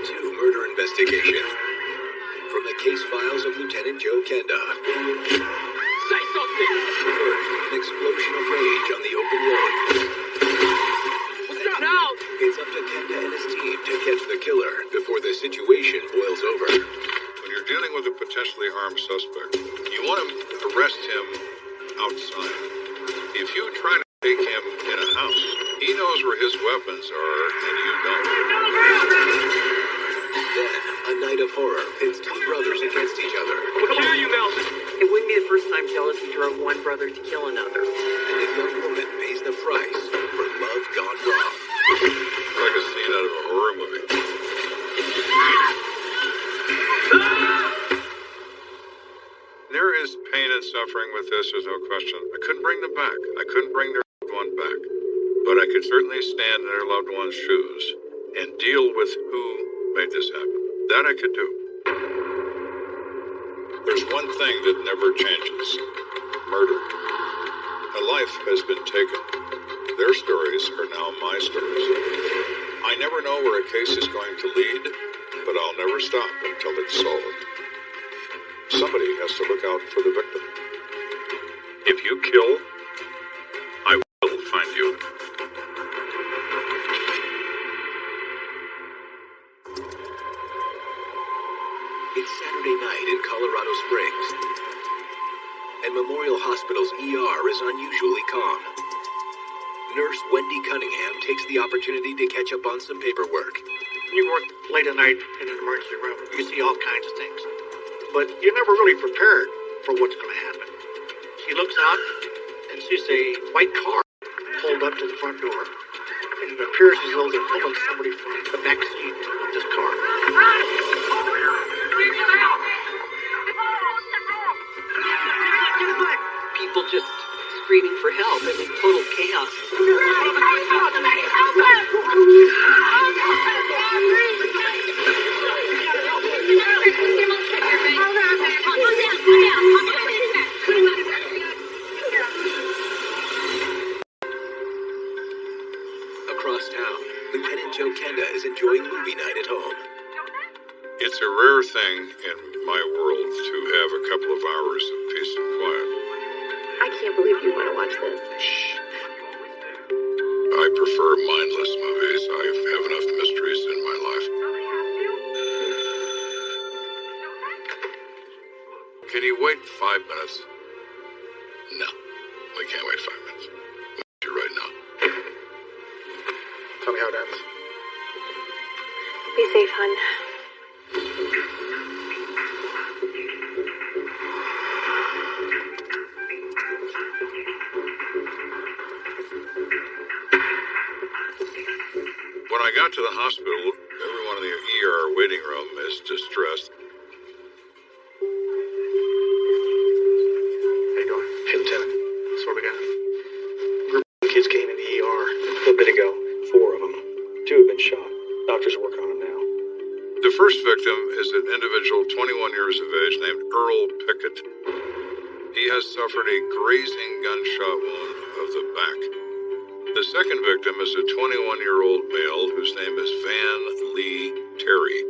2 murder investigation. From the case files of Lieutenant Joe Kenda. Say something! First, an explosion of rage on the open road. What's up now? It's up to Kenda and his team to catch the killer before the situation boils over. When you're dealing with a potentially armed suspect, you want to arrest him outside. If you try to take him in a house, he knows where his weapons are, and you don't. Then, a night of horror pits 2 brothers against each other. What kill you, Nelson? It wouldn't be the first time jealousy drove one brother to kill another. And a young woman pays the price for love gone wrong. Like a scene out of a horror movie. There is pain and suffering with this, there's no question. I couldn't bring them back. I couldn't bring their loved one back. But I could certainly stand in their loved one's shoes and deal with who made this happen. That I could do. There's one thing that never changes. Murder. A life has been taken. Their stories are now my stories. I never know where a case is going to lead, but I'll never stop until it's solved. Somebody has to look out for the victim. If you kill, I will find you. It's Saturday night in Colorado Springs, and Memorial Hospital's ER is unusually calm. Nurse Wendy Cunningham takes the opportunity to catch up on some paperwork. You work late at night in an emergency room. You see all kinds of things. But you're never really prepared for what's going to happen. She looks out and sees a white car pulled up to the front door. And it appears as though they're pulling somebody from the back seat of this car. People just screaming for help. It was total chaos. Across town, Lieutenant Joe Kenda is enjoying movie night at home. It's a rare thing in my world to have a couple of hours of peace and quiet. I can't believe you want to watch this. Shh. I prefer mindless movies. I have enough mysteries in my life. Can you wait 5 minutes? No, we can't wait 5 minutes. We need you right now. Tell me how it ends. Be safe, hon. When I got to the hospital, everyone in the ER waiting room is distressed. How you doing? Hey, Lieutenant. That's what we got. A group of kids came in the ER a little bit ago. 4 of them. 2 have been shot. Doctors are working on them now. The first victim is an individual 21 years of age named Earl Pickett. He has suffered a grazing gunshot wound of the back. The second victim is a 21-year-old male whose name is Van Lee Terry.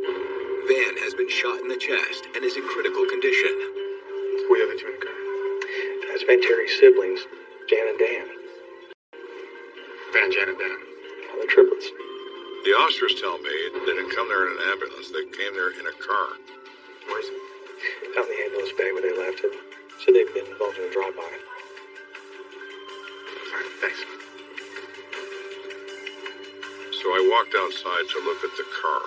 Van has been shot in the chest and is in critical condition. We have a twin car. That's Van Terry's siblings, Jan and Dan. Van, Jan, and Dan. They're triplets. The officers tell me they didn't come there in an ambulance. They came there in a car. Where is it? Out in the ambulance bay where they left it. Said they've been involved in a drive-by. All right, thanks. So I walked outside to look at the car.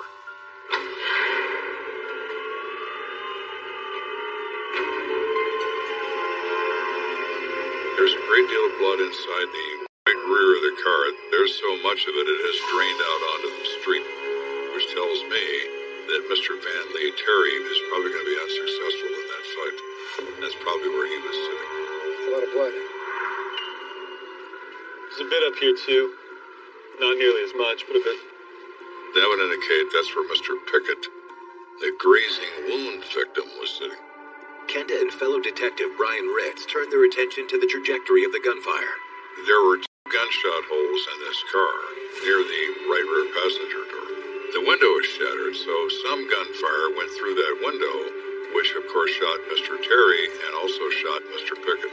There's a great deal of blood inside the right rear of the car. There's so much of it, it has drained out onto the street, which tells me that Mr. Van Lee Terry is probably going to be unsuccessful in that fight. That's probably where he was sitting. A lot of blood. There's a bit up here, too. Not nearly as much, but a bit. That would indicate that's where Mr. Pickett, the grazing wound victim, was sitting. Kenda and fellow detective Brian Ritz turned their attention to the trajectory of the gunfire. There were 2 gunshot holes in this car near the right rear passenger door. The window is shattered, so some gunfire went through that window, which of course shot Mr. Terry and also shot Mr. Pickett.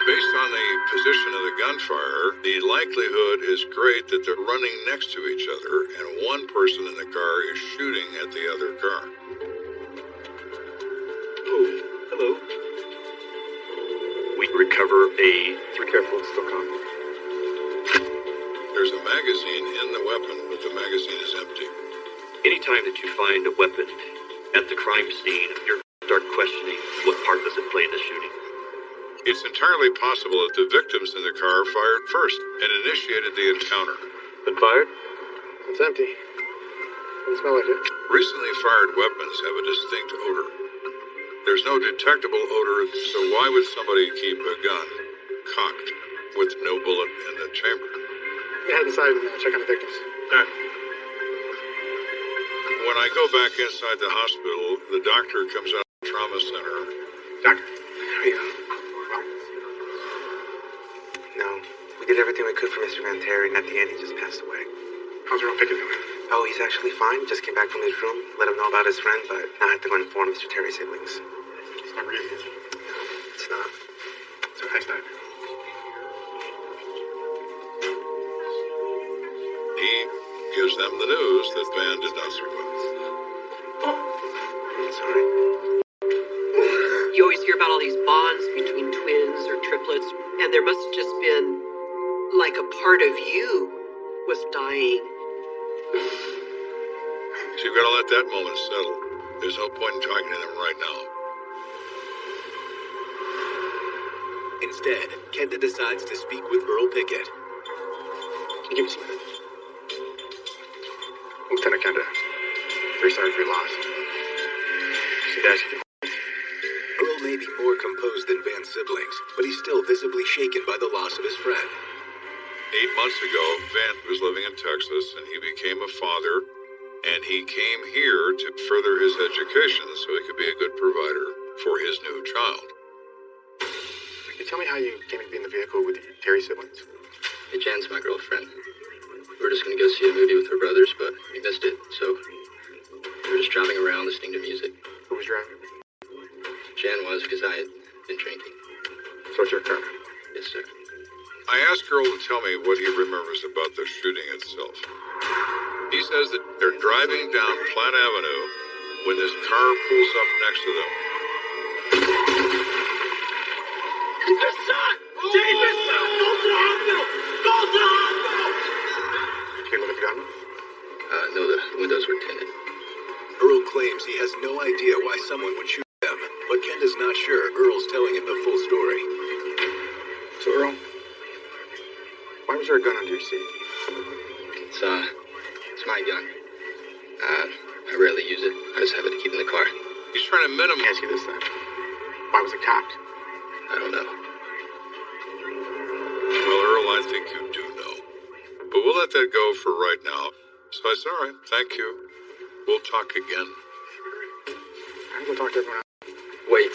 Based on the position of the gunfire, the likelihood is great that they're running next to each other and one person in the car is shooting at the other car. Oh, hello. We recover a... Be careful, it's still cocked. There's a magazine in the weapon, but the magazine is empty. Anytime that you find a weapon at the crime scene, you start questioning what part does it play in the shooting. It's entirely possible that the victims in the car fired first and initiated the encounter. Been fired? It's empty. Doesn't smell like it. Recently fired weapons have a distinct odor. There's no detectable odor, so why would somebody keep a gun cocked with no bullet in the chamber? Head inside and check on the victims. All right. When I go back inside the hospital, the doctor comes out of the trauma center. Doctor, how are you? No, we did everything we could for Mr. Van Terry, and at the end, he just passed away. How's Earl Pickett doing? Oh, he's actually fine. Just came back from his room, let him know about his friend, but now I have to go inform Mr. Terry's siblings. It's not easy, is it? It's not. So thanks, Doc. He gives them the news that Van did not survive. I'm sorry. You always hear about all these bonds between twins or triplets, and there must have just been like a part of you was dying. So you've got to let that moment settle. There's no point in talking to them right now. Instead, Kenda decides to speak with Earl Pickett. Give me some minutes. Lieutenant Kenda, very sorry for your loss. See, Dad, Earl may be more composed than Van's siblings, but he's still visibly shaken by the loss of his friend. 8 months ago, Van was living in Texas, and he became a father, and he came here to further his education so he could be a good provider for his new child. Can you tell me how you came to be in the vehicle with the Terry siblings? Hey, Jan's my girlfriend. We were just gonna go see a movie with her brothers, but we missed it, so we were just driving around listening to music. Who was driving? Jan was, because I had been drinking. So it's your car? Yes, sir. I asked Earl to tell me what he remembers about the shooting itself. He says that they're driving down Platt Avenue when this car pulls up next to them. He's been shot! Jay's been shot! Go to the hospital! Go to the hospital! Did you get a look at the gun? No, the windows were tinted. Earl claims he has no idea why someone would shoot them, but Kenda's not sure Earl's telling him the full story. So, Earl, why was there a gun under your seat? It's my gun. I rarely use it. I just have it to keep in the car. He's trying to Let me ask you this then. Why was it cocked? I don't know. Well, Earl, I think you do know. But we'll let that go for right now. So I said, all right, thank you. We'll talk again. I'm going to talk to everyone else. Wait.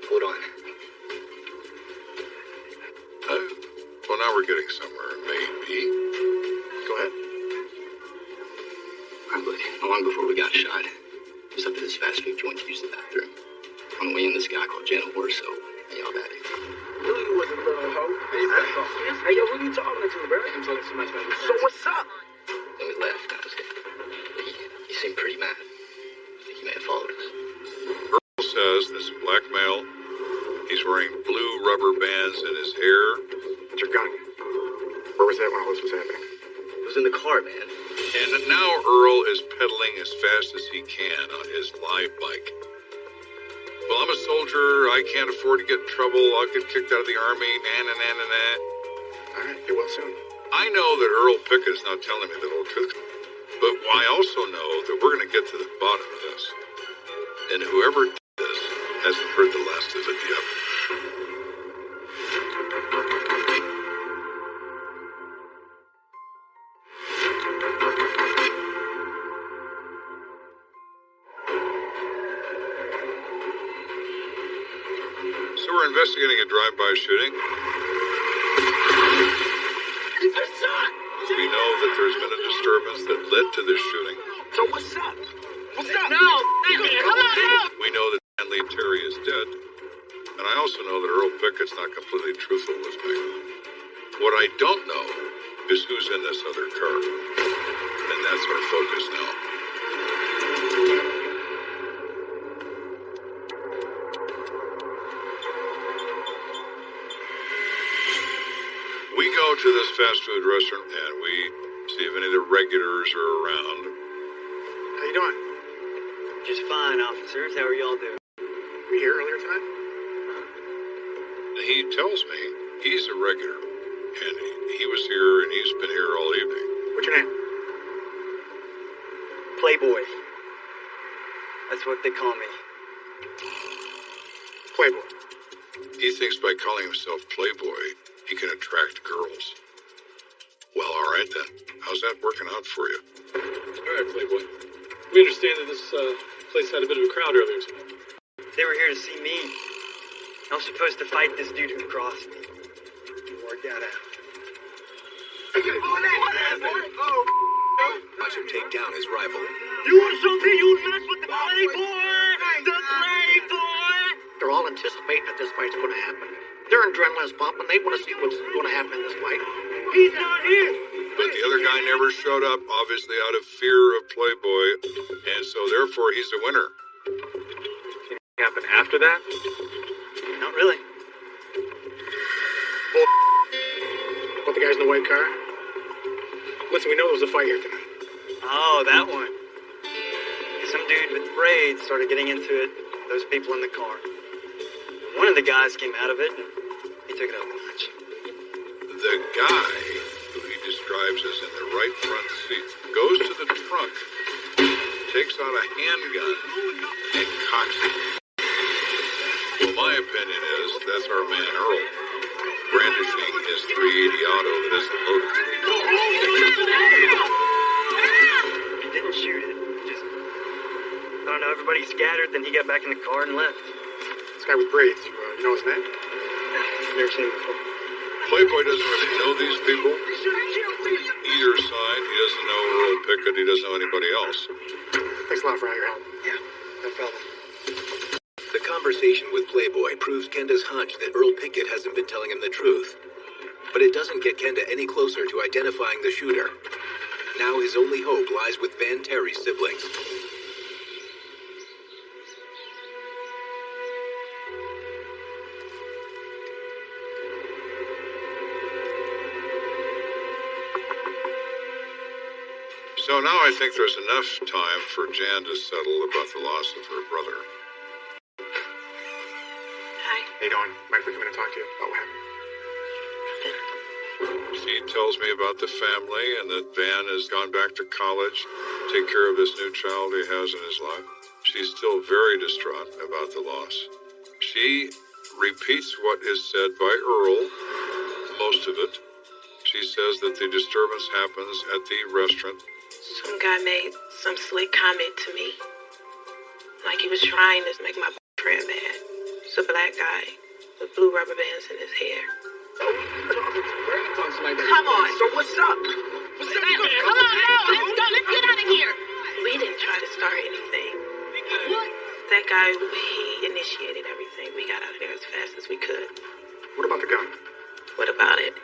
Hold on. Well, now we're getting somewhere, maybe. Go ahead. Look, not long before we got shot, I was up at this fast food joint to use the bathroom. On the way in, this guy called Jen a horse, so I yelled at him. Really wasn't little hoe. Hey, yo, who you talking to, bro? I'm talking to my friend. So what's up? Then we left, and that was it. He seemed pretty mad. I think he may have followed us. Earl says there's some black male. He's wearing blue rubber bands in his hair. What's your gun? Where was that when all this was happening? It was in the car, man. And now Earl is pedaling as fast as he can on his live bike. Well, I'm a soldier. I can't afford to get in trouble. I'll get kicked out of the army. Nah. All right, get well soon. I know that Earl Pickett is not telling me the whole truth. But I also know that we're going to get to the bottom of this. And whoever did this hasn't heard the last of it yet. So we're investigating a drive-by shooting. We know that there's been a disturbance that led to this shooting. So what's up? What's up? No! Come on! We know that Stanley Terry is dead. And I also know that Earl Pickett's not completely truthful with me. What I don't know is who's in this other car. And that's our focus now. We go to this fast food restaurant and we see if any of the regulars are around. How you doing? Just fine, officers. How are y'all doing? Were you here earlier tonight? He tells me he's a regular, and he was here and he's been here all evening. What's your name? Playboy. That's what they call me. Playboy. He thinks by calling himself Playboy, he can attract girls. Well, all right then. How's that working out for you? All right, Playboy. We understand that this place had a bit of a crowd earlier tonight. They were here to see me. I was supposed to fight this dude who crossed me. It worked out. Watch him take down his rival. You want something? You mess with the Playboy! The Playboy! They're all anticipating that this fight's going to happen. Their adrenaline's pumping. They want to see what's going to happen in this fight. He's not here! But the other guy never showed up, obviously out of fear of Playboy, and so therefore he's the winner. Anything happen after that? Not really. What, the guys in the white car? Listen, we know there was a fight here tonight. Oh, that one. Some dude with braids started getting into it. Those people in the car. One of the guys came out of it, and he took it up a notch. The guy, who he describes as in the right front seat, goes to the trunk, takes out a handgun, and cocks it. Well, my opinion is that's our man Earl, brandishing his .380 auto that isn't loaded. He didn't shoot it. Just, I don't know, everybody scattered, then he got back in the car and left. This guy with braids, you know his name? Never seen him before. Playboy doesn't really know these people. Either side, he doesn't know Earl Pickett, he doesn't know anybody else. Thanks a lot for all your help. Yeah, no problem. The conversation with Playboy proves Kenda's hunch that Earl Pickett hasn't been telling him the truth. But it doesn't get Kenda any closer to identifying the shooter. Now his only hope lies with Van Terry's siblings. So now I think there's enough time for Jan to settle about the loss of her brother. Hi. How you doing? Mike, we come in and talk to you about what happened. She tells me about the family and that Van has gone back to college to take care of this new child he has in his life. She's still very distraught about the loss. She repeats what is said by Earl, most of it. She says that the disturbance happens at the restaurant. Some guy made some slick comment to me. Like he was trying to make my boyfriend mad. It's a black guy with blue rubber bands in his hair. Come on. So what's up? Come on, now. Let's go. Let's get out of here. We didn't try to start anything. What? That guy, he initiated everything. We got out of there as fast as we could. What about the gun? What about it?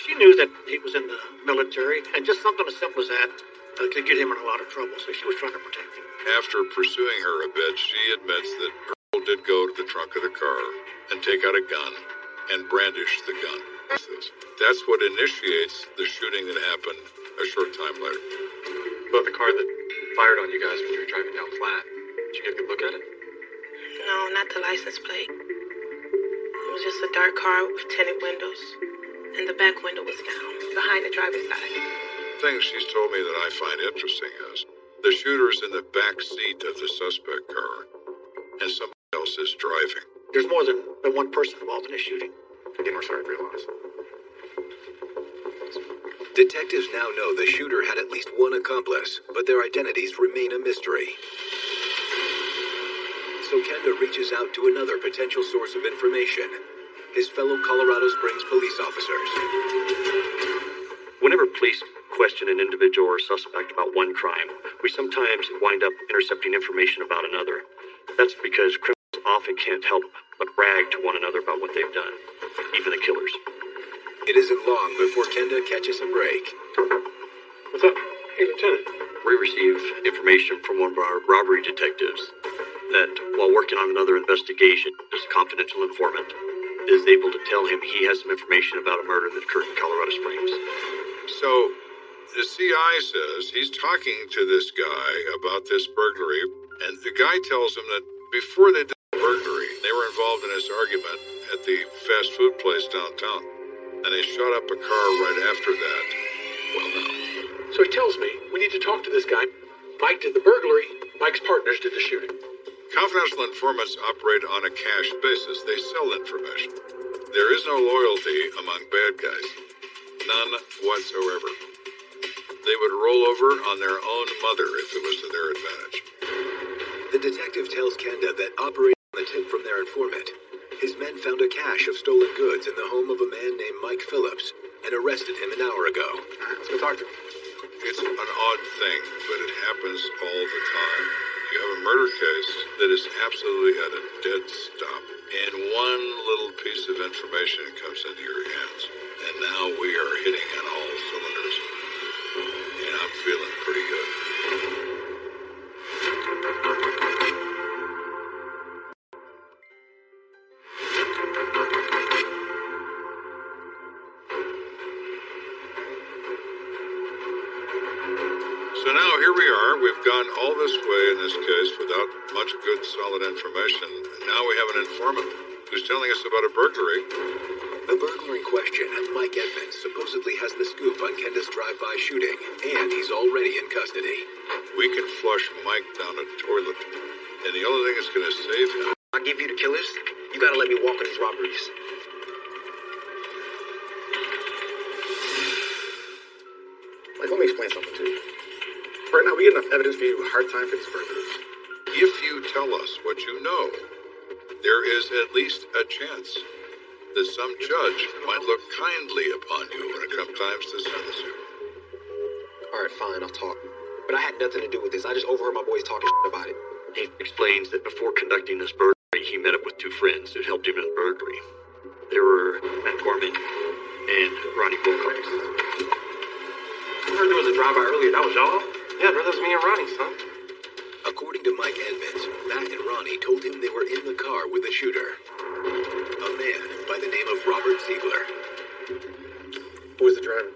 She knew that he was in the military, and just something as simple as that could get him in a lot of trouble, so she was trying to protect him. After pursuing her a bit, she admits that Earl did go to the trunk of the car and take out a gun and brandish the gun. That's what initiates the shooting that happened a short time later. About the car that fired on you guys when you were driving down Flat. Did you get a good look at it? No, not the license plate. It was just a dark car with tinted windows. And the back window was down, behind the driver's side. Thing she's told me that I find interesting is the shooter's in the back seat of the suspect car and somebody else is driving. There's more than one person involved in the shooting. Again, we're sorry for your loss. Detectives now know the shooter had at least one accomplice, but their identities remain a mystery. So Kenda reaches out to another potential source of information, his fellow Colorado Springs police officers. Whenever police question an individual or suspect about one crime, we sometimes wind up intercepting information about another. That's because criminals often can't help but brag to one another about what they've done, even the killers. It isn't long before Kenda catches a break. What's up? Hey, Lieutenant. We receive information from one of our robbery detectives that, while working on another investigation, this confidential informant is able to tell him he has some information about a murder that occurred in Colorado Springs. So, the CI says he's talking to this guy about this burglary, and the guy tells him that before they did the burglary, they were involved in this argument at the fast food place downtown, and they shot up a car right after that. Well, now. So he tells me we need to talk to this guy. Mike did the burglary. Mike's partners did the shooting. Confidential informants operate on a cash basis. They sell information. There is no loyalty among bad guys. None whatsoever. They would roll over on their own mother if it was to their advantage. The detective tells Kenda that operating on the tip from their informant, his men found a cache of stolen goods in the home of a man named Mike Phillips and arrested him an hour ago. Let's go talk to him. It's an odd thing, but it happens all the time. You have a murder case that is absolutely at a dead stop, and one little piece of information comes into your hands, and now we are hitting on all cylinders. And I'm feeling pretty good. So now here we are. We've gone all this way in this case without much good, solid information. And now we have an informant who's telling us about a burglary. The burglar in question, Mike Edmonds, supposedly has the scoop on Kenda's drive-by shooting, and he's already in custody. We can flush Mike down a toilet, and the only thing that's going to save him... I give you the killers, you gotta let me walk on these robberies. Like, let me explain something to you. Right now, we get enough evidence for you to have a hard time for this burglary. If you tell us what you know, there is at least a chance that some judge might look kindly upon you when it comes time to sentence you. All right, fine, I'll talk. But I had nothing to do with this. I just overheard my boys talking shit about it. He explains that before conducting this burglary, he met up with two friends who helped him in the burglary. They were Matt Gorman and Ronnie Wilcox. I heard there was a drive-by earlier. That was y'all? Yeah, bro, that was me and Ronnie, son. According to Mike Edmonds, Matt and Ronnie told him they were in the car with the shooter, a man by the name of Robert Ziegler. Who was the driver?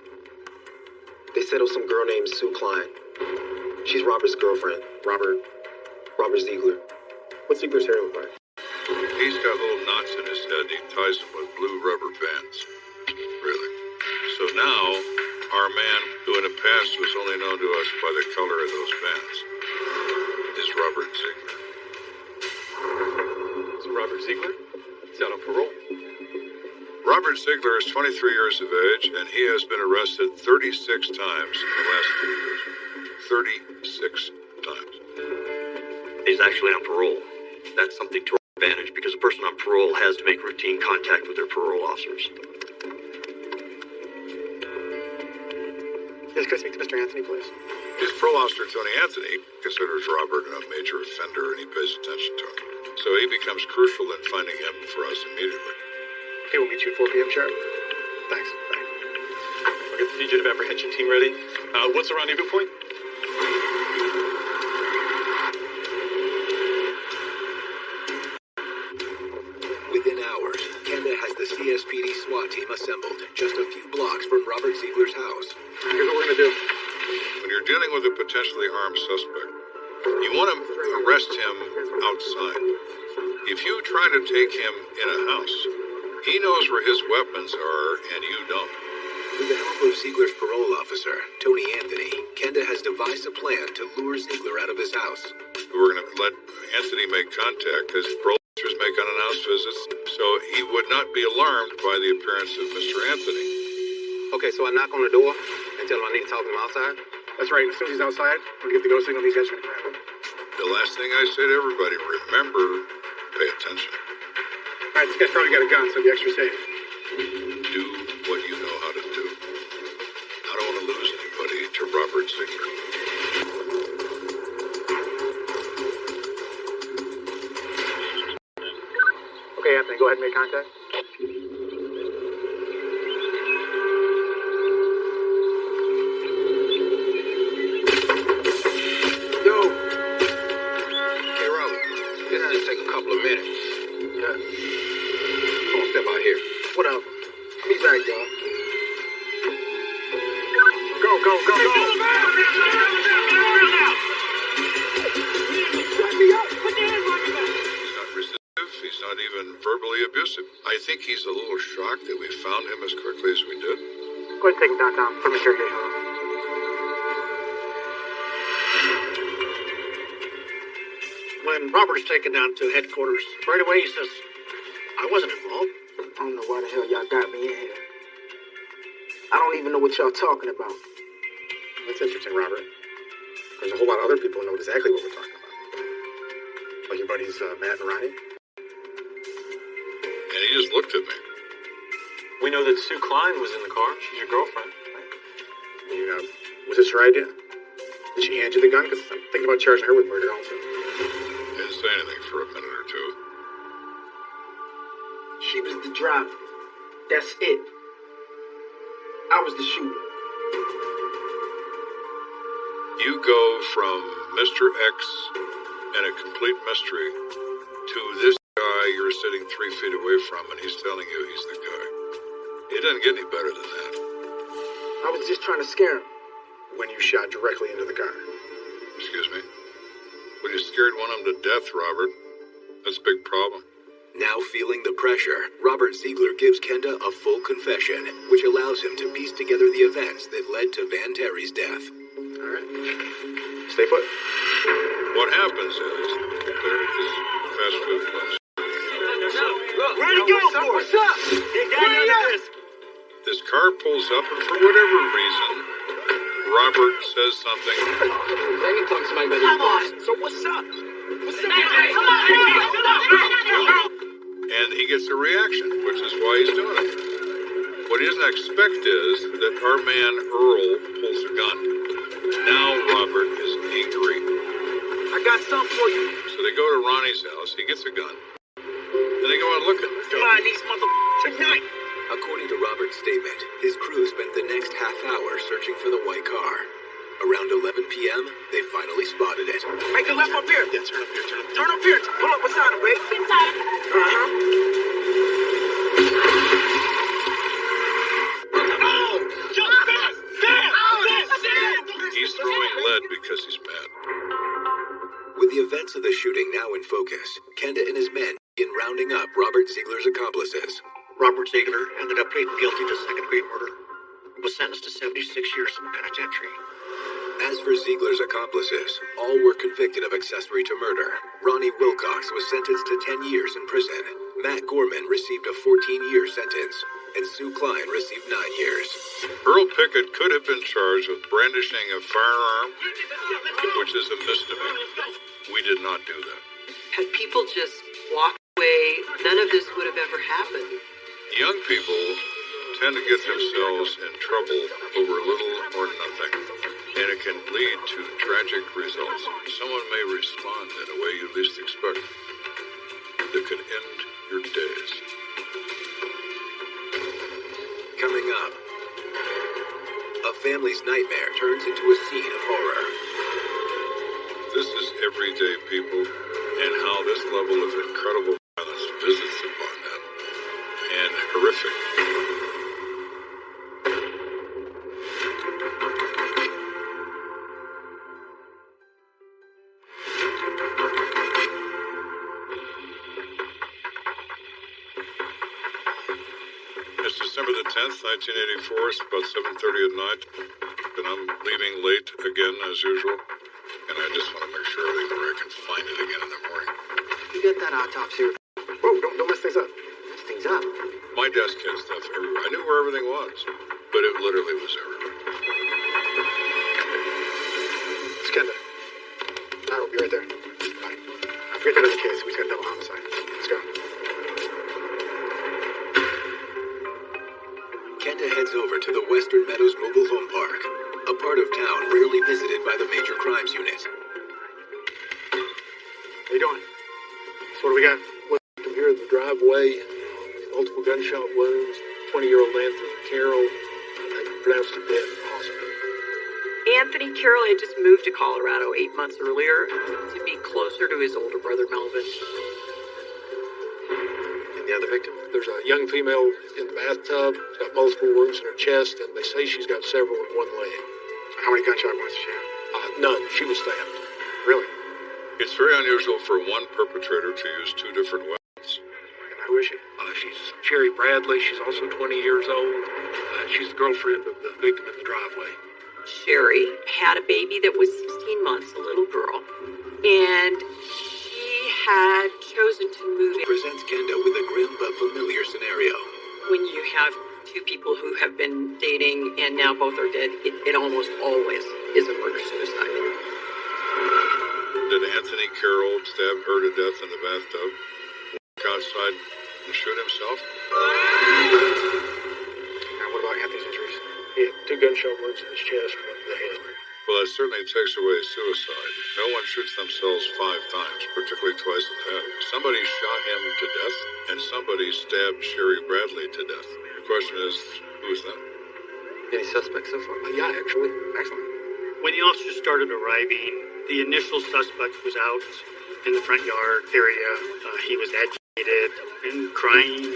They said it was some girl named Sue Klein. She's Robert's girlfriend. Robert Ziegler. What's Ziegler's hair look like? He's got little knots in his head. He ties them with blue rubber bands. Really. So now, our man, who in the past was only known to us by the color of those bands, is Robert Ziegler. So Robert Ziegler? He's out on parole. Robert Ziegler is 23 years of age, and he has been arrested 36 times in the last 2 years. 36 times. He's actually on parole. That's something to our advantage because a person on parole has to make routine contact with their parole officers. Yes, can I speak to Mr. Anthony, please? His parole officer, Tony Anthony, considers Robert a major offender, and he pays attention to him. So he becomes crucial in finding him for us immediately. Okay, we'll meet you at 4 p.m. sharp. Thanks. Bye. I'll get the fugitive apprehension team ready. What's the rendezvous point? Within hours, Kenda has the CSPD SWAT team assembled just a few blocks from Robert Ziegler's house. Here's what we're gonna do. When you're dealing with a potentially armed suspect, you want to arrest him outside. If you try to take him in a house, he knows where his weapons are, and you don't. With the help of Ziegler's parole officer, Tony Anthony, Kenda has devised a plan to lure Ziegler out of his house. We're going to let Anthony make contact because parole officers make unannounced visits. so he would not be alarmed by the appearance of Mr. Anthony. Okay, so I knock on the door and tell him I need to talk to him outside? That's right. As soon as he's outside, we'll get the go signal. These guys are going to grab him. The last thing I say to everybody, remember, pay attention. All right, this guy's probably got a gun, so be extra safe. Do what you know how to do. I don't want to lose anybody to Robert Ziegler. Okay, Anthony, go ahead and make contact. Yo! Hey, Robert. This will just take a couple of minutes. Yeah. Come on, step out here. What up? Be back, y'all. Go, go, go, go! He's not resistive. He's not even verbally abusive. I think he's a little shocked that we found him as quickly as we did. Go ahead and take him downtown from interrogation room. When Robert's taken down to headquarters, right away he says, I wasn't involved. I don't know why the hell y'all got me in here. I don't even know what y'all talking about. That's interesting, Robert. There's a whole lot of other people who know exactly what we're talking about. Like your buddies Matt and Ronnie. And he just looked at me. We know that Sue Klein was in the car. She's your girlfriend. You know, was this your idea? Did she hand you the gun? Because I'm thinking about charging her with murder also. Didn't say anything for a minute or two. She was the driver. That's it. I was the shooter. You go from Mr. X and a complete mystery to this guy you're sitting 3 feet away from, and he's telling you he's the guy. It doesn't get any better than that. I was just trying to scare him. When you shot directly into the car. Excuse me? When you scared one of them to death, Robert, that's a big problem. Now feeling the pressure, Robert Ziegler gives Kenda a full confession, which allows him to piece together the events that led to Van Terry's death. All right. Stay put. What happens is, they're at this fast food place. Where'd he go for? What's up? Hey, Where you at? This car pulls up, and for whatever reason, Robert says something. Let me talk to somebody about Come on. this. So what's up? What's up? And he gets a reaction, which is why he's doing it. What he doesn't expect is that our man Earl pulls a gun. Now Robert is angry. I got something for you. So they go to Ronnie's house, he gets a gun, and they go out looking. Find these motherfuckers tonight. According to Robert's statement, his crew spent the next half hour searching for the white car. Around 11 p.m., they finally spotted it. Make a left up here. Yeah, turn up here, turn up here. Turn up here. Pull up beside him, babe. He's throwing lead because he's mad. With the events of the shooting now in focus, Kenda and his men begin rounding up Robert Ziegler's accomplices. Robert Ziegler ended up pleading guilty to second-degree murder. Was sentenced to 76 years in the penitentiary. As for Ziegler's accomplices, all were convicted of accessory to murder. Ronnie Wilcox was sentenced to 10 years in prison. Matt Gorman received a 14-year sentence, and Sue Klein received 9 years. Earl Pickett could have been charged with brandishing a firearm, which is a misdemeanor. We did not do that. Had people just walked away, none of this would have ever happened. Young people tend to get themselves in trouble over little or nothing, and it can lead to tragic results. Someone may respond in a way you least expect that could end your days. Coming up, a family's nightmare turns into a scene of horror. This is everyday people, and how this level of incredible violence visits upon them, and horrific. It's December the 10th, 1984. It's about 7:30 at night, and I'm leaving late again as usual. And I just want to make sure I can find it again in the morning. You get that autopsy. Whoa, don't mess things up. He's up. My desk had stuff everywhere. I knew where everything was, but it literally was everywhere. It's Kenda. I will be right there. Bye. I forget that other case. We just got double homicide. Let's go. Kenda heads over to the Western Meadows Mobile Home Park, a part of town rarely visited by the Major Crimes Unit. How you doing? So what do we got? From here in the driveway, multiple gunshot wounds, 20-year-old Anthony Carroll, pronounced dead in the hospital. Anthony Carroll had just moved to Colorado 8 months earlier to be closer to his older brother, Melvin. And the other victim? There's a young female in the bathtub. She's got multiple wounds in her chest, and they say she's got several in one leg. How many gunshot wounds did she have? None. She was stabbed. Really? It's very unusual for one perpetrator to use two different weapons. And who is she? She's Sherry Bradley. She's also 20 years old. She's the girlfriend of the victim in the driveway. Sherry had a baby that was 16 months, a little girl, and she had chosen to move in. Presents Kenda with a grim but familiar scenario. When you have two people who have been dating and now both are dead, it almost always is a murder-suicide. Did Anthony Carroll stab her to death in the bathtub, walk outside and shoot himself? Now, what about Anthony's injuries? He had 2 gunshot wounds in his chest and 1 to the head. Well, that certainly takes away suicide. No one shoots themselves 5 times, particularly twice in the head. Somebody shot him to death, and somebody stabbed Sherry Bradley to death. The question is, who's that? Any suspects so far? Yeah, actually. Excellent. When the officers started arriving, the initial suspect was out in the front yard area. He was agitated and crying.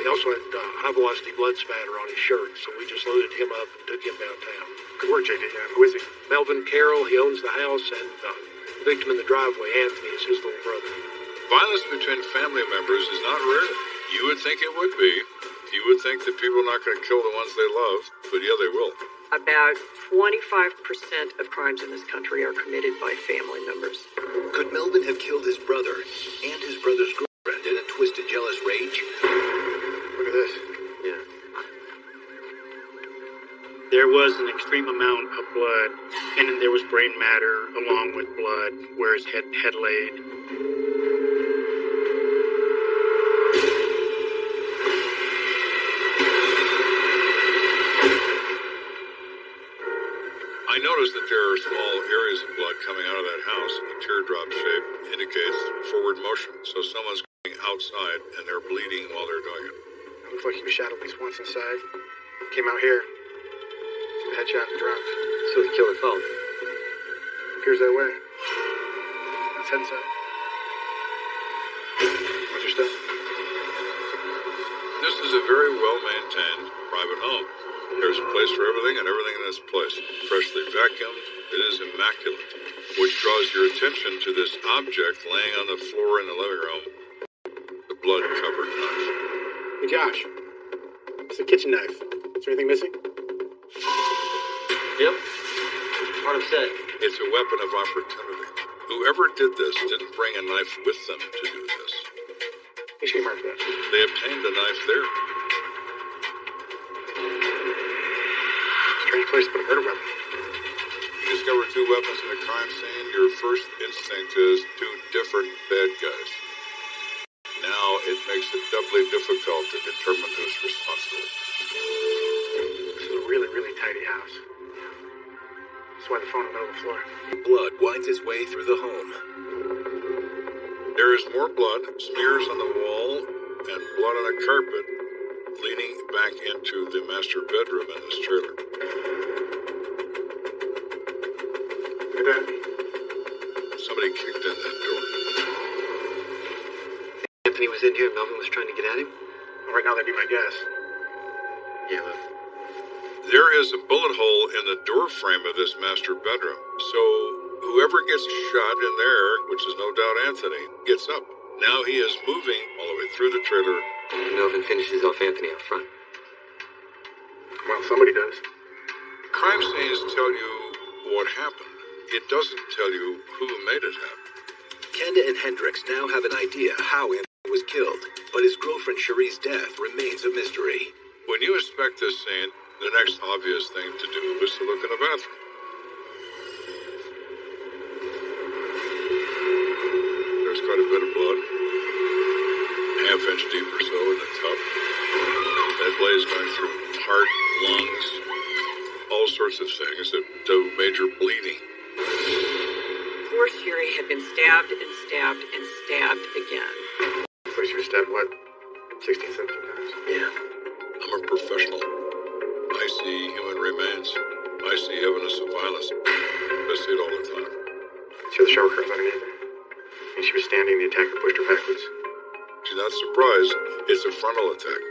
He also had high-velocity blood spatter on his shirt, so we just loaded him up and took him downtown. Good work, JD. Who is he? Melvin Carroll, he owns the house, and the victim in the driveway, Anthony, is his little brother. Violence between family members is not rare. You would think it would be. You would think that people are not going to kill the ones they love, but yeah, they will. About 25% of crimes in this country are committed by family members. Could Melvin have killed his brother and his brother's girlfriend in a twisted, jealous rage? Look at this. Yeah. There was an extreme amount of blood, and then there was brain matter along with blood where his head had laid. I noticed that there are small areas of blood coming out of that house. The teardrop shape indicates forward motion, so someone's going outside and they're bleeding while they're doing it. It looks like he was shot at least once inside. Came out here. Took a headshot and dropped. So the killer followed. Appears that way. Let's head inside. What's your stuff? This is a very well-maintained private home. There's a place for everything and everything in its place. Freshly vacuumed, it is immaculate. Which draws your attention to this object laying on the floor in the living room. The blood-covered knife. Hey, Josh. It's a kitchen knife. Is there anything missing? Yep. Part of set. It's a weapon of opportunity. Whoever did this didn't bring a knife with them to do this. Make sure you mark that. They obtained the knife there. Strange place to put a murder weapon. You discover 2 weapons in a crime scene, your first instinct is 2 different bad guys. Now it makes it doubly difficult to determine who's responsible. This is a really, really tidy house. That's why the phone in the middle of the floor. Blood winds its way through the home. There is more blood, smears on the wall, and blood on a carpet, leading back into the master bedroom in this trailer. Look at that. Somebody kicked in that door. Anthony was in here and Melvin was trying to get at him? Well, right now, that'd be my guess. Yeah, look. There is a bullet hole in the door frame of this master bedroom, so whoever gets shot in there, which is no doubt Anthony, gets up. Now he is moving all the way through the trailer. Melvin finishes off Anthony out front. Well, somebody does. Crime scenes tell you what happened. It doesn't tell you who made it happen. Kenda and Hendricks now have an idea how Anthony was killed, but his girlfriend Cherie's death remains a mystery. When you inspect this scene, the next obvious thing to do is to look in the bathroom. There's quite a bit of blood. Half-inch deep or so in the tub. That blaze going through heart, lungs, all sorts of things that do major bleeding. Poor Sherry had been stabbed and stabbed and stabbed again. So she was stabbed, what, 16, 17 times? Yeah. I'm a professional. I see human remains. I see evidence of violence. I see it all the time. See the shower curtains underneath her? When she was standing, the attacker pushed her backwards. She's not surprised. It's a frontal attack.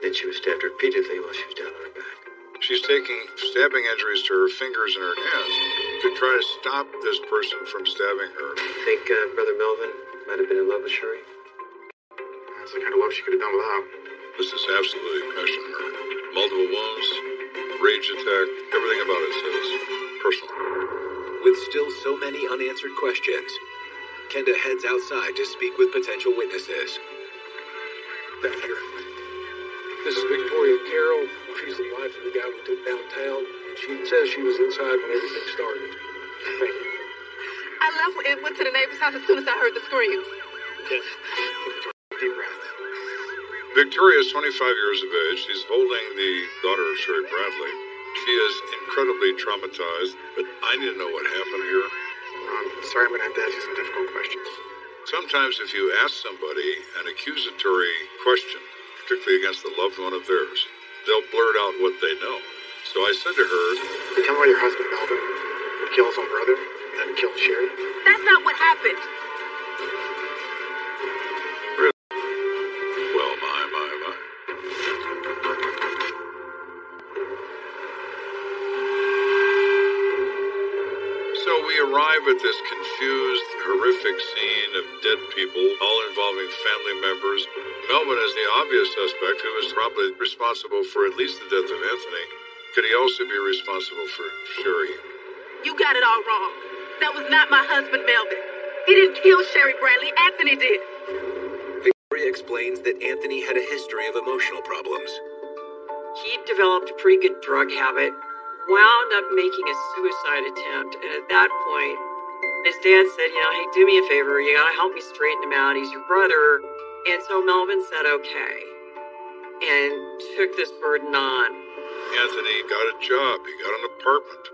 Then she was stabbed repeatedly while she was down on her back. She's taking stabbing injuries to her fingers and her hands to try to stop this person from stabbing her. Think Brother Melvin might have been in love with Sherry? That's the kind of love she could have done without. This is absolutely passion murder. Multiple wounds, rage attack, everything about it says personal. With still so many unanswered questions, Kenda heads outside to speak with potential witnesses. Back here. This is Victoria Carroll. She's the wife of the guy we took downtown. She says she was inside when everything started. Thank you. I left and went to the neighbor's house as soon as I heard the screams. Yes. Deep breath. Victoria is 25 years of age. She's holding the daughter of Sherry Bradley. She is incredibly traumatized, but I need to know what happened here. I'm sorry, I'm going to have to ask you some difficult questions. Sometimes if you ask somebody an accusatory question, particularly against a loved one of theirs, they'll blurt out what they know. So I said to her, Tell me why your husband, Melvin, would kill his own brother and then kill Sherry. That's not what happened. well, my. So we arrive at this confused, horrific scene of dead people, all involving family members. Melvin is the obvious suspect, who is probably responsible for at least the death of Anthony. Could he also be responsible for Sherry? You got it all wrong. That was not my husband, Melvin. He didn't kill Sherry Bradley. Anthony did. Victoria explains that Anthony had a history of emotional problems. He developed a pretty good drug habit, wound up making a suicide attempt, and at that point, his dad said, hey, do me a favor, you gotta help me straighten him out, he's your brother. And so Melvin said, okay, and took this burden on. Anthony got a job, he got an apartment.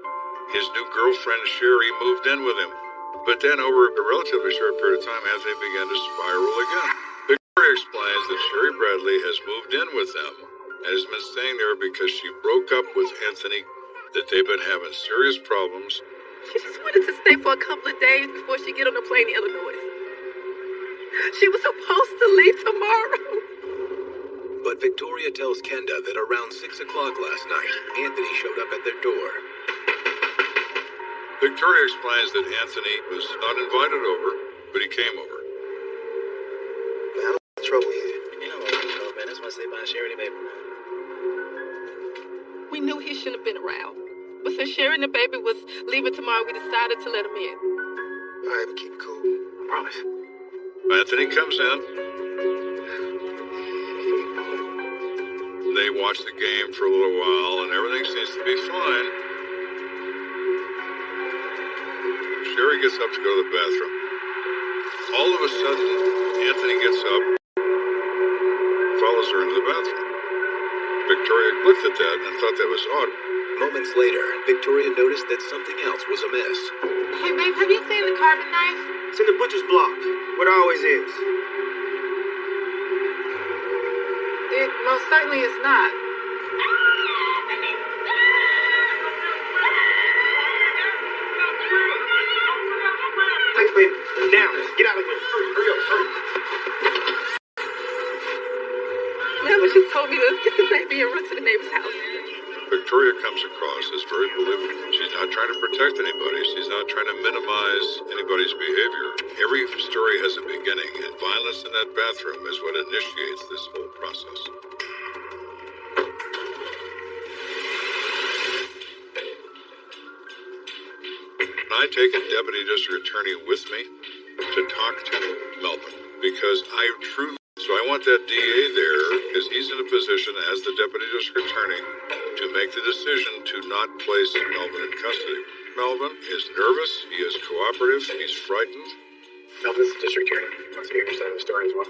His new girlfriend, Sherry, moved in with him. But then over a relatively short period of time, Anthony began to spiral again. Victoria explains that Sherry Bradley has moved in with them and has been staying there because she broke up with Anthony, that they've been having serious problems. She just wanted to stay for a couple of days before she get on a plane to Illinois. She was supposed to leave tomorrow. But Victoria tells Kenda that around 6 o'clock last night, Anthony showed up at their door. Victoria explains that Anthony was not invited over, but he came over. Man, I don't have trouble here. You know what, man, that's why I say bye Sherry, baby. We knew he shouldn't have been around. But since Sherry and the baby was leaving tomorrow, we decided to let him in. All right, but keep it cool. I promise. Anthony comes in. They watch the game for a little while, and everything seems to be fine. Sherry gets up to go to the bathroom. All of a sudden, Anthony gets up, follows her into the bathroom. Victoria looked at that and thought that was odd. Moments later, Victoria noticed that something else was amiss. Hey, babe, have you seen the carving knife? It's in the butcher's block, where it always is. It most certainly is not. Thanks, babe. Down. Get out of here. Hurry up, hurry. Never just told me to get the baby and run to the neighbor's house. Victoria comes across as very believable. She's not trying to protect anybody. She's not trying to minimize anybody's behavior. Every story has a beginning, and violence in that bathroom is what initiates this whole process. I take a deputy district attorney with me to talk to Melvin, because I truly want that DA there because he's in a position as the deputy district attorney to make the decision to not place Melvin in custody. Melvin is nervous, he is cooperative, he's frightened. Melvin's the district attorney. He wants to hear your side of the story as well.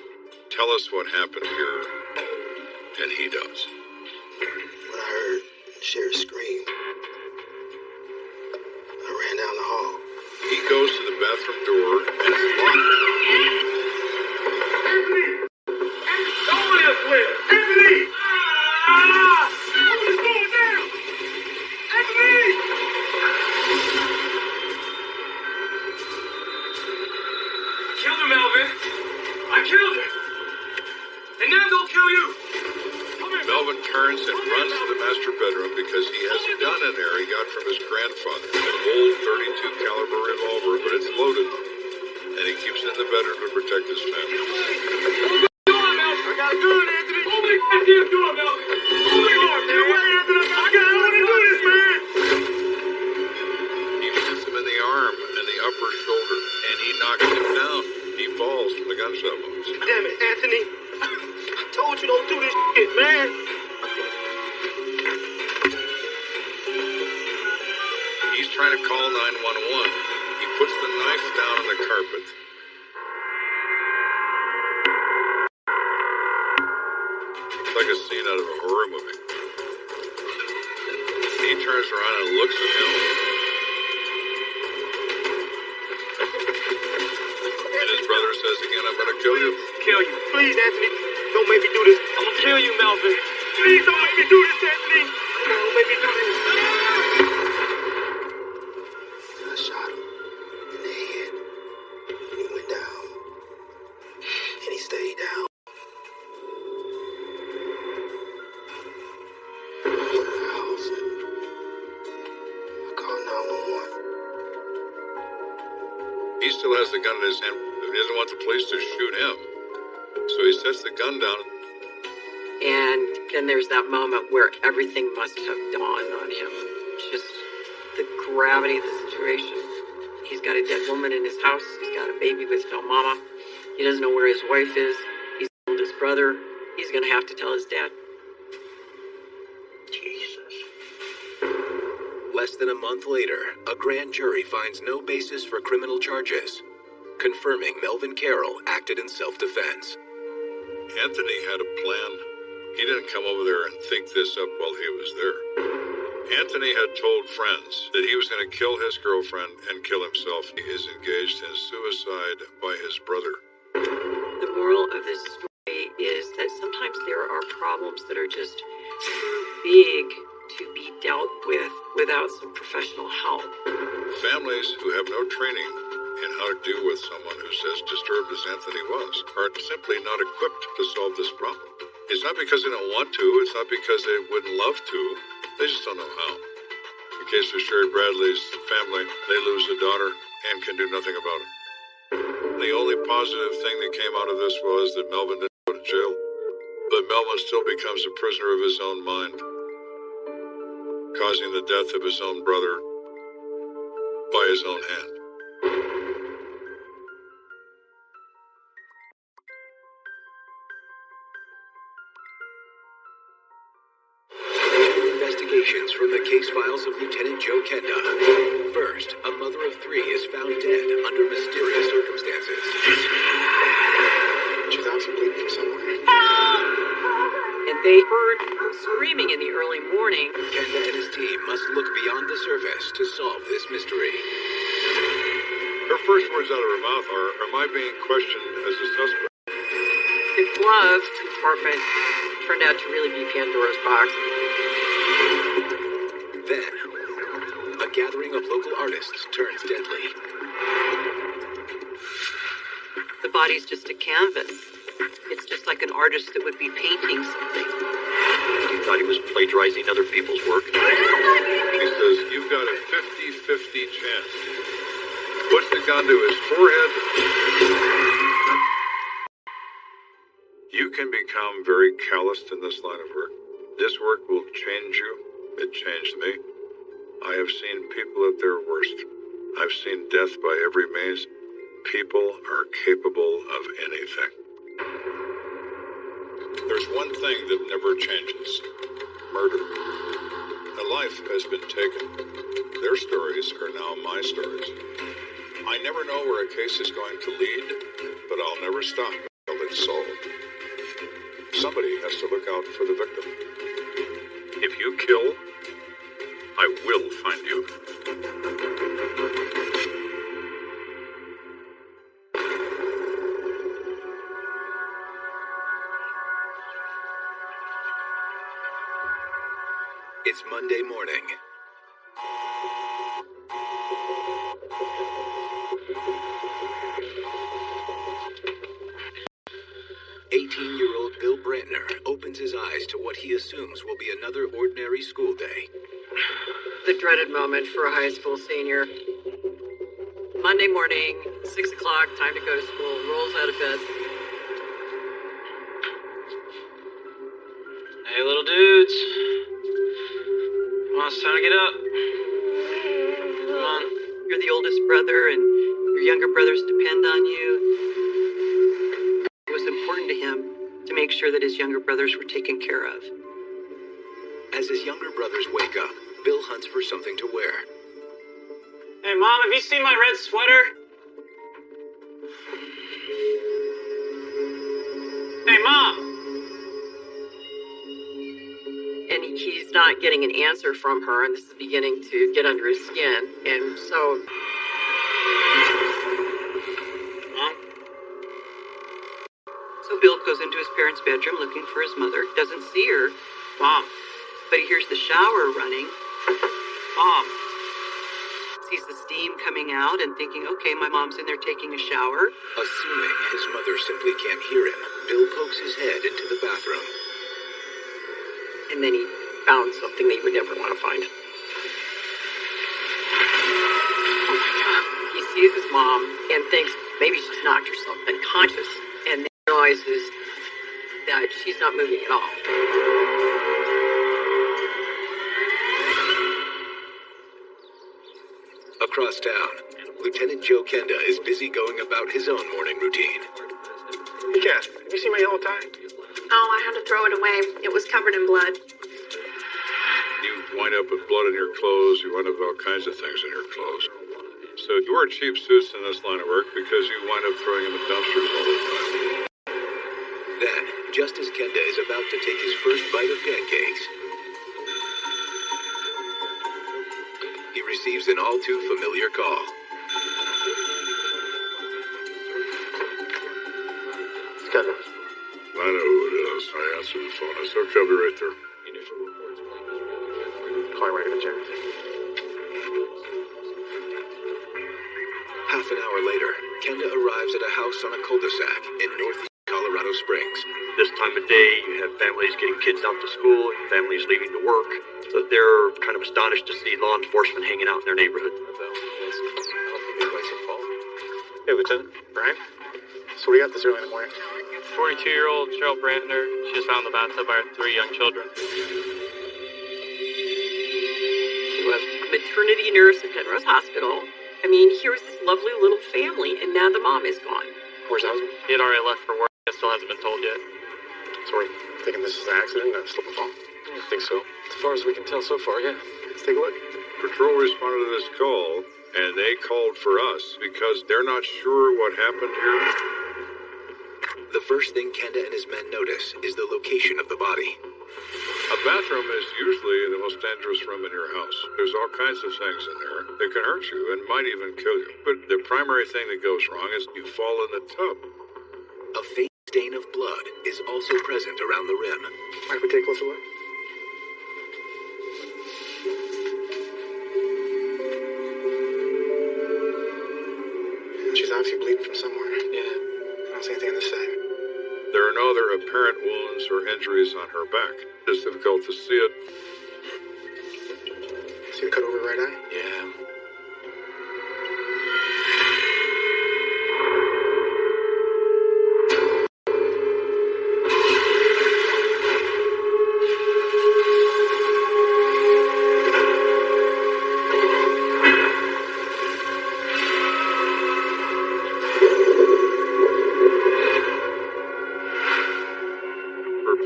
Tell us what happened here, and he does. When I heard Sherry scream, I ran down the hall. He goes to the bathroom door and it's locked. Anthony! Somebody else with Anthony! Somebody's going down! Anthony! I killed him, Melvin. I killed him. And now they'll kill you. Melvin turns and runs to the master bedroom because he has a gun in there he got from his grandfather. An old .32 caliber revolver, but it's loaded. And he keeps it in the bedroom to protect his family. Open the door, Melvin. I got a gun, Anthony. Open the goddamn door, Melvin. Open the door. Get away, Anthony. I want to do this, man. He hits him in the arm and the upper shoulder, and he knocks him down. He falls from the gunshot wounds. Damn it, Anthony. I told you don't do this shit, man. He's trying to call 911. He puts the knife down on the carpet. It's like a scene out of a horror movie. He turns around and looks at him. And his brother says again, I'm gonna kill you. Kill you. Please, Anthony. Don't make me do this. I'm gonna kill you, Melvin. Please don't make me do this, Anthony. Don't make me do this. And I shot him in the head. And he went down. And he stayed down. I went to the house and I called 911. He still has the gun in his hand. He doesn't want the police to shoot him. So he sets the gun down. And then there's that moment where everything must have dawned on him. Just the gravity of the situation. He's got a dead woman in his house. He's got a baby with no mama. He doesn't know where his wife is. He's killed his brother. He's going to have to tell his dad. Jesus. Less than a month later, a grand jury finds no basis for criminal charges, confirming Melvin Carroll acted in self-defense. Anthony had a plan. He didn't come over there and think this up while he was there. Anthony had told friends that he was going to kill his girlfriend and kill himself. He is engaged in suicide by his brother. The moral of this story is that sometimes there are problems that are just too big to be dealt with without some professional help. Families who have no training in how to deal with someone who's as disturbed as Anthony was are simply not equipped to solve this problem. It's not because they don't want to, it's not because they wouldn't love to, they just don't know how. In case of Sherry Bradley's family, they lose a daughter and can do nothing about it. The only positive thing that came out of this was that Melvin didn't go to jail, but Melvin still becomes a prisoner of his own mind, causing the death of his own brother by his own hand. Investigations from the case files of Lieutenant Joe Kenda. First, a mother of three is found dead under mysterious circumstances. She's obviously bleeding somewhere. And they heard screaming in the early morning. Kenda and his team must look beyond the surface to solve this mystery. Her first words out of her mouth are, am I being questioned as a suspect? The glove compartment turned out to really be Pandora's box. Then, a gathering of local artists turns deadly. The body's just a canvas. It's just like an artist that would be painting something. You thought he was plagiarizing other people's work? He says, you've got a 50-50 chance. Puts the gun to his forehead. You can become very calloused in this line of work. This work will change you. It changed me. I have seen people at their worst. I've seen death by every means. People are capable of anything. There's one thing that never changes. Murder. A life has been taken. Their stories are now my stories. I never know where a case is going to lead, but I'll never stop until it's solved. Somebody has to look out for the victim. If you kill, I will find you. It's Monday morning. "18-year-old Bill Brantner opens his eyes to what he assumes will be another ordinary school day. The dreaded moment for a high school senior. Monday morning, 6 o'clock, time to go to school, rolls out of bed. Hey, little dudes. Come on, it's time to get up. Come on. You're the oldest brother, and your younger brothers depend on you. It was important to him to make sure that his younger brothers were taken care of. As his younger brothers wake up, Bill hunts for something to wear. Hey, Mom, have you seen my red sweater? Hey, Mom! And he's not getting an answer from her, and this is beginning to get under his skin. And so... Mom? So Bill goes into his parents' bedroom looking for his mother. Doesn't see her. Mom? But he hears the shower running. Mom? Sees the steam coming out and thinking, okay, my mom's in there taking a shower. Assuming his mother simply can't hear him, Bill pokes his head into the bathroom. And then he found something that he would never want to find. Oh my God. He sees his mom and thinks maybe she's knocked herself unconscious, and then realizes that she's not moving at all. Across town, Lieutenant Joe Kenda is busy going about his own morning routine. Hey, Cass, have you seen my yellow tie? Oh, I had to throw it away. It was covered in blood. You wind up with blood in your clothes, you wind up with all kinds of things in your clothes. So you wear cheap suits in this line of work because you wind up throwing them in dumpsters all the time. Then, just as Kenda is about to take his first bite of pancakes, he receives an all-too-familiar call. It's Kenda. I know who it is. I answered the phone. I said, okay, I'll be right there. Call me when I get a chance. Half an hour later, Kenda arrives at a house on a cul-de-sac in northeast Colorado Springs. This time of day, you have families getting kids out to school, and families leaving to work. So they're kind of astonished to see law enforcement hanging out in their neighborhood. Hey, Lieutenant. Brian? So what do you got this early in the morning? 42-year-old Cheryl Brantner. She was found in the bathtub by her 3 young children. She was a maternity nurse at Penrose Hospital. I mean, here's this lovely little family, and now the mom is gone. Where's the husband? He had already left for work. It still hasn't been told yet. So we're thinking this is an accident and a slip and fall? I think so. As far as we can tell so far, yeah. Let's take a look. Patrol responded to this call, and they called for us because they're not sure what happened here. The first thing Kenda and his men notice is the location of the body. A bathroom is usually the most dangerous room in your house. There's all kinds of things in there that can hurt you and might even kill you. But the primary thing that goes wrong is you fall in the tub. A faint stain of blood is also present around the rim. Mind if we take a closer look? She's obviously bleeding from somewhere. Yeah. I don't see anything on this side. There are no other apparent wounds or injuries on her back. It's difficult to see it. See the cut over her right eye? Yeah.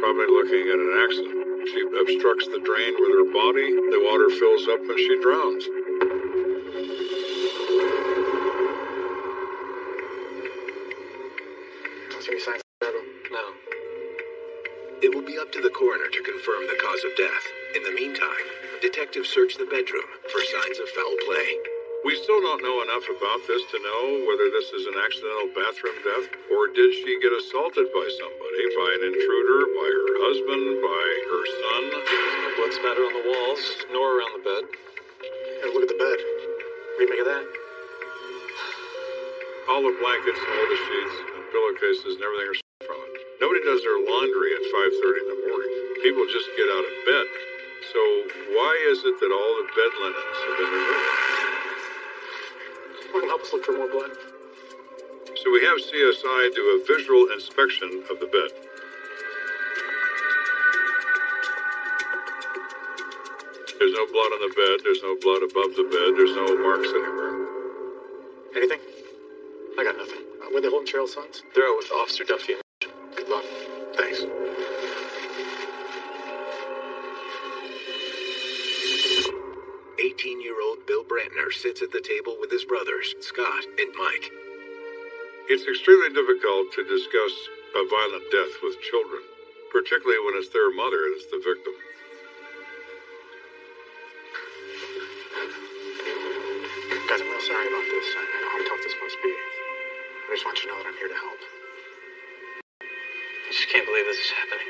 probably looking at an accident. She obstructs the drain with her body. The water fills up and she drowns. Don't see any signs of it. No. It will be up to the coroner to confirm the cause of death. In the meantime, detectives search the bedroom for signs of foul play. We still don't know enough about this to know whether this is an accidental bathroom death, or did she get assaulted by somebody, by an intruder, by her husband, by her son. There's no blood spatter on the walls, nor around the bed. Hey, look at the bed. What do you make of that? All the blankets and all the sheets and pillowcases and everything are from it. Nobody does their laundry at 5:30 in the morning. People just get out of bed. So why is it that all the bed linens have been removed? Well, help us look for more blood. So we have CSI do a visual inspection of the bed. There's no blood on the bed. There's no blood above the bed. There's no marks anywhere. Anything? I got nothing. Where they holding Cheryl's sons? They're out with Officer Duffy. Good luck. Thanks. 18-year-old Bill Brantner sits at the table with his brothers, Scott and Mike. It's extremely difficult to discuss a violent death with children, particularly when it's their mother that's the victim. Guys, I'm real sorry about this. I know how tough this must be. I just want you to know that I'm here to help. I just can't believe this is happening.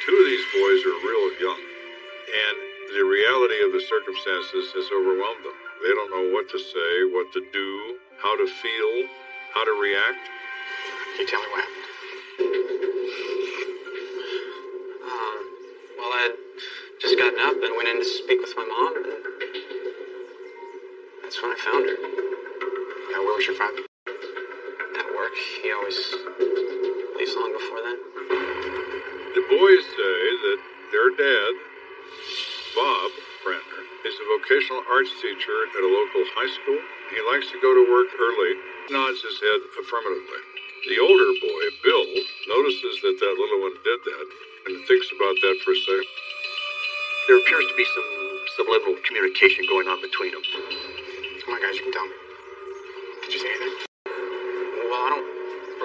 Two of these boys are real young, and the reality of the circumstances has overwhelmed them. They don't know what to say, what to do, how to feel, how to react. Can you tell me what happened? Well, I'd just gotten up and went in to speak with my mom, and that's when I found her. Yeah, where was your father? At work. He always leaves long before then. The boys say that their dad, Bob Brantner, is a vocational arts teacher at a local high school. He likes to go to work early, nods his head affirmatively. The older boy, Bill, notices that that little one did that and thinks about that for a second. There appears to be some subliminal communication going on between them. Come on, guys, you can tell me. Did you say anything? Well, I don't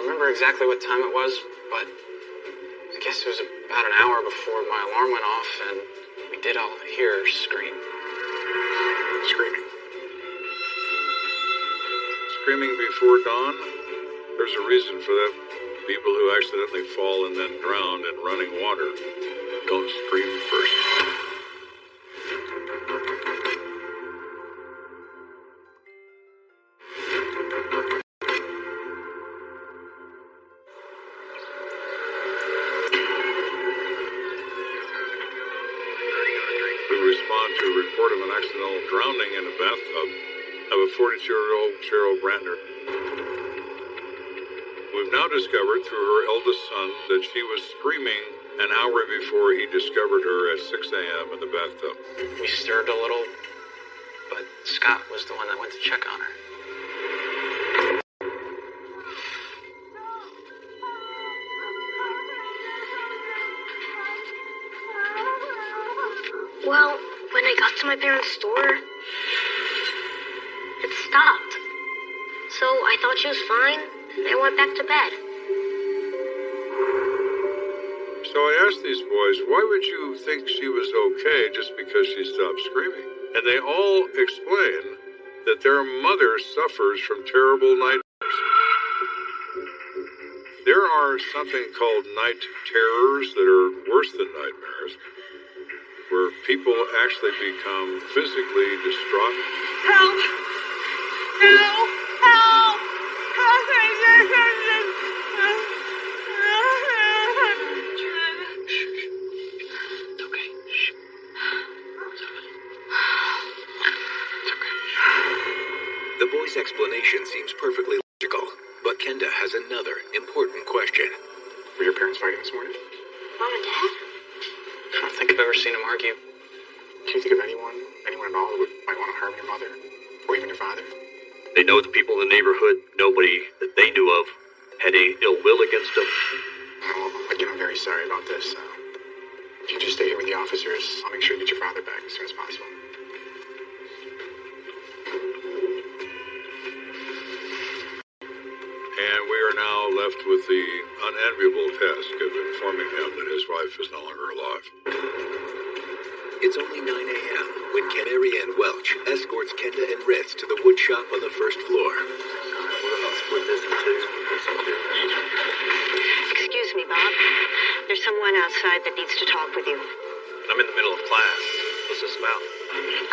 remember exactly what time it was, but I guess it was about an hour before my alarm went off, and we did all hear her scream. Screaming? Screaming before dawn? There's a reason for that. People who accidentally fall and then drown in running water don't scream first. Respond to a report of an accidental drowning in a bathtub of a 42-year-old Cheryl Brantner. We've now discovered through her eldest son that she was screaming an hour before he discovered her at 6 a.m. in the bathtub. We stirred a little, but Scott was the one that went to check on her. Well, when I got to my parents' store, it stopped. So I thought she was fine, and I went back to bed. So I asked these boys, why would you think she was okay just because she stopped screaming? And they all explain that their mother suffers from terrible nightmares. There are something called night terrors that are worse than nightmares, where people actually become physically distraught. Help! Help! Help! The boy's explanation seems perfectly logical, but Kenda has another important question. Were your parents fighting this morning? Mom and Dad? I don't think I've ever seen him argue. Can you think of anyone at all who might want to harm your mother? Or even your father? They know the people in the neighborhood. Nobody that they knew of had any ill against him. Well, again, I'm very sorry about this. If you just stay here with the officers, I'll make sure you get your father back as soon as possible. And we are now left with the unenviable task of informing him that his wife is no longer alive. It's only 9 a.m. when Mary Ann Welch escorts Kenda and Ritz to the wood shop on the first floor. Excuse me, Bob. There's someone outside that needs to talk with you. I'm in the middle of class. What's this about?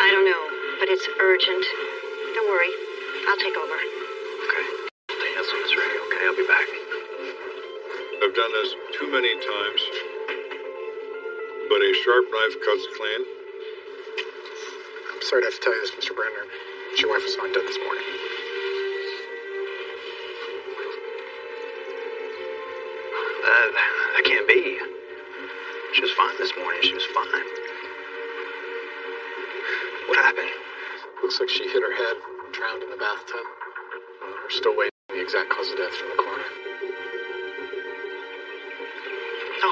I don't know, but it's urgent. Don't worry. I'll take over. Okay. The answer is ready, okay? I'll be back. I've done this too many times, but a sharp knife cuts clean. I'm sorry to have to tell you this, Mr. Brandner. Your wife was found dead this morning. That can't be. She was fine this morning. She was fine. What happened? Looks like she hit her head, drowned in the bathtub. We're still waiting for the exact cause of death from the coroner. No.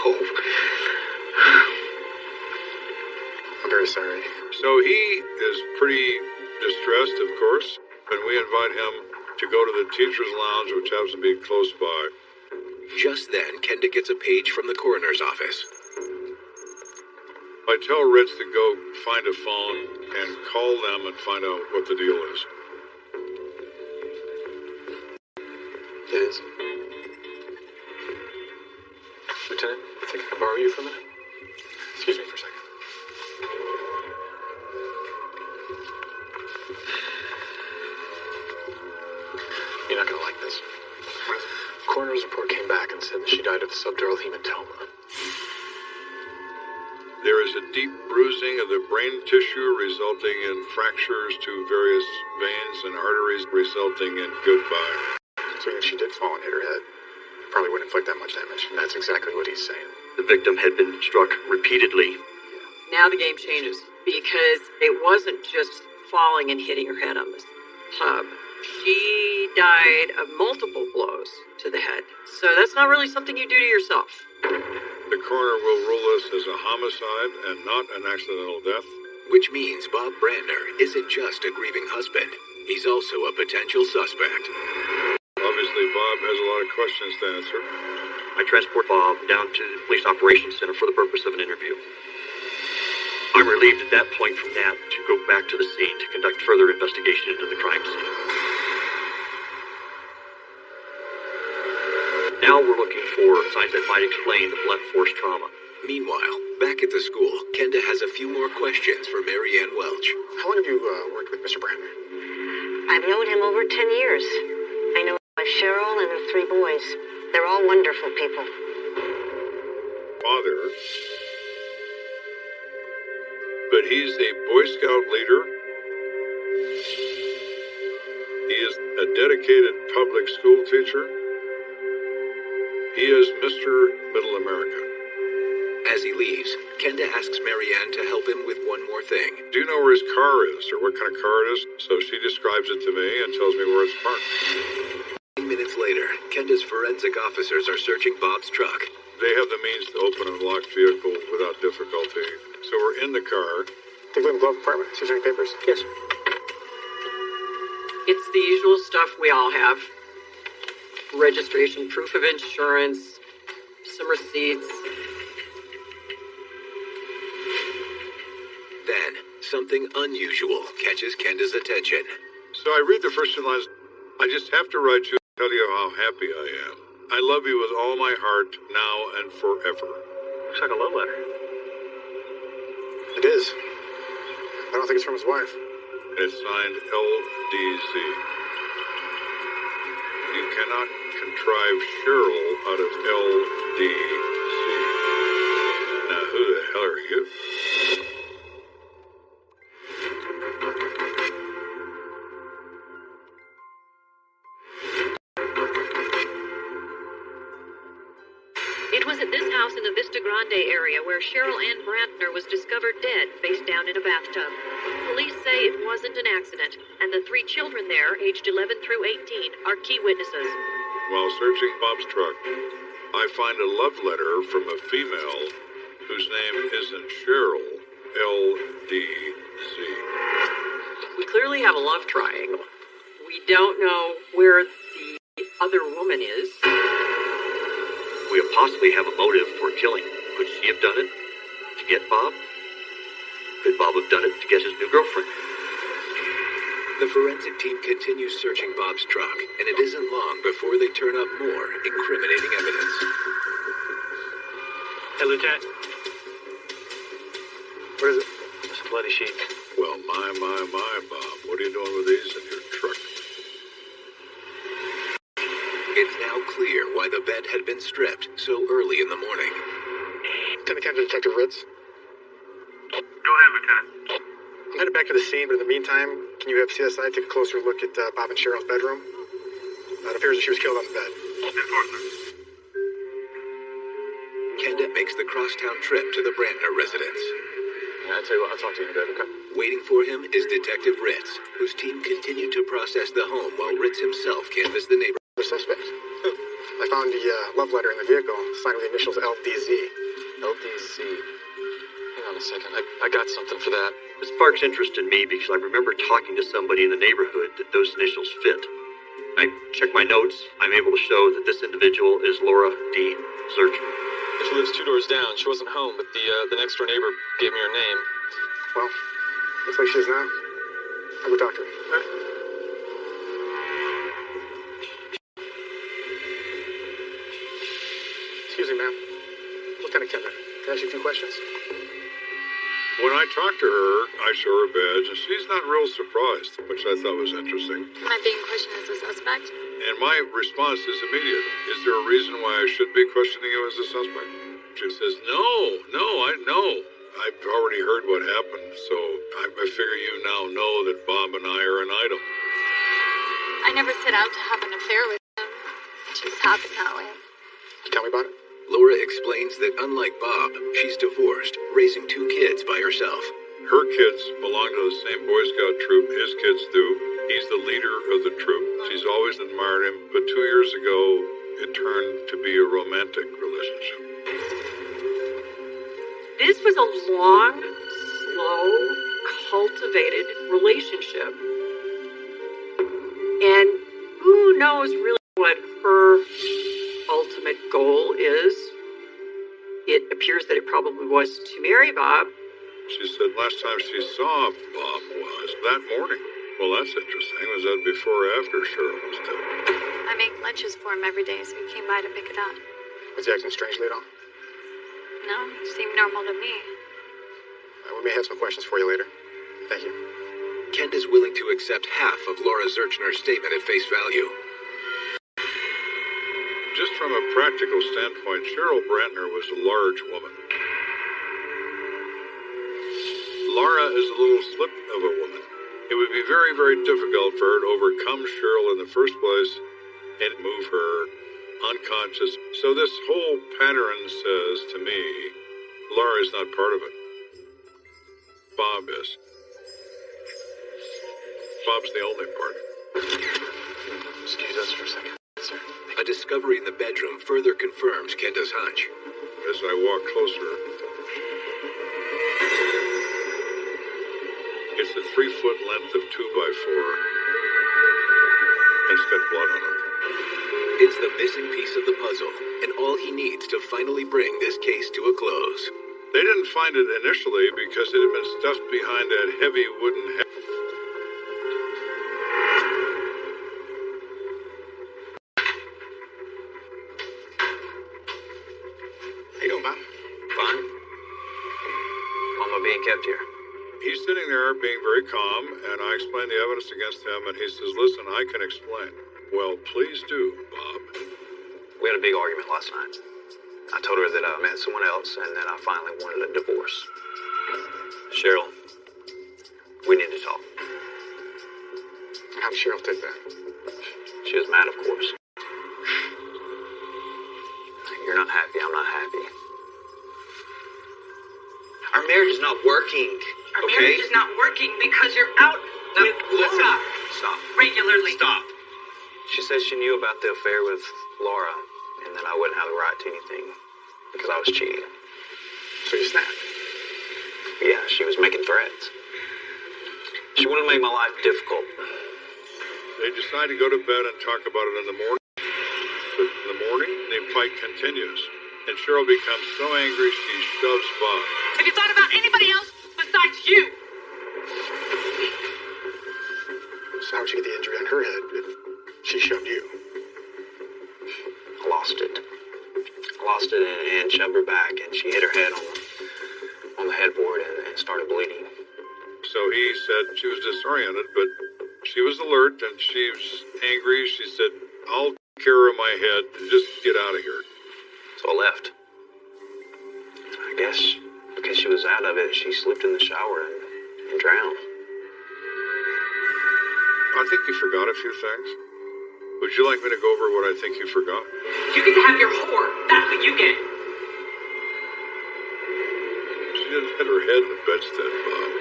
I'm very sorry. So he is pretty distressed, of course, and we invite him to go to the teacher's lounge, which happens to be close by. Just then, Kenda gets a page from the coroner's office. I tell Ritz to go find a phone and call them and find out what the deal is. Yes. Lieutenant, I think I can borrow you for a minute. Excuse me for a second. You're not going to like this. The coroner's report came back and said that she died of subdural hematoma. There is a deep bruising of the brain tissue resulting in fractures to various veins and arteries resulting in goodbye. So if she did fall and hit her head, probably wouldn't inflict that much damage. And that's exactly what he's saying. The victim had been struck repeatedly. Now the game changes because it wasn't just falling and hitting her head on the tub. She died of multiple blows to the head. So that's not really something you do to yourself. The coroner will rule this as a homicide and not an accidental death. Which means Bob Brandner isn't just a grieving husband. He's also a potential suspect. Obviously, Bob has a lot of questions to answer. I transport Bob down to the Police Operations Center for the purpose of an interview. I'm relieved at that point from that to go back to the scene to conduct further investigation into the crime scene. Now we're looking for signs that might explain the blunt force trauma. Meanwhile, back at the school, Kenda has a few more questions for Mary Ann Welch. How long have you worked with Mr. Brandner? I've known him over 10 years. I know Cheryl and her 3 boys. They're all wonderful people. Father, but he's a Boy Scout leader. He is a dedicated public school teacher. He is Mr. Middle America. As he leaves, Kenda asks Mary Ann to help him with one more thing. Do you know where his car is, or what kind of car it is? So she describes it to me and tells me where it's parked. 10 minutes later, Kenda's forensic officers are searching Bob's truck. They have the means to open an unlocked vehicle without difficulty. So we're in the car. Take a look in the glove compartment. See if there's any papers. Yes. It's the usual stuff we all have. Registration, proof of insurance, some receipts. Then, something unusual catches Kenda's attention. So I read the first 2 lines. I just have to write you and tell you how happy I am. I love you with all my heart, now and forever. Looks like a love letter. It is. I don't think it's from his wife. It's signed LDZ. You cannot contrive Cheryl out of LDZ. Now, who the hell are you? It was at this house in the Vista Grande area where Cheryl Ann Brandner was discovered dead, face down in a bathtub. Police say it wasn't an accident, and the 3 children there, aged 11 through 18, are key witnesses. while searching Bob's truck, I find a love letter from a female whose name isn't Cheryl, LDZ. We clearly have a love triangle. We don't know where the other woman is. We possibly have a motive for killing. Could she have done it to get Bob? Could Bob have done it to get his new girlfriend? The forensic team continues searching Bob's truck, and it isn't long before they turn up more incriminating evidence. Hey, Lieutenant. What is it? It's a bloody sheet. Well, my, Bob. What are you doing with these in your truck? It's now clear why the bed had been stripped so early in the morning. Lieutenant Kenda, Detective Ritz. Go ahead, Lieutenant. I'm headed back to the scene, but in the meantime, can you have CSI take a closer look at Bob and Cheryl's bedroom? It appears that she was killed on the bed. Enforcement. Kenda makes the crosstown trip to the Brantner residence. Yeah, I'll tell you what, I'll talk to you in a bit, okay? Waiting for him is Detective Ritz, whose team continued to process the home while Ritz himself canvassed the neighborhood. The suspect. I found the love letter in the vehicle, signed with the initials LDZ. LDZ. Hang on a second. I got something for that. This sparks interest in me because I remember talking to somebody in the neighborhood that those initials fit. I checked my notes. I'm able to show that this individual is Laura D. Zurchner. She lives 2 doors down. She wasn't home, but the next door neighbor gave me her name. Well, looks like she is now. I'll go talk to her. All right. Excuse me, ma'am. Lieutenant Kenda, can I ask you a few questions? When I talked to her, I show her badge, and she's not real surprised, which I thought was interesting. Am I being questioned as a suspect? And my response is immediate. Is there a reason why I should be questioning you as a suspect? She says, no, I know. I've already heard what happened, so I figure you now know that Bob and I are an item. I never set out to have an affair with him. It just happened that way. Can you tell me about it? Laura explains that unlike Bob, she's divorced, raising 2 kids by herself. Her kids belong to the same Boy Scout troop his kids do. He's the leader of the troop. She's always admired him, but 2 years ago, it turned to be a romantic relationship. This was a long, slow, cultivated relationship. And who knows really what her ultimate goal is. It appears that it probably was to marry Bob. She said last time she saw Bob was that morning. Well, that's interesting. Was that before or after Cheryl was dead? I make lunches for him every day, so he came by to pick it up. Was he acting strangely at all? No, it seemed normal to me. We may have some questions for you later. Thank you. Kenda's willing to accept half of Laura Zurchner's statement at face value. Just from a practical standpoint, Cheryl Brantner was a large woman. Laura is a little slip of a woman. It would be very, very difficult for her to overcome Cheryl in the first place and move her unconscious. So this whole pattern says to me, Laura is not part of it. Bob is. Bob's the only part. Excuse us for a second, sir. A discovery in the bedroom further confirms Kenda's hunch. As I walk closer, it's a 3-foot length of 2x4. And it's got blood on it. It's the missing piece of the puzzle, and all he needs to finally bring this case to a close. They didn't find it initially because it had been stuffed behind that heavy wooden head. How you doing, Bob? Fine. Why am I being kept here? He's sitting there being very calm, and I explained the evidence against him, and he says, listen, I can explain. Well, please do, Bob. We had a big argument last night. I told her that I met someone else, and that I finally wanted a divorce. Cheryl, we need to talk. How did Cheryl take that? She was mad, of course. You're not happy, I'm not happy. Our marriage is not working. Our marriage is not working because you're out with Laura. Stop. Regularly. Stop. She said she knew about the affair with Laura, and that I wouldn't have the right to anything because I was cheating. So you snapped? Yeah, she was making threats. She wanted to make my life difficult. They decide to go to bed and talk about it in the morning. But in the morning, the fight continues, and Cheryl becomes so angry she shoves Bob. Have you thought about anybody else besides you? So how'd she get the injury on her head if she shoved you? I lost it. And shoved her back, and she hit her head on the headboard and started bleeding. So he said she was disoriented, but she was alert and she was angry. She said, I'll take care of my head. Just get out of here. So I left. I guess because she was out of it, she slipped in the shower and drowned. I think you forgot a few things. Would you like me to go over what I think you forgot? You get to have your whore. That's what you get. She didn't hit her head in the bedstead, Bob.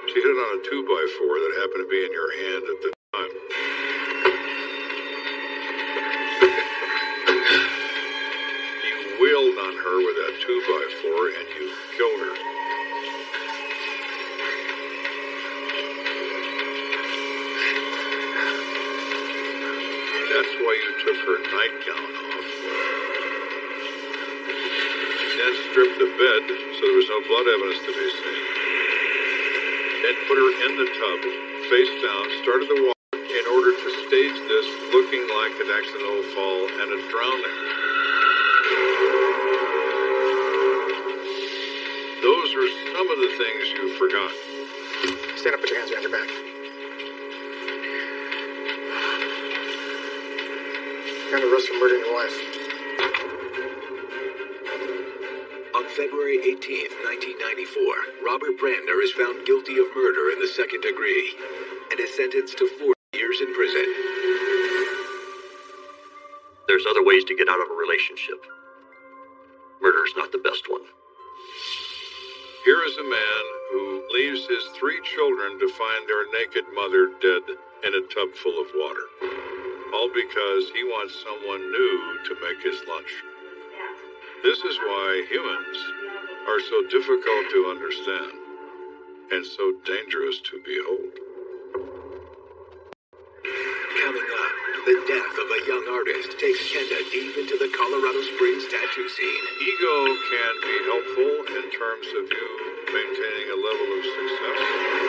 She hit it on a 2x4 that happened to be in your hand at the time. You wailed on her with that 2x4 and you killed her. That's why you took her nightgown off. Then stripped the bed so there was no blood evidence to be seen. Then put her in the tub, face down, started the water in order to stage this looking like an accidental fall and a drowning. Those are some of the things you forgot. Stand up, put your hands behind your back. You're under arrest for murdering your wife. On February 18th, 1994, Robert Brandner is found guilty of murder in the second degree and is sentenced to 40 years in prison. There's other ways to get out of a relationship. Murder is not the best one. Here is a man who leaves his 3 children to find their naked mother dead in a tub full of water. All because he wants someone new to make his lunch. This is why humans are so difficult to understand and so dangerous to behold. Coming up, the death of a young artist takes Kenda deep into the Colorado Springs tattoo scene. Ego can be helpful in terms of you maintaining a level of success,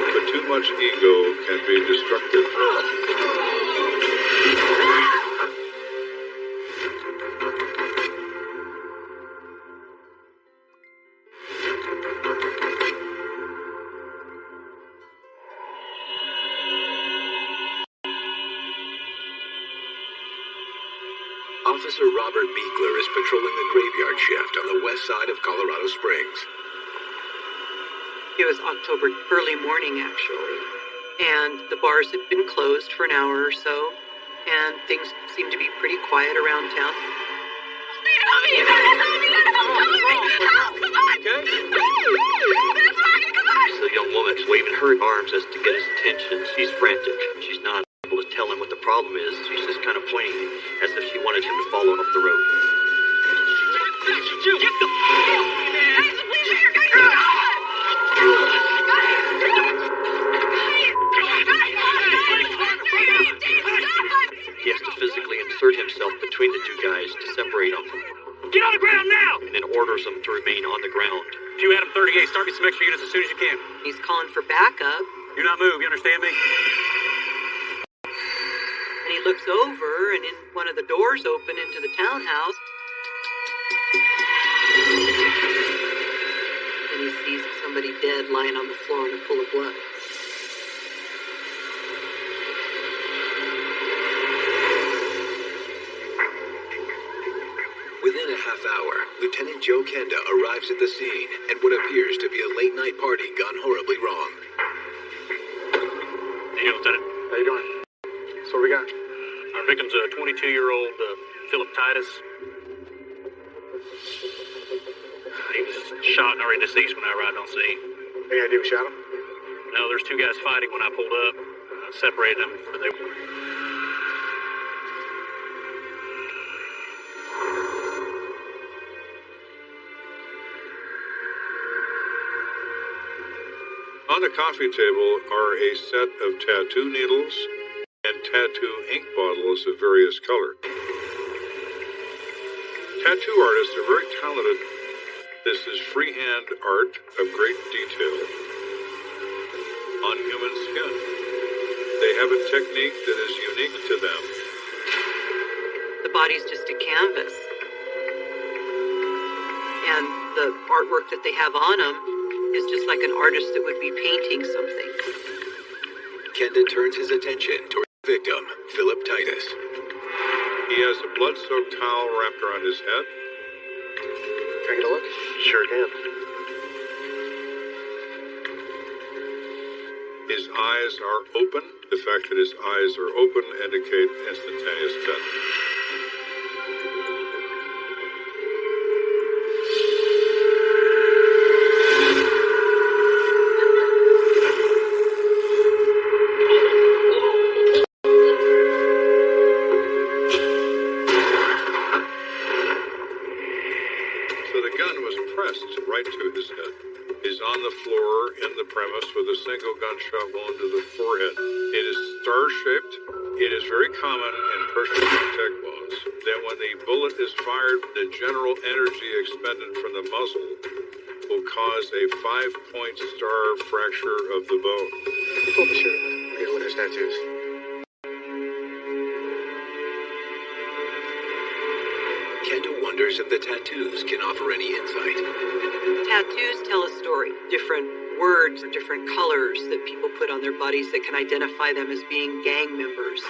but too much ego can be destructive. Officer Robert Beekler is patrolling the graveyard shift on the west side of Colorado Springs. It was early morning actually, and the bars had been closed for an hour or so, and things seemed to be pretty quiet around town. The young woman's waving her arms as to get his attention. She's frantic. She's not able to tell him what the problem is. She's just kind of pointing as if she wanted him to follow up the road. Get the He has to physically insert himself between the 2 guys to separate them. Get on the ground now! And then orders them to remain on the ground. 2 Adam 38, start me some extra units as soon as you can. He's calling for backup. Do not move, you understand me? And he looks over, and in one of the doors open into the townhouse, and he sees somebody dead lying on the floor in a pool of blood. Within a half hour, Lieutenant Joe Kenda arrives at the scene and what appears to be a late-night party gone horribly wrong. Hey, Lieutenant. How you doing? So what we got? Our victim's a 22-year-old Philip Titus. He was shot and already deceased when I arrived on scene. Any idea who shot him? No, there's 2 guys fighting when I pulled up. separated them before they. On the coffee table are a set of tattoo needles and tattoo ink bottles of various color. Tattoo artists are very talented. This is freehand art of great detail on human skin. They have a technique that is unique to them. The body's just a canvas. And the artwork that they have on them is just like an artist that would be painting something. Kenda turns his attention toward the victim, Philip Titus. He has a blood-soaked towel wrapped around his head. Can I get a look? Sure can. His eyes are open. The fact that his eyes are open indicate instantaneous death. Right to his head. He's on the floor in the premise with a single gunshot wound to the forehead. It is star-shaped. It is very common in personal contact wounds that when the bullet is fired, the general energy expended from the muzzle will cause a 5-point star fracture of the bone. He pulled the shirt. I gotta look at his tattoos. Kenda wonders if the tattoos can offer any insight. Tattoos tell a story. Different words or different colors that people put on their bodies that can identify them as being gang members.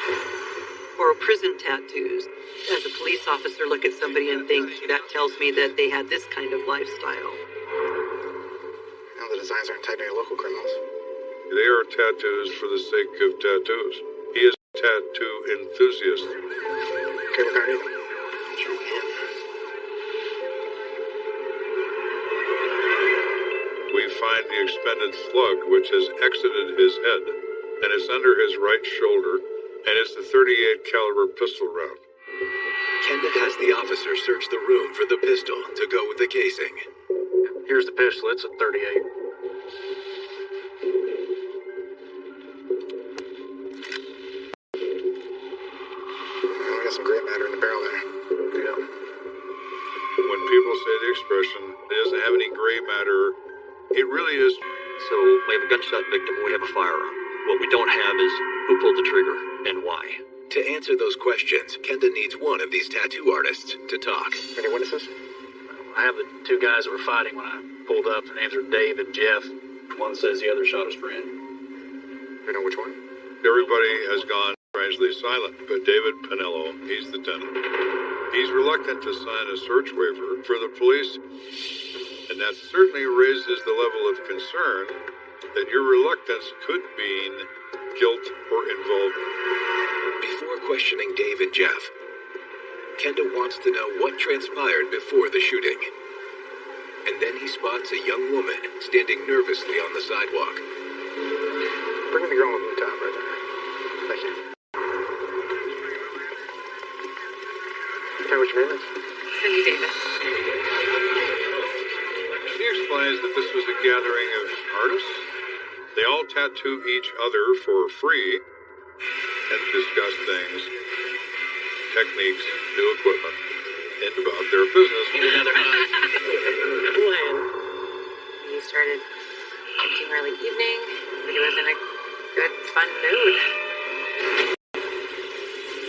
Or prison tattoos. As a police officer, look at somebody and think, that tells me that they had this kind of lifestyle. Now the designs aren't typing of local criminals. They are tattoos for the sake of tattoos. He is a tattoo enthusiast. Okay, look underneath him. Sure can. We find the expended slug which has exited his head, and it's under his right shoulder, and it's the .38 caliber pistol round. Kenda has the officer search the room for the pistol to go with the casing. Here's the pistol. It's a .38. We got some gray matter in the barrel there. Yeah. When people say the expression, it doesn't have any gray matter, it really is. So we have a gunshot victim, we have a firearm. What we don't have is who pulled the trigger and why. To answer those questions, Kenda needs one of these tattoo artists to talk. Any witnesses? I have the two guys that were fighting when I pulled up. Their names are Dave and Jeff. One says the other shot his friend. You know which one? Everybody has gone strangely silent, but David Pinello, he's the tenant. He's reluctant to sign a search waiver for the police, and that certainly raises the level of concern that your reluctance could mean guilt or involvement. Before questioning Dave and Jeff, Kenda wants to know what transpired before the shooting. And then he spots a young woman standing nervously on the sidewalk. Bring me the girl on the top right there. Thank you. Tell me what your name is. Cindy Davis. She explains that this was a gathering of artists. They all tattoo each other for free and discuss things, techniques, new equipment, and about their business. Another We started drinking early evening. He was in a good, fun mood.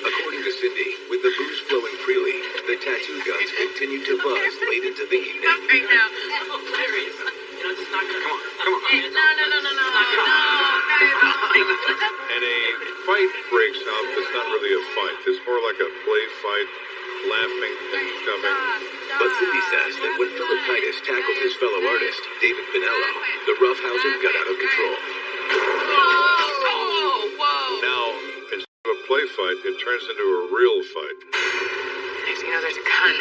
According to Cindy, with the booze flowing freely, the tattoo guns continued to buzz late into the evening. Right now. That's hilarious. You know, just knock it. Come on. Hey, no. And a fight breaks out that's not really a fight. It's more like a play fight, laughing, things coming. But Cindy says that when Philip Titus tackled his fellow artist, David Pinello, the roughhousing got out of control. Whoa. Now, instead of a play fight, it turns into a real fight. Next thing you know, there's a gun.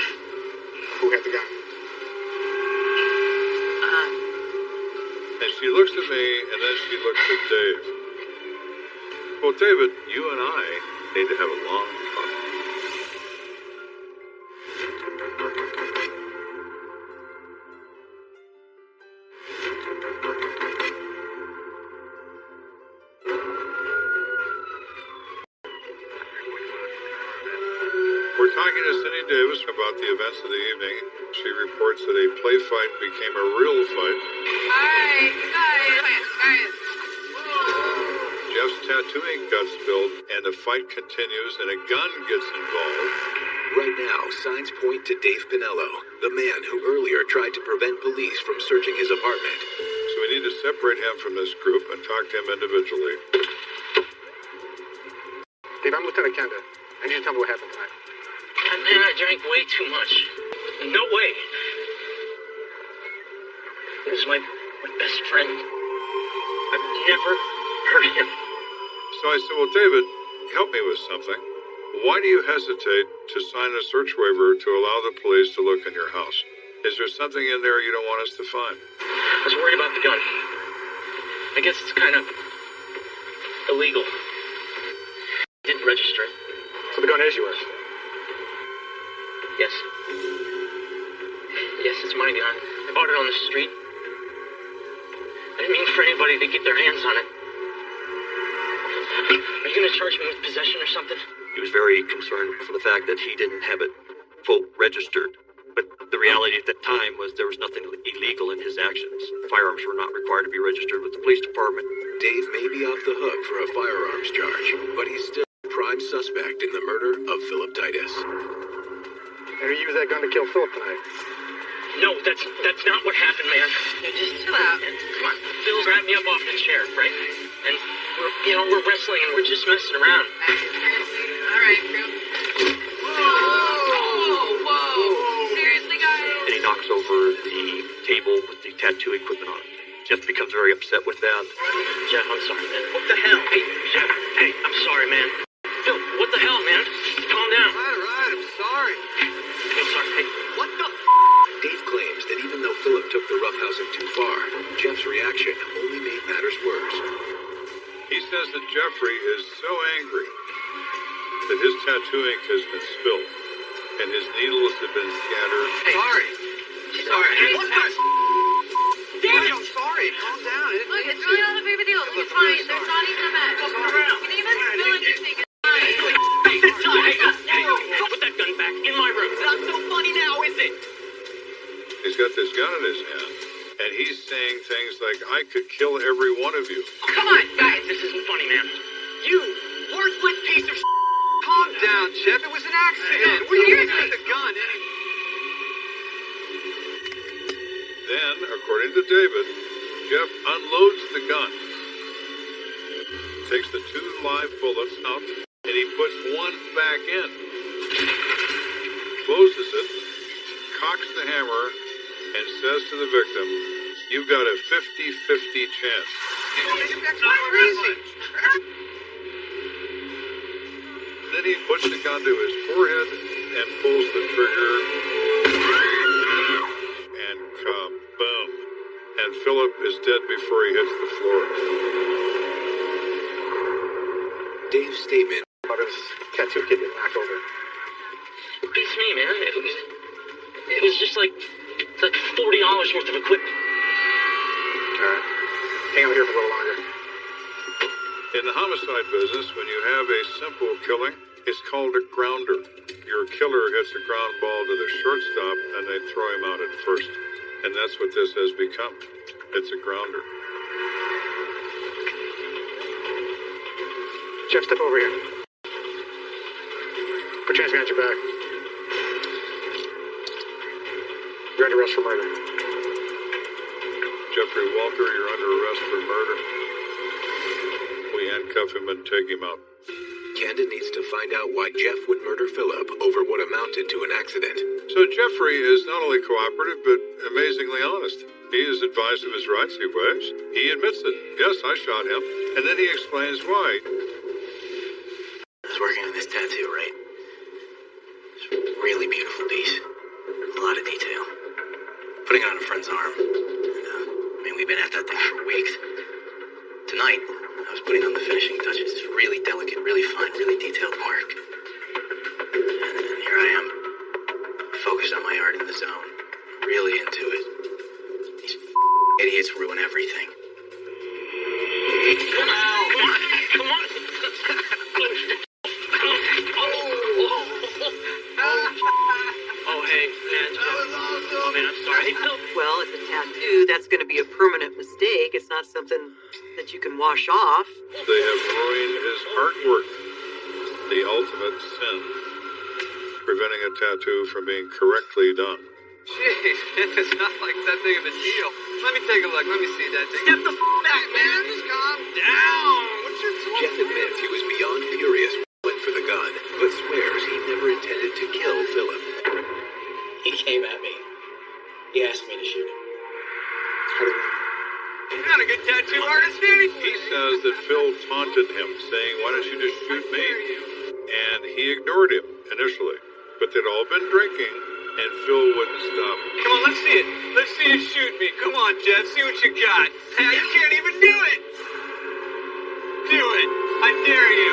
Who had the gun? And she looks at me, and then she looks at Dave. Well, David, you and I need to have a long talk. We're talking to Cindy Davis about the events of the evening. She reports that a play fight became a real fight. Alright, guys. Jeff's tattoo ink got spilled, and the fight continues, and a gun gets involved. Right now, signs point to Dave Pinello, the man who earlier tried to prevent police from searching his apartment. So we need to separate him from this group and talk to him individually. Dave, I'm Lieutenant Kenda. I need you to tell me what happened tonight. Man, I drank way too much. No way. He was my best friend. I've never hurt him. So I said, well, David, help me with something. Why do you hesitate to sign a search waiver to allow the police to look in your house? Is there something in there you don't want us to find? I was worried about the gun. I guess it's kind of illegal. I didn't register it. So the gun is yours? Yes. Yes, it's my gun. I bought it on the street. I didn't mean for anybody to get their hands on it. Are you going to charge me with possession or something? He was very concerned for the fact that he didn't have it, quote, registered. But the reality at that time was there was nothing illegal in his actions. Firearms were not required to be registered with the police department. Dave may be off the hook for a firearms charge, but he's still a prime suspect in the murder of Philip Titus. And you used that gun to kill Philip tonight? No, that's not what happened, man. Just chill out. Come on, Phil grabbed me up off the chair, right? And we're wrestling and we're just messing around. All right, crew. Whoa. Seriously, guys? And he knocks over the table with the tattoo equipment on it. Jeff becomes very upset with that. Jeff, I'm sorry, man. What the hell? Hey, Jeff, hey, I'm sorry, man. Phil, what the hell, man? Calm down. All right, I'm sorry. I'm sorry. Hey, what the Dave claims that even though Philip took the roughhousing too far, Jeff's reaction only made matters worse. He says that Jeffrey is so angry that his tattoo ink has been spilled and his needles have been scattered. Hey, sorry. Hey, What the? Damn it! I'm sorry. Calm down. Look, it's really not a big deal. It's fine. There's not even a match. You can even spill anything. It's fine. Put that gun back in my room. Not so funny now, is it? He's got this gun in his hand, and he's saying things like, I could kill every one of you. Oh, come on, guys. This isn't funny, man. You worthless piece of Calm down, Jeff. It was an accident. What do you mean with the gun? Then, according to David, Jeff unloads the gun, takes the 2 live bullets out, and he puts one back in, closes it, cocks the hammer, and says to the victim, you've got a 50-50 chance. That's crazy. Then he puts the gun to his forehead and pulls the trigger, and kaboom. And Philip is dead before he hits the floor. Dave's statement about his tattoo kid getting knocked over. Beats me, man. It was just like $40 worth of equipment. Alright. Hang out here for a little longer. In the homicide business, when you have a simple killing, it's called a grounder. Your killer hits a ground ball to the shortstop and they throw him out at first. And that's what this has become. It's a grounder. Jeff, step over here. Put your hands behind your back. You're under arrest for murder. Jeffrey Walter, you're under arrest for murder. We handcuff him and take him out. Kenda needs to find out why Jeff would murder Philip over what amounted to an accident. So Jeffrey is not only cooperative, but amazingly honest. He is advised of his rights, he waves. He admits it. Yes, I shot him. And then he explains why. I was working on this tattoo, right? It's a really beautiful piece. A lot of detail. Putting it on a friend's arm. And, we've been at that thing for weeks. Tonight, I I was putting on the finishing touches. Really delicate, really fine, really detailed work. And then here I am, focused on my art in the zone. Really into it. These idiots ruin everything. Come on! Come on! Oh, hey, man. Oh, man, I'm sorry. Well, it's a tattoo. That's going to be a permanent mistake. It's not something that you can wash off. They have ruined his artwork. The ultimate sin. Preventing a tattoo from being correctly done. Jeez, it's not like that big of a deal. Let me take a look. Let me see that thing. Get the back, man. Just calm down. What's your toy? Jeff admits he was beyond furious when he went for the gun, but swears he never intended to kill Philip. He came at me. He asked me to shoot him. He's not a good tattoo artist, is He says that Phil taunted him, saying, "Why don't you just shoot me?" And he ignored him initially. But they'd all been drinking, and Phil wouldn't stop. Come on, let's see it. Let's see you shoot me. Come on, Jeff. See what you got. Hey, you can't even do it. Do it. I dare you.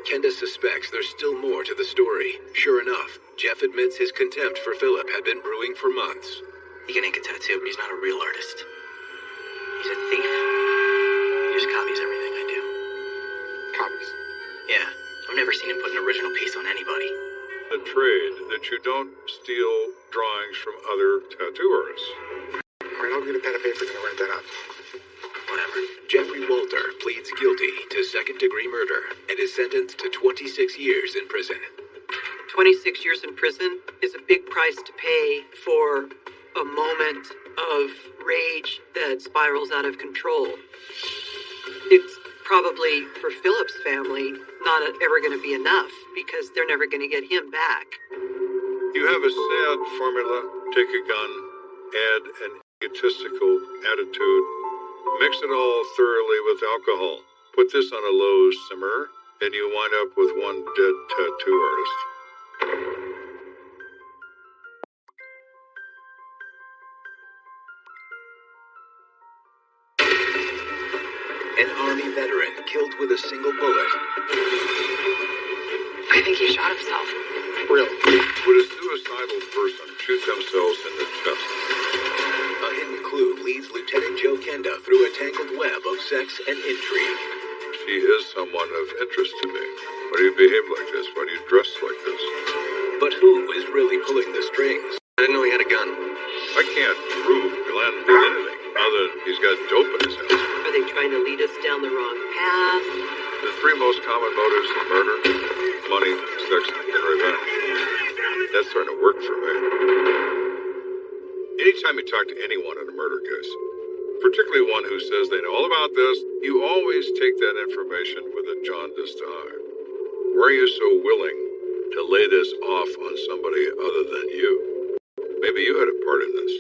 Kenda suspects there's still more to the story. Sure enough, Jeff admits his contempt for Philip had been brewing for months. He can ink a tattoo, but he's not a real artist. He's a thief. He just copies everything I do. Copies? Yeah. I've never seen him put an original piece on anybody. The trade that you don't steal drawings from other tattoo artists. All right, I'll get a pen and paper and write that up. Whatever. Jeffrey Walter pleads guilty to second-degree murder and is sentenced to 26 years in prison. 26 years in prison is a big price to pay for a moment of rage that spirals out of control. It's probably, for Philip's family, not ever going to be enough because they're never going to get him back. You have a sad formula. Take a gun, add an egotistical attitude, mix it all thoroughly with alcohol. Put this on a low simmer, and you wind up with one dead tattoo artist. An Army veteran killed with a single bullet. I think he shot himself. Really? Would a suicidal person shoot themselves in the chest? A hidden clue leads Lieutenant Joe Kenda through a tangled web of sex and intrigue. She is someone of interest to me. Why do you behave like this? Why do you dress like this? But who is really pulling the strings? I didn't know he had a gun. I can't prove Glenn did anything other than he's got dope in his house. Are they trying to lead us down the wrong path? The three most common motives of murder: money, sex, and revenge. That's starting to work for me. Anytime you talk to anyone in a murder case, particularly one who says they know all about this, you always take that information with a jaundiced eye. Why are you so willing to lay this off on somebody other than you? Maybe you had a part in this.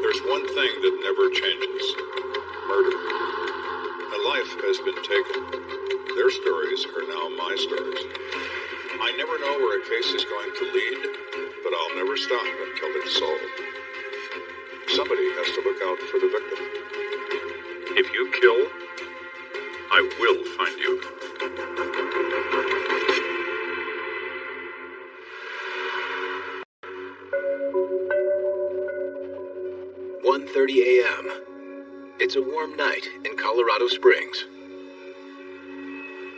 There's one thing that never changes: murder. A life has been taken. Their stories are now my stories. I never know where a case is going to lead, but I'll never stop until it's solved. Somebody has to look out for the victim. If you kill, I will find you. 1:30 a.m. It's a warm night in Colorado Springs.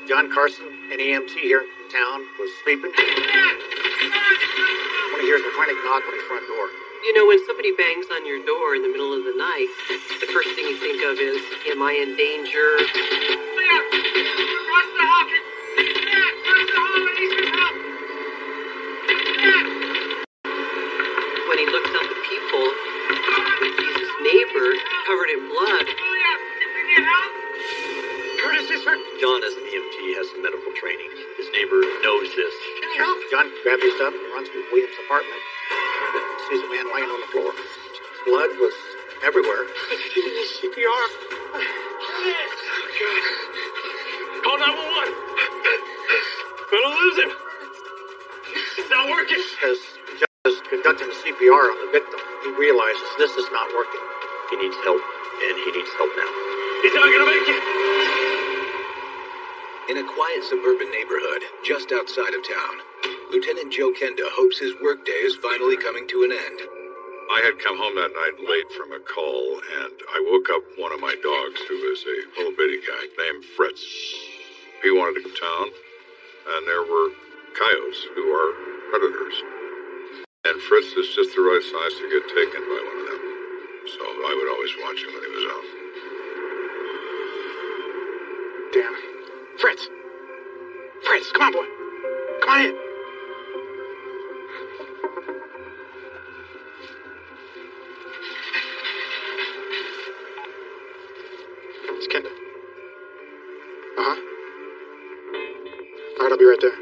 John Carson, an EMT here in town, was sleeping when he hears a frantic knock on his front door. You know, when somebody bangs on your door in the middle of the night, the first thing you think of is, am I in danger? When he looks out the peephole, he sees his neighbor covered in blood. Curtis is hurt. John, as an EMT, has some medical training. His neighbor knows this. Can you help? John grabs his stuff and runs to William's apartment. Sees a man laying on the floor. Blood was everywhere. CPR. Oh, God. Call 911. Gonna lose him. It's not working. As just conducting CPR on the victim, he realizes this is not working. He needs help, and he needs help now. He's not gonna make it. In a quiet suburban neighborhood just outside of town, Lieutenant Joe Kenda hopes his workday is finally coming to an end. I had come home that night late from a call, and I woke up one of my dogs, who is a little bitty guy named Fritz. He wanted to come to town, and there were coyotes, who are predators. And Fritz is just the right size to get taken by one of them. So I would always watch him when he was out. Damn. Fritz! Fritz, come on, boy. Come on in. It's Kenda. Uh-huh. All right, I'll be right there.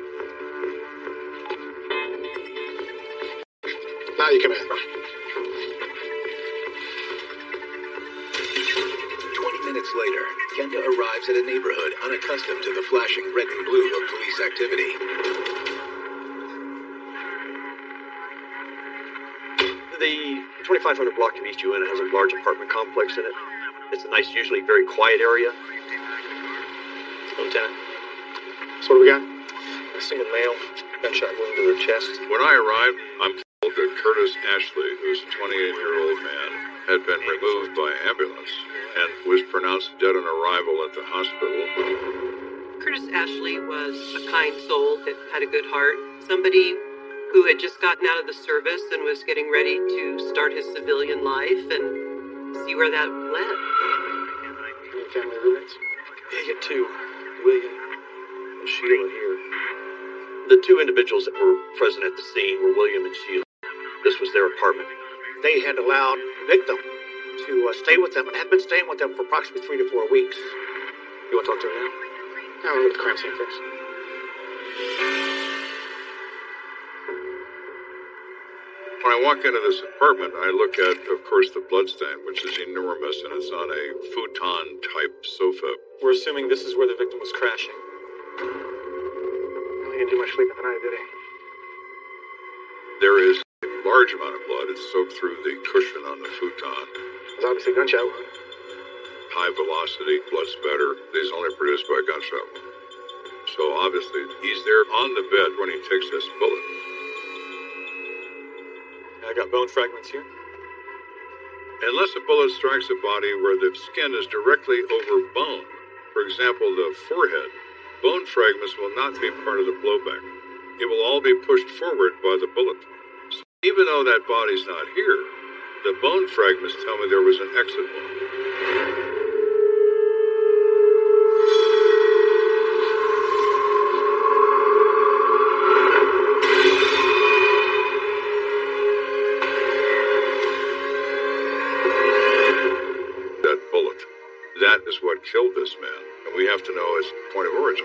Now you come in. 20 minutes later, Kenda arrives at a neighborhood unaccustomed to the flashing red and blue of police activity. The 2500 block of East UN has a large apartment complex in it. It's a nice, usually very quiet area. Lieutenant. So what do we got? A single male, gunshot wound to the chest. When I arrived, I'm told that Curtis Ashley, who's a 28-year-old man, had been removed by ambulance and was pronounced dead on arrival at the hospital. Curtis Ashley was a kind soul that had a good heart. Somebody who had just gotten out of the service and was getting ready to start his civilian life and see where that led. Any family roommates? Yeah, you get two. William and Sheila here. The two individuals that were present at the scene were William and Sheila. This was their apartment. They had allowed the victim to stay with them and had been staying with them for approximately 3 to 4 weeks. You want to talk to her now? No, we'll look at the crime scene first. When I walk into this apartment, I look at, of course, the bloodstain, which is enormous, and it's on a futon-type sofa. We're assuming this is where the victim was crashing. He didn't do much sleeping tonight, did he? There is a large amount of blood. It's soaked through the cushion on the futon. It's obviously a gunshot wound. High velocity, blood spatter. These only produced by gunshot wound. So obviously, he's there on the bed when he takes this bullet. I got bone fragments here. Unless a bullet strikes a body where the skin is directly over bone, for example, the forehead, bone fragments will not be part of the blowback. It will all be pushed forward by the bullet. So even though that body's not here, the bone fragments tell me there was an exit wound. That is what killed this man, and we have to know his point of origin.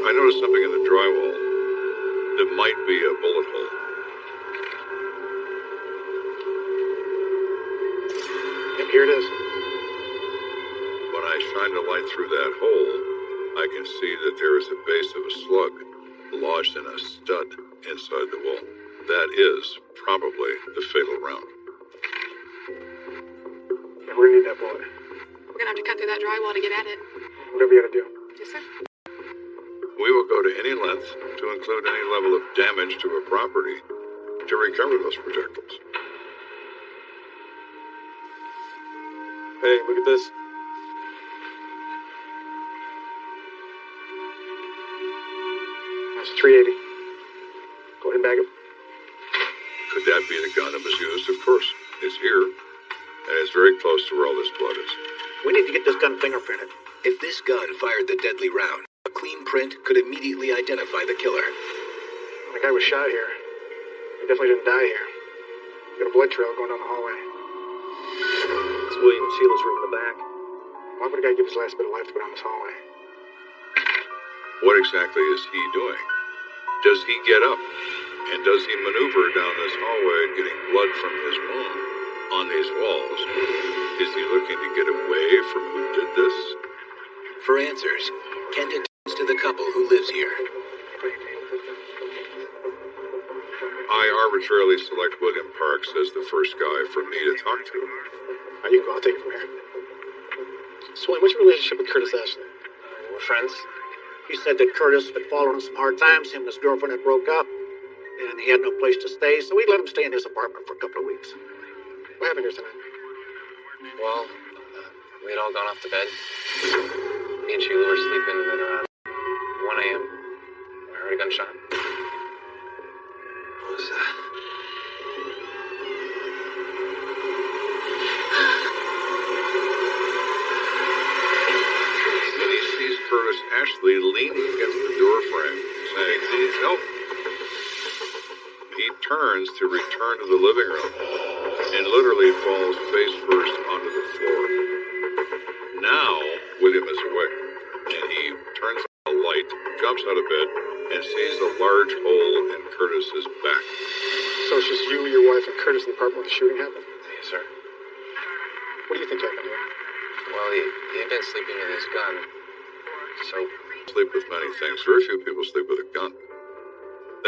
I noticed something in the drywall that might be a bullet hole. Yep, here it is. When I shine the light through that hole, I can see that there is a base of a slug lodged in a stud inside the wall. That is probably the fatal round. Yeah, we're gonna need that bullet. We're gonna have to cut through that drywall to get at it. Whatever you gotta do. Yes, sir. We will go to any length to include any level of damage to a property to recover those projectiles. Hey, look at this. That's a 380. Go ahead and bag it. Could that be the gun that was used? Of course. It's here, and it's very close to where all this blood is. We need to get this gun fingerprinted. If this gun fired the deadly round, a clean print could immediately identify the killer. The guy was shot here. He definitely didn't die here. Got a blood trail going down the hallway. It's William and Sheila's room in the back. Why would a guy give his last bit of life to go down this hallway? What exactly is he doing? Does he get up? And does he maneuver down this hallway getting blood from his wound on these walls? Is he looking to get away from who did this? For answers, Kenda turns to the couple who lives here. I arbitrarily select William Parks as the first guy for me to talk to. You can go. I'll take it from here. So, William, what's your relationship with Curtis Ashley? We're friends. He said that Curtis had fallen on some hard times. Him and his girlfriend had broke up, and he had no place to stay, so we let him stay in his apartment for a couple of weeks. What happened here tonight? Well, we had all gone off to bed. Me and Sheila were sleeping, and then around 1 a.m., I heard a gunshot. What was that? Then he sees Curtis Ashley leaning against the door frame, saying he needs help. He turns to return to the living room and literally falls face first onto the floor. Now, William is awake, and he turns on the light, jumps out of bed, and sees a large hole in Curtis's back. So it's just you, your wife, and Curtis in the apartment when the shooting happened? Yes, sir. What do you think happened here? Well, he had been sleeping with his gun, so... Sleep with many things. Very few people sleep with a gun.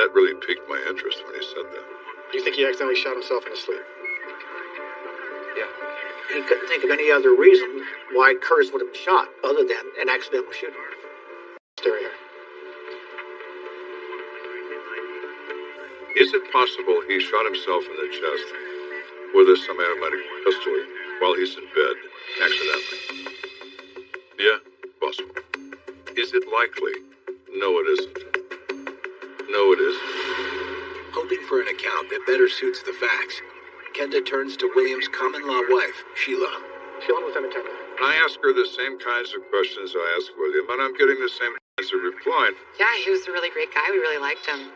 That really piqued my interest when he said that. You think he accidentally shot himself in his sleep? Yeah. He couldn't think of any other reason why Curtis would have been shot other than an accidental shooting. Stay right here. Is it possible he shot himself in the chest with a semi-automatic pistol while he's in bed, accidentally? Yeah, possible. Is it likely? No, it isn't. No, it isn't. Hoping for an account that better suits the facts, Kenda turns to William's common-law wife, Sheila. Sheila, Lieutenant Kenda. I ask her the same kinds of questions I ask William, and I'm getting the same kinds of reply. Yeah, he was a really great guy. We really liked him.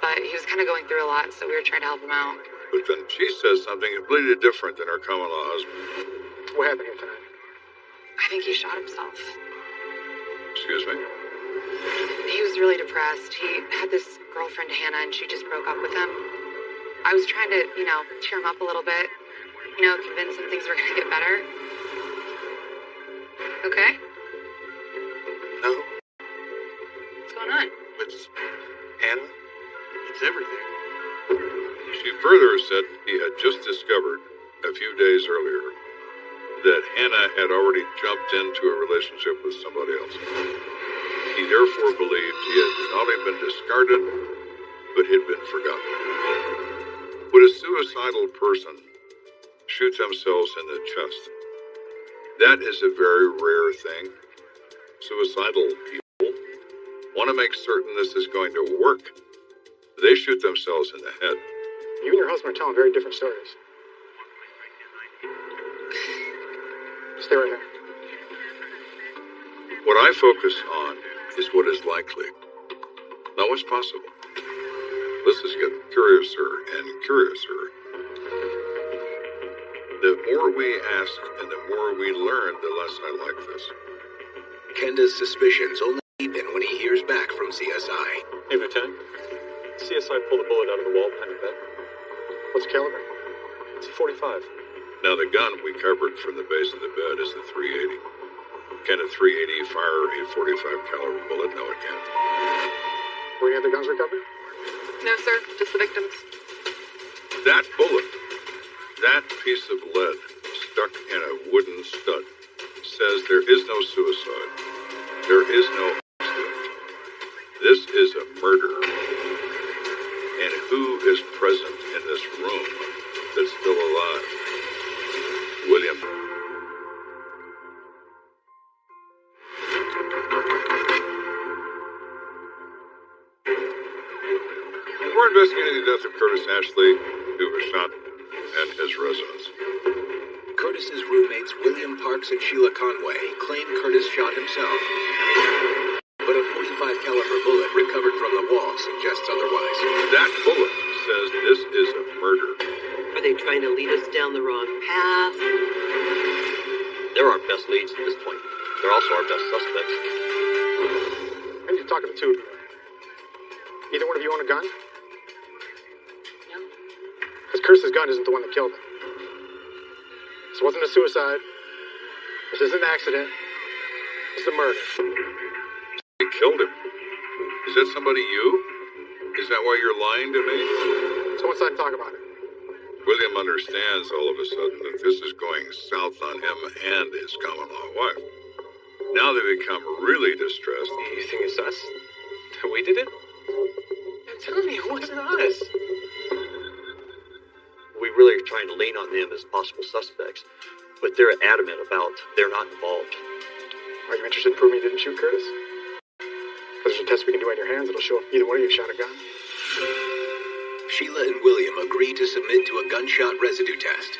But he was kind of going through a lot, so we were trying to help him out. But then she says something completely different than her common-law husband. What happened here tonight? I think he shot himself. Excuse me? He was really depressed. He had this girlfriend, Hannah, and she just broke up with him. I was trying to, cheer him up a little bit. Convince him things were going to get better. Okay? No. What's going on? It's Hannah. It's everything. She further said he had just discovered, a few days earlier, that Hannah had already jumped into a relationship with somebody else. He therefore believed he had not only been discarded, but had been forgotten. Would a suicidal person shoot themselves in the chest? That is a very rare thing. Suicidal people want to make certain this is going to work. They shoot themselves in the head. You and your husband are telling very different stories. Stay right here. What I focus on is what is likely, not what's possible. This is getting curiouser and curiouser. The more we ask and the more we learn, the less I like this. Kenda's suspicions only deepen when he hears back from CSI. Hey, Lieutenant. CSI pulled a bullet out of the wall behind the bed. What's the caliber? It's a .45. Now, the gun we covered from the base of the bed is the .380. Can a .380 fire a .45 caliber bullet? No, it can't. Were any other guns recovered? No, sir. Just the victims. That bullet, that piece of lead stuck in a wooden stud, says there is no suicide. There is no accident. This is a murder. And who is present in this room that's still alive? William. We're investigating the death of Curtis Ashley, who was shot at his residence. Curtis's roommates William Parks and Sheila Conway claim Curtis shot himself. But a .45 caliber bullet recovered from the wall suggests otherwise. That bullet says this is a murder. Are they trying to lead us down the wrong path? They're our best leads at this point. They're also our best suspects. I need to talk to the two of you. Either one of you own a gun? No. Because Curtis's gun isn't the one that killed him. This wasn't a suicide. This isn't an accident. It's a murder. He killed him. Is that somebody you? Is that why you're lying to me? So what's that talk about it? William understands all of a sudden that this is going south on him and his common-law wife. Now they become really distressed. You think it's us? That we did it? I'm telling you, it wasn't us. We really are trying to lean on them as possible suspects, but they're adamant about they're not involved. Are you interested in proving you didn't shoot Curtis? There's a test we can do on your hands that'll show if either one of you shot a gun. Sheila and William agree to submit to a gunshot residue test.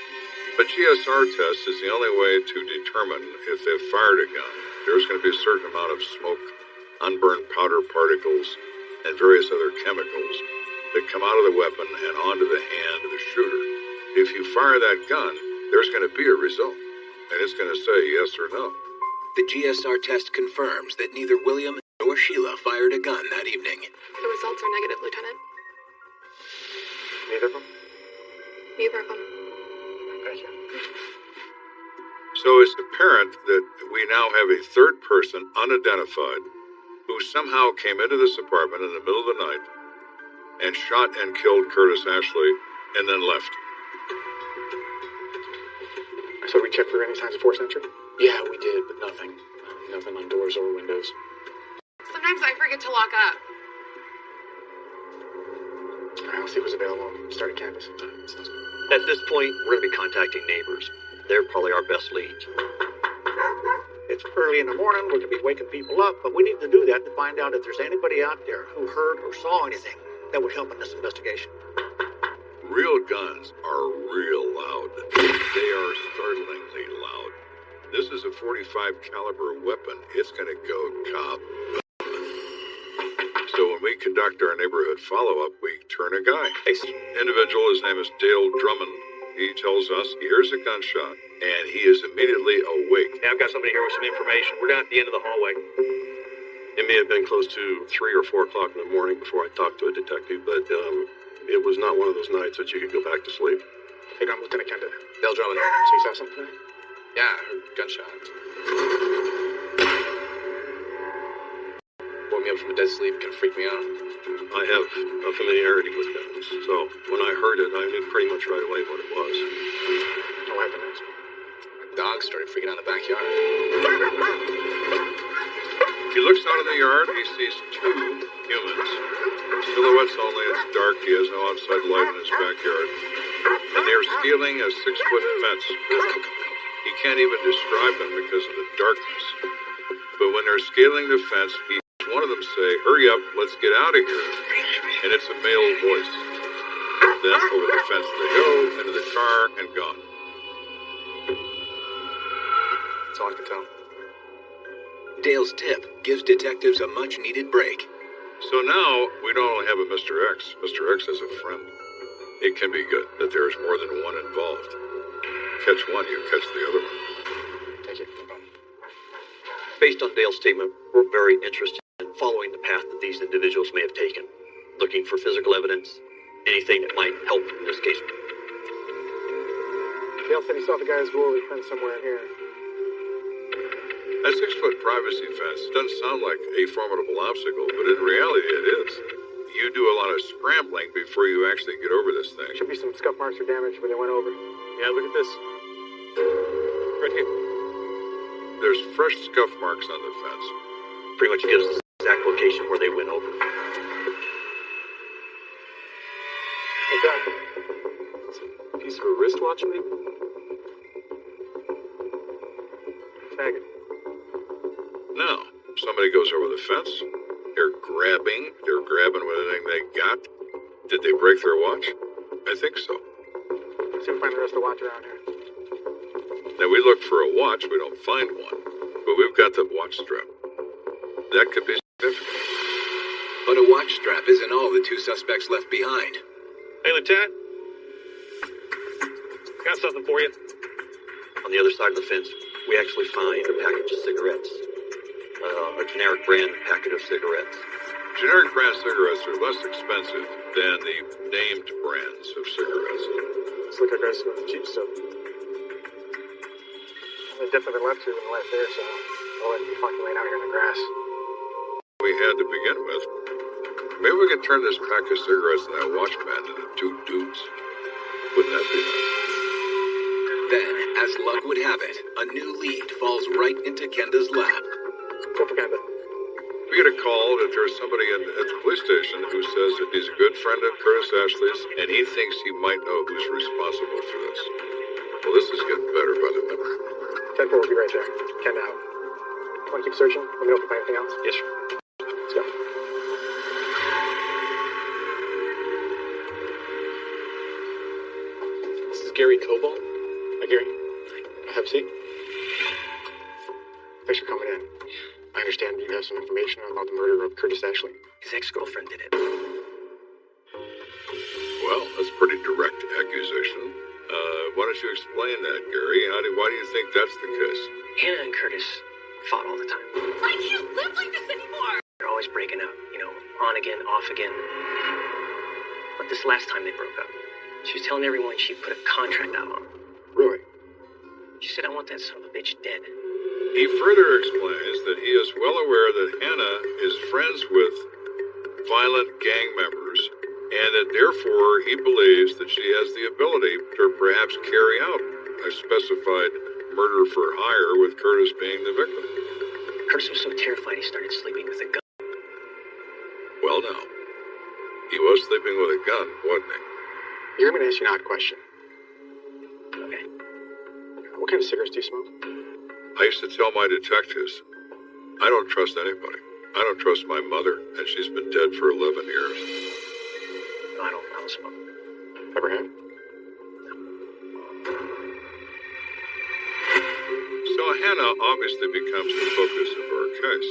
A GSR test is the only way to determine if they've fired a gun. There's going to be a certain amount of smoke, unburned powder particles, and various other chemicals that come out of the weapon and onto the hand of the shooter. If you fire that gun, there's going to be a result, and it's going to say yes or no. The GSR test confirms that neither William nor Sheila fired a gun that evening. The results are negative, Lieutenant. Neither of them? Neither of them. Thank you. So it's apparent that we now have a third person, unidentified, who somehow came into this apartment in the middle of the night and shot and killed Curtis Ashley and then left. So we checked for any signs of forced entry? Yeah, we did, but nothing. Nothing on doors or windows. Sometimes I forget to lock up. I'll see who's available. Start at campus. At this point, we're going to be contacting neighbors. They're probably our best leads. It's early in the morning. We're going to be waking people up, but we need to do that to find out if there's anybody out there who heard or saw anything that would help in this investigation. Real guns are real loud. They are startlingly loud. This is a .45 caliber weapon. It's going to go cop. So when we conduct our neighborhood follow-up, we turn a guy. Individual, his name is Dale Drummond. He tells us he hears a gunshot, and he is immediately awake. Hey, I've got somebody here with some information. We're down at the end of the hallway. It may have been close to 3 or 4 o'clock in the morning before I talked to a detective, but it was not one of those nights that you could go back to sleep. Hey, I'm Lieutenant Kenda. Dale Drummond. So you saw something? Yeah, I heard gunshots. Woke me up from a dead sleep, kind of freaked me out. I have a familiarity with guns, so when I heard it, I knew pretty much right away what it was. What happened next? My dog started freaking out in the backyard. He looks out in the yard, he sees 2 humans. Silhouettes only, it's dark, he has no outside light in his backyard. And they are scaling a 6-foot fence. He can't even describe them because of the darkness. But when they're scaling the fence, he hears one of them say, "Hurry up, let's get out of here." And it's a male voice. Then over the fence they go, into the car, and gone. That's all I can tell. Dale's tip gives detectives a much-needed break. So now, we don't only have a Mr. X. Mr. X is a friend. It can be good that there is more than one involved. Catch one, you catch the other one. Thank you. Based on Dale's statement, we're very interested in following the path that these individuals may have taken, looking for physical evidence, anything that might help in this case. Dale said he saw the guys go over the fence somewhere in here. That 6-foot privacy fence doesn't sound like a formidable obstacle, but in reality it is. You do a lot of scrambling before you actually get over this thing. Should be some scuff marks or damage where they went over. Yeah, look at this. Right here. There's fresh scuff marks on the fence. Pretty much gives us the exact location where they went over. What's that? A piece of a wristwatch, maybe? Faggot. Now, somebody goes over the fence. They're grabbing with anything they got. Did they break their watch? I think so. Let's see if we find the rest of the watch around here. Now, we look for a watch, we don't find one. But we've got the watch strap. That could be significant. But a watch strap isn't all the 2 suspects left behind. Hey, Lieutenant. Got something for you. On the other side of the fence, we actually find a package of cigarettes. A generic brand packet of cigarettes. Generic brand cigarettes are less expensive than the named brands of cigarettes. Looks like our guys got the cheap stuff. They definitely left here in the last day or so. I'll let you fucking laying out here in the grass. We had to begin with. Maybe we could turn this pack of cigarettes and that watch band into 2 dudes. Wouldn't that be nice? Then, as luck would have it, a new lead falls right into Kenda's lap. Go for Kenda. We get a call that there's somebody at the police station who says that he's a good friend of Curtis Ashley's, and he thinks he might know who's responsible for this. Well, this is getting better by the minute. 10-4 will be right there. Kenda out. Want to keep searching? Let me know if you find anything else. Yes, sir. Let's go. This is Gary Cobalt. Hi, Gary. Have a seat. Thanks for coming in. I understand you have some information about the murder of Curtis Ashley. His ex-girlfriend did it. Well, that's a pretty direct accusation. Why don't you explain that, Gary? Why do you think that's the case? Hannah and Curtis fought all the time. I can't live like this anymore! They're always breaking up, on again, off again. But this last time they broke up, she was telling everyone she put a contract out on him. Really? She said, I want that son of a bitch dead. He further explains that he is well aware that Hannah is friends with violent gang members, and that therefore he believes that she has the ability to perhaps carry out a specified murder for hire, with Curtis being the victim. Curtis was so terrified he started sleeping with a gun. Well, now, he was sleeping with a gun, wasn't he? You're going to ask you an odd question. Okay. What kind of cigarettes do you smoke? I used to tell my detectives, I don't trust anybody. I don't trust my mother, and she's been dead for 11 years. No, I don't smoke. Ever have? So Hannah obviously becomes the focus of our case.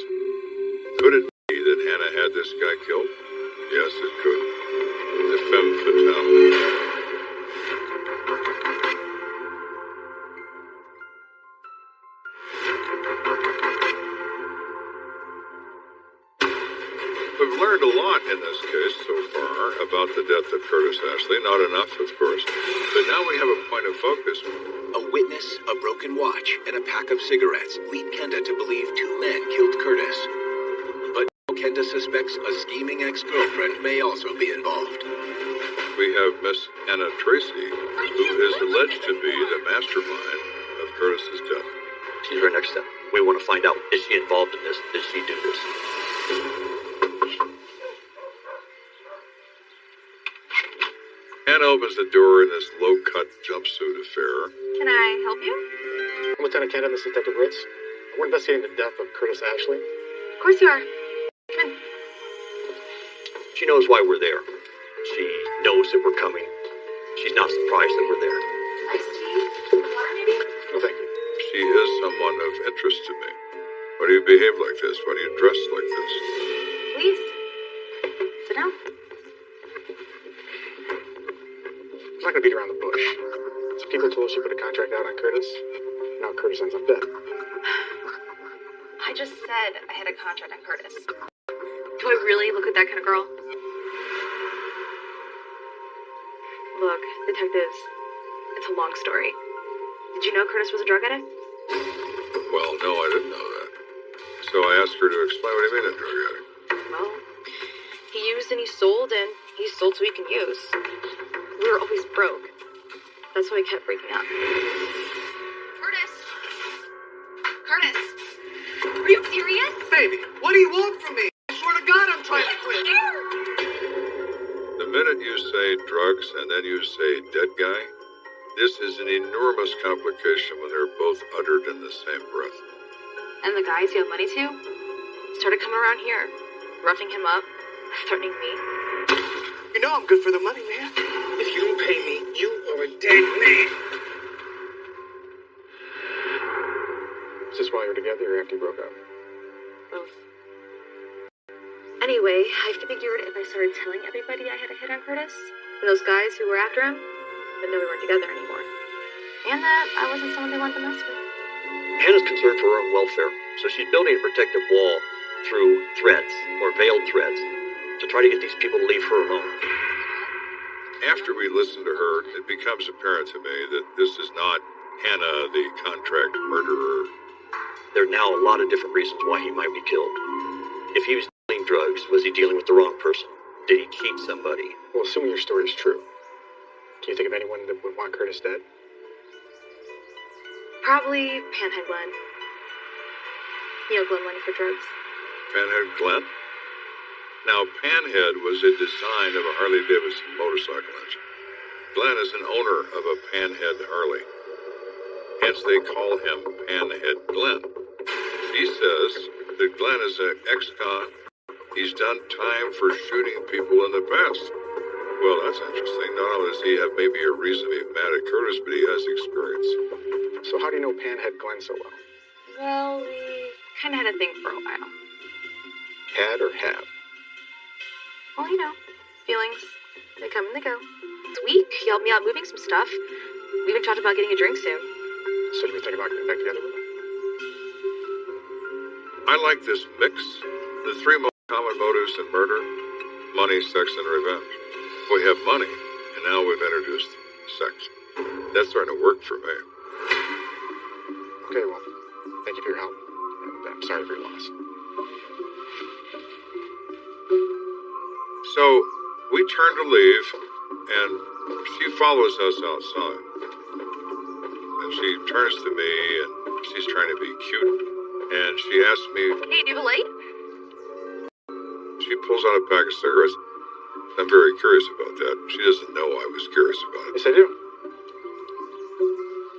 Could it be that Hannah had this guy killed? Yes, it could. The femme fatale. We've learned a lot in this case so far about the death of Curtis Ashley. Not enough, of course. But now we have a point of focus. A witness, a broken watch, and a pack of cigarettes lead Kenda to believe 2 men killed Curtis. But Kenda suspects a scheming ex-girlfriend may also be involved. We have Miss Anna Tracy, who is alleged to be the mastermind of Curtis's death. She's our next step. We want to find out, is she involved in this? Did she do this? Anna opens the door in this low-cut jumpsuit affair. Can I help you? I'm Lieutenant Kenda, this is Detective Ritz. We're investigating the death of Curtis Ashley. Of course you are. Come in. She knows why we're there. She knows that we're coming. She's not surprised that we're there. Nice tea. Water, maybe? No, thank you. She is someone of interest to me. Why do you behave like this? Why do you dress like this? Please. Sit down. I'm not going to beat around the bush. Some people told us she put a contract out on Curtis. Now Curtis ends up dead. I just said I had a contract on Curtis. Do I really look like that kind of girl? Look, detectives, it's a long story. Did you know Curtis was a drug addict? Well, no, I didn't know that. So I asked her to explain what do you mean a drug addict? Well, he used and he sold so he can use. We were always broke. That's why we kept breaking up. Curtis! Curtis! Are you serious? Baby, what do you want from me? I swear to God I'm trying to quit. The minute you say drugs and then you say dead guy, this is an enormous complication when they're both uttered in the same breath. And the guys you have money to started coming around here, roughing him up, threatening me. You know I'm good for the money, man. If you don't pay me, you are a dead man. Is this while you were together or after you broke up? Both. Anyway, I figured if I started telling everybody I had a hit on Curtis, and those guys who were after him, then we weren't together anymore. And that I wasn't someone they wanted to mess with. Hannah's concerned for her own welfare, so she's building a protective wall through threats, or veiled threats, to try to get these people to leave her alone. After we listen to her, it becomes apparent to me that this is not Hannah, the contract murderer. There are now a lot of different reasons why he might be killed. If he was dealing drugs, was he dealing with the wrong person? Did he cheat somebody? Well, assuming your story is true, can you think of anyone that would want Curtis dead? Probably Panhead Glenn. You know, Glenn went for drugs. Panhead Glenn? Now, Panhead was a design of a Harley-Davidson motorcycle engine. Glenn is an owner of a Panhead Harley. Hence, they call him Panhead Glenn. He says that Glenn is an ex-con. He's done time for shooting people in the past. Well, that's interesting. Not only does he have maybe a reason to be mad at Curtis, but he has experience. So how do you know Panhead Glenn so well? Well, we kind of had a thing for a while. Had or have? Well, you know, feelings. They come and they go. This week, he helped me out moving some stuff. We even talked about getting a drink soon. So you were thinking about getting back together with him? I like this mix. The three most common motives in murder: money, sex, and revenge. We have money, and now we've introduced sex. That's starting to work for me. Okay, well, thank you for your help. And I'm sorry for your loss. So, we turn to leave, and she follows us outside. And she turns to me, and she's trying to be cute. And she asks me... Hey, do you have a light? She pulls out a pack of cigarettes. I'm very curious about that. She doesn't know I was curious about it. Yes, I do.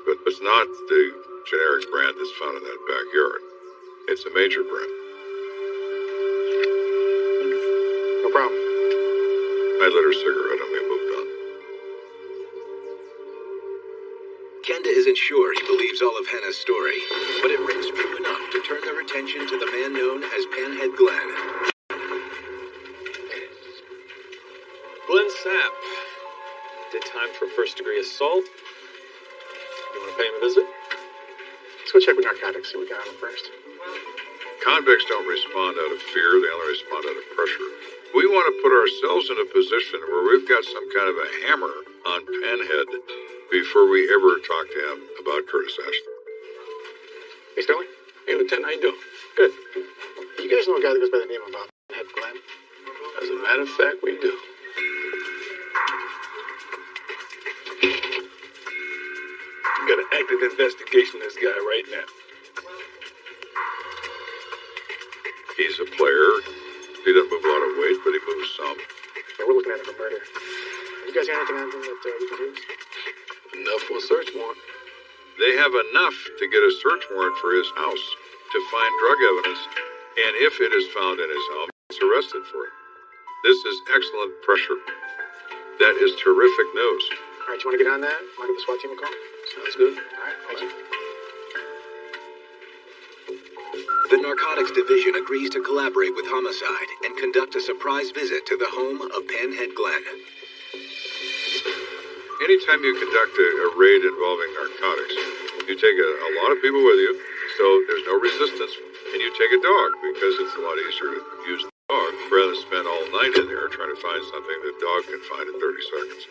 But it's not the generic brand that's found in that backyard. It's a major brand. No problem. I lit her cigarette and we moved on. Kenda isn't sure he believes all of Hannah's story, but it rings true enough to turn their attention to the man known as Panhead Glenn. Glenn Sapp did time for first-degree assault. You want to pay him a visit? Let's go check with narcotics, see what we got on him first. Convicts don't respond out of fear, they only respond out of pressure. We want to put ourselves in a position where we've got some kind of a hammer on Panhead before we ever talk to him about Curtis Ashley. Hey, Sterling. Hey, Lieutenant, how you doing? Good. You guys know a guy that goes by the name of Panhead Glenn? As a matter of fact, we do. Got an active investigation of this guy right now. He's a player. He doesn't move a lot of weight, but he moves some. Yeah, we're looking at him for murder. You guys got anything on him that we can use? Enough for a search warrant. They have enough to get a search warrant for his house to find drug evidence, and if it is found in his home, he's arrested for it. This is excellent pressure. That is terrific news. All right, you want to get on that? Want to give the SWAT team a call? Sounds good. All right, thank you. The Narcotics Division agrees to collaborate with Homicide and conduct a surprise visit to the home of Panhead Glenn. Anytime you conduct a raid involving narcotics, you take a lot of people with you, so there's no resistance, and you take a dog, because it's a lot easier to use the dog rather than spend all night in there trying to find something the dog can find in 30 seconds.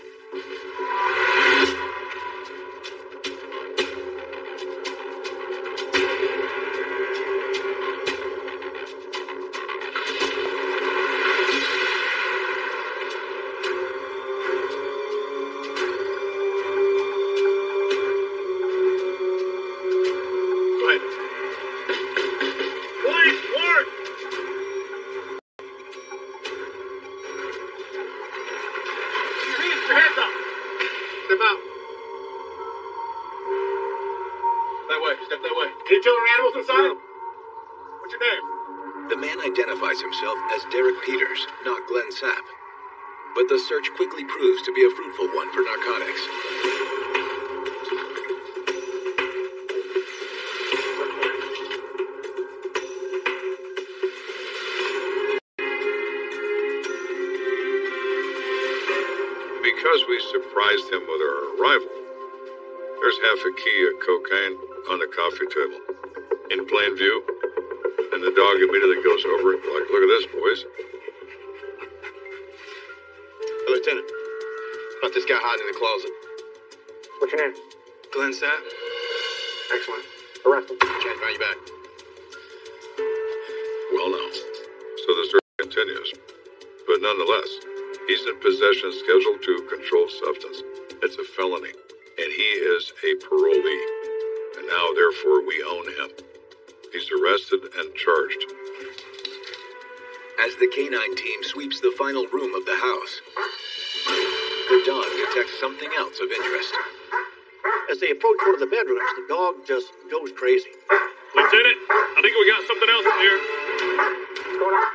Not Glenn Sapp. But the search quickly proves to be a fruitful one for narcotics. Because we surprised him with our arrival, there's half a key of cocaine on the coffee table, in plain view, and the dog immediately goes over it like, look at this, boys. Lieutenant, about this guy hiding in the closet. What's your name? Glenn Sapp. Excellent. Arrest him. Can't find you back. all know. So the search continues. But nonetheless, he's in possession Schedule 2 controlled substance. It's a felony. And he is a parolee. And now, therefore, we own him. He's arrested and charged. As the canine team sweeps the final room of the house, the dog detects something else of interest. As they approach one of the bedrooms, the dog just goes crazy. Lieutenant, I think we got something else in here. What's going on?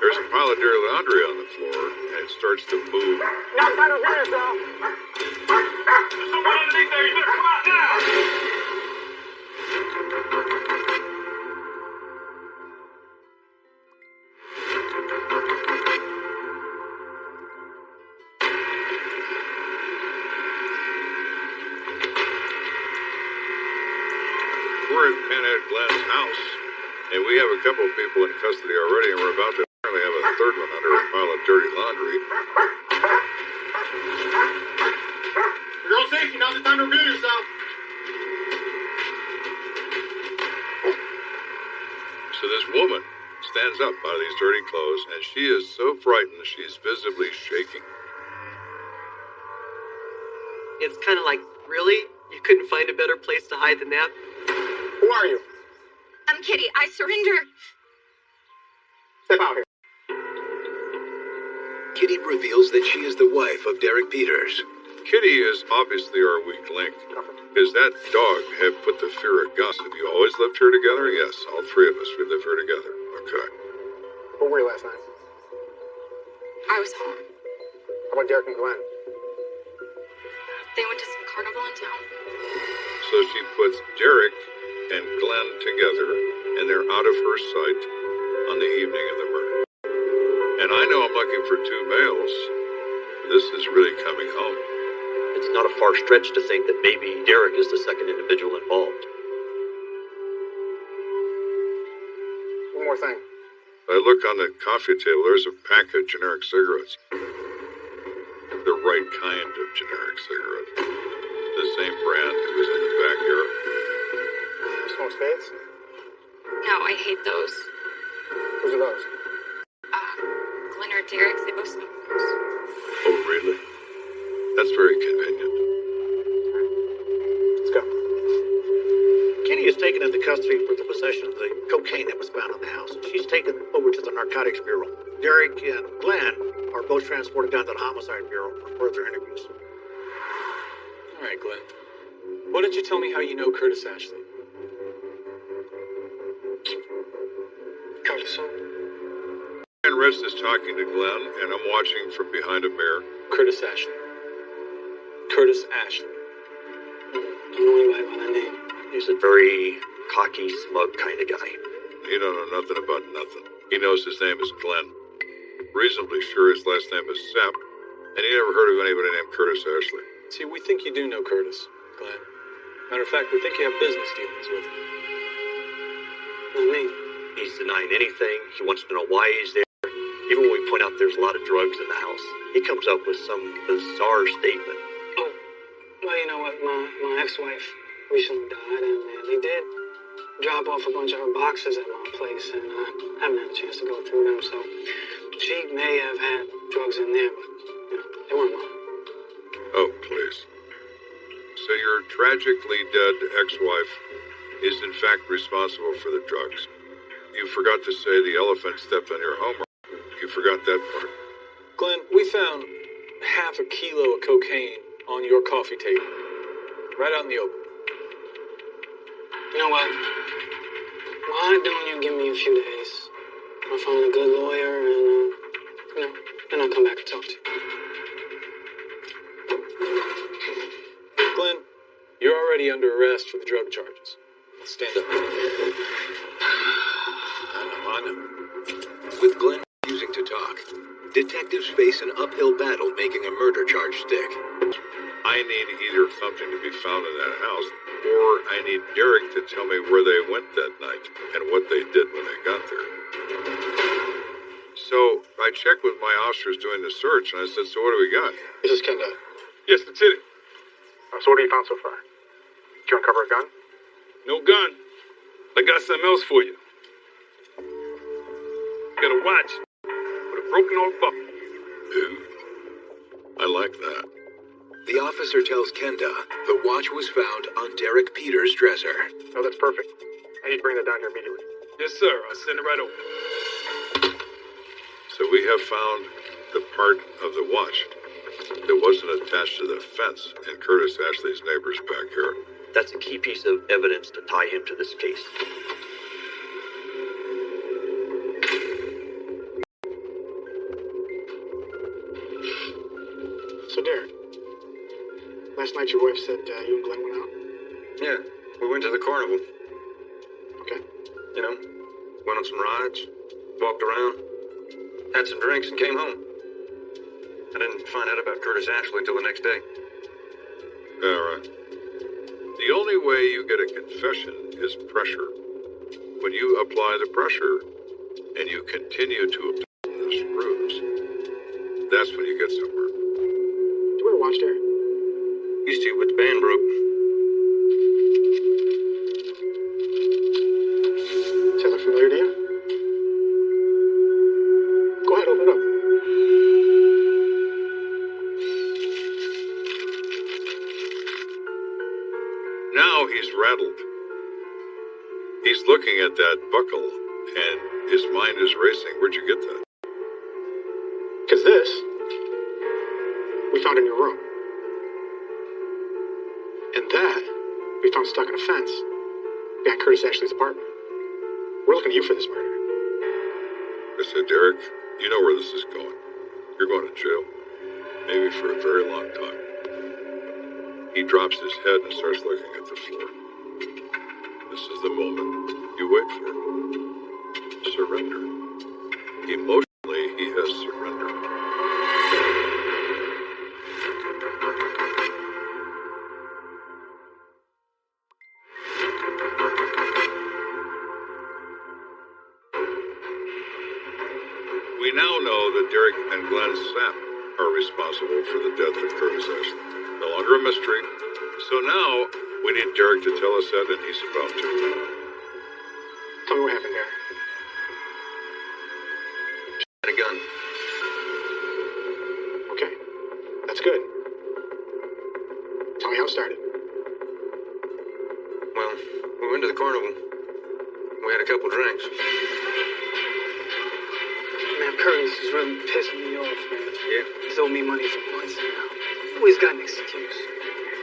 There's a pile of dirty laundry on the floor, and it starts to move. No, I don't do yourself. There's someone underneath there. You better come out now. We're at Pinhead Glenn's house, and we have a couple of people in custody already, and we're about to apparently have a third one under a pile of dirty laundry. You're all safe. Now's the time to reveal yourself. So this woman stands up out of these dirty clothes, and she is so frightened she's visibly shaking. It's kind of like, really? You couldn't find a better place to hide than that? Who are you? I'm Kitty. I surrender. Step out here. Kitty reveals that she is the wife of Derek Peters. Kitty is obviously our weak link. Because that dog had put the fear of Gus. Have you always lived here together? Yes, all three of us, we live here together. Okay. Where were you last night? I was home. How about Derek and Glenn? They went to some carnival in town. So she puts Derek and Glenn together, and they're out of her sight on the evening of the murder. And I know I'm looking for two males. This is really coming home. It's not a far stretch to think that maybe Derek is the second individual involved. One more thing. I look on the coffee table, there's a pack of generic cigarettes. The right kind of generic cigarette. The same brand that was in the backyard. You smoke spades? No, I hate those. Whose are those? Glenn or Derek's, they both smoke those. Oh, really? That's very convenient. Let's go. Kitty is taken into custody for the possession of the cocaine that was found in the house. She's taken over to the Narcotics Bureau. Derek and Glenn are both transported down to the Homicide Bureau for further interviews. All right, Glenn. Why don't you tell me how you know Curtis Ashley? Curtis, And Rest is talking to Glenn, and I'm watching from behind a mirror. Curtis Ashley. Curtis Ashley. don't know anybody by that name. He's a very cocky, smug kind of guy. He don't know nothing about nothing. He knows his name is Glenn. Reasonably sure his last name is Sapp, and he never heard of anybody named Curtis Ashley. See, we think you do know Curtis, Glenn. Matter of fact, we think you have business dealings with him. Not me. He's denying anything. He wants to know why he's there. Even when we point out there's a lot of drugs in the house, he comes up with some bizarre statement. Oh, well, you know what? My ex-wife recently died, and they did drop off a bunch of her boxes at my place, and I haven't had a chance to go through them, so she may have had drugs in there, but, you know, they weren't mine. Oh, please. So your tragically dead ex-wife is in fact responsible for the drugs. You forgot to say the elephant stepped on your homework. You forgot that part. Glenn, we found half a kilo of cocaine on your coffee table. Right out in the open. You know what? Why don't you give me a few days? I'll find a good lawyer and, then I'll come back and talk to you. Glenn, you're already under arrest for the drug charges. Stand up. I know. With Glenn refusing to talk, detectives face an uphill battle making a murder charge stick. I need either something to be found in that house, or I need Derek to tell me where they went that night and what they did when they got there. So I checked with my officers doing the search, and I said, so what do we got? This is Kenda. Yes, that's it. So what have you found so far? Did you uncover a gun? No gun. I got something else for you. got a watch with a broken old buckle. Ooh, I like that. The officer tells Kenda the watch was found on Derek Peters' dresser. Oh, that's perfect. I need to bring that down here immediately. Yes, sir. I'll send it right over. So we have found the part of the watch that wasn't attached to the fence in Curtis Ashley's neighbor's backyard. That's a key piece of evidence to tie him to this case. So, Derek, last night your wife said you and Glenn went out? Yeah, we went to the carnival. Okay. You know, went on some rides, walked around, had some drinks, and came home. I didn't find out about Curtis Ashley until the next day. All right. The only way you get a confession is pressure. When you apply the pressure and you continue to obtain the screws, that's when you get somewhere. Do you wear a watch, Derek? Used to, but the band broke. Does that look familiar to you? Go ahead, open it up. Now he's rattled. He's looking at that buckle, and his mind is racing. Where'd you get that? Because this, we found in your room. And that, we found stuck in a fence behind Curtis Ashley's apartment. We're looking at you for this murder. I said, Derek, you know where this is going. You're going to jail. Maybe for a very long time. He drops his head and starts looking at the floor. This is the moment you wait for. Surrender. Emotionally, he has surrendered. We now know that Derek and Glenn Sapp are responsible for the death of Curtis Ashley. No longer a mystery. So now we need Derek to tell us that, and he's about to. Tell me what happened there. Had a gun. Okay, that's good. Tell me how it started. Well, we went to the carnival. We had a couple drinks. Man, Curtis is really pissing me off, man. Yeah? He's owed me money for months now. Always got an excuse.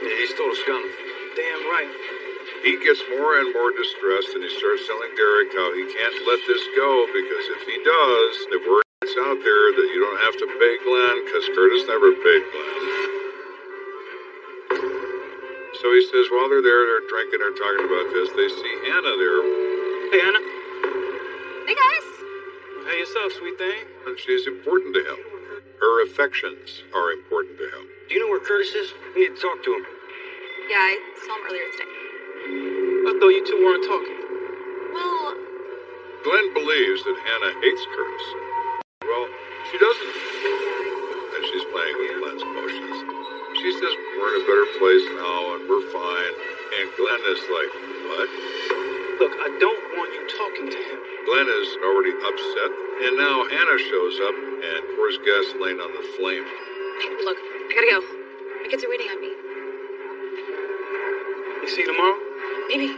Yeah, he stole a gun. Damn right. He gets more and more distressed, and he starts telling Derek how he can't let this go, because if he does, the word gets out there that you don't have to pay Glenn, because Curtis never paid Glenn. So he says while they're there, they're drinking, they're talking about this, they see Hannah there. Hey, Anna. Hey, guys. Hey, yourself, sweet thing. And she's important to him. Her affections are important to him. Do you know where Curtis is? We need to talk to him. Yeah, I saw him earlier today. I thought you two weren't talking. Well, Glenn believes that Hannah hates Curtis. Well, she doesn't. And she's playing with Glenn's emotions. She says we're in a better place now and we're fine. And Glenn is like, what? Look, I don't want you talking to him. Glenn is already upset. And now Hannah shows up and pours gasoline on the flame. hey, look, I gotta go. My kids are waiting on me. You see you tomorrow? Maybe.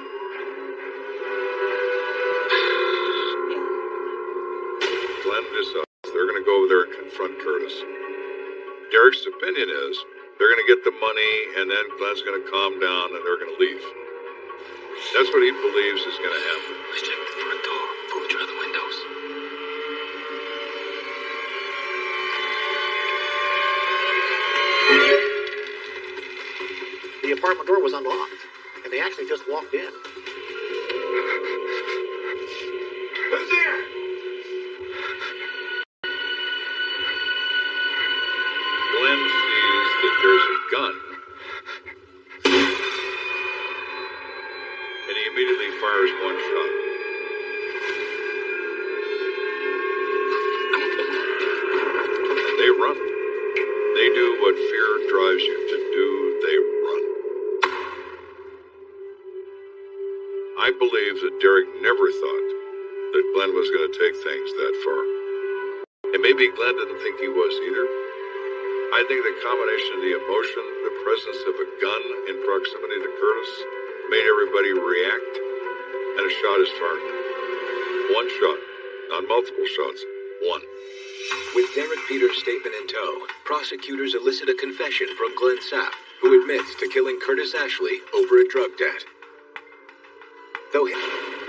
Glenn decides they're going to go over there and confront Curtis. Derek's opinion is they're going to get the money and then Glenn's going to calm down and they're going to leave. That's what he believes is going to happen. Let's check the front door before we try the windows. The apartment door was unlocked, and they actually just walked in. Who's there? Glenn sees that there's a gun. And he immediately fires one shot. And they run. They do what fear drives you to do. They run. I believe that Derek never thought that Glenn was going to take things that far. And maybe Glenn didn't think he was either. I think the combination of the emotion, the presence of a gun in proximity to Curtis, made everybody react, and a shot is fired. One shot, not multiple shots, one. With Derek Peters' statement in tow, prosecutors elicit a confession from Glenn Sapp, who admits to killing Curtis Ashley over a drug debt. Though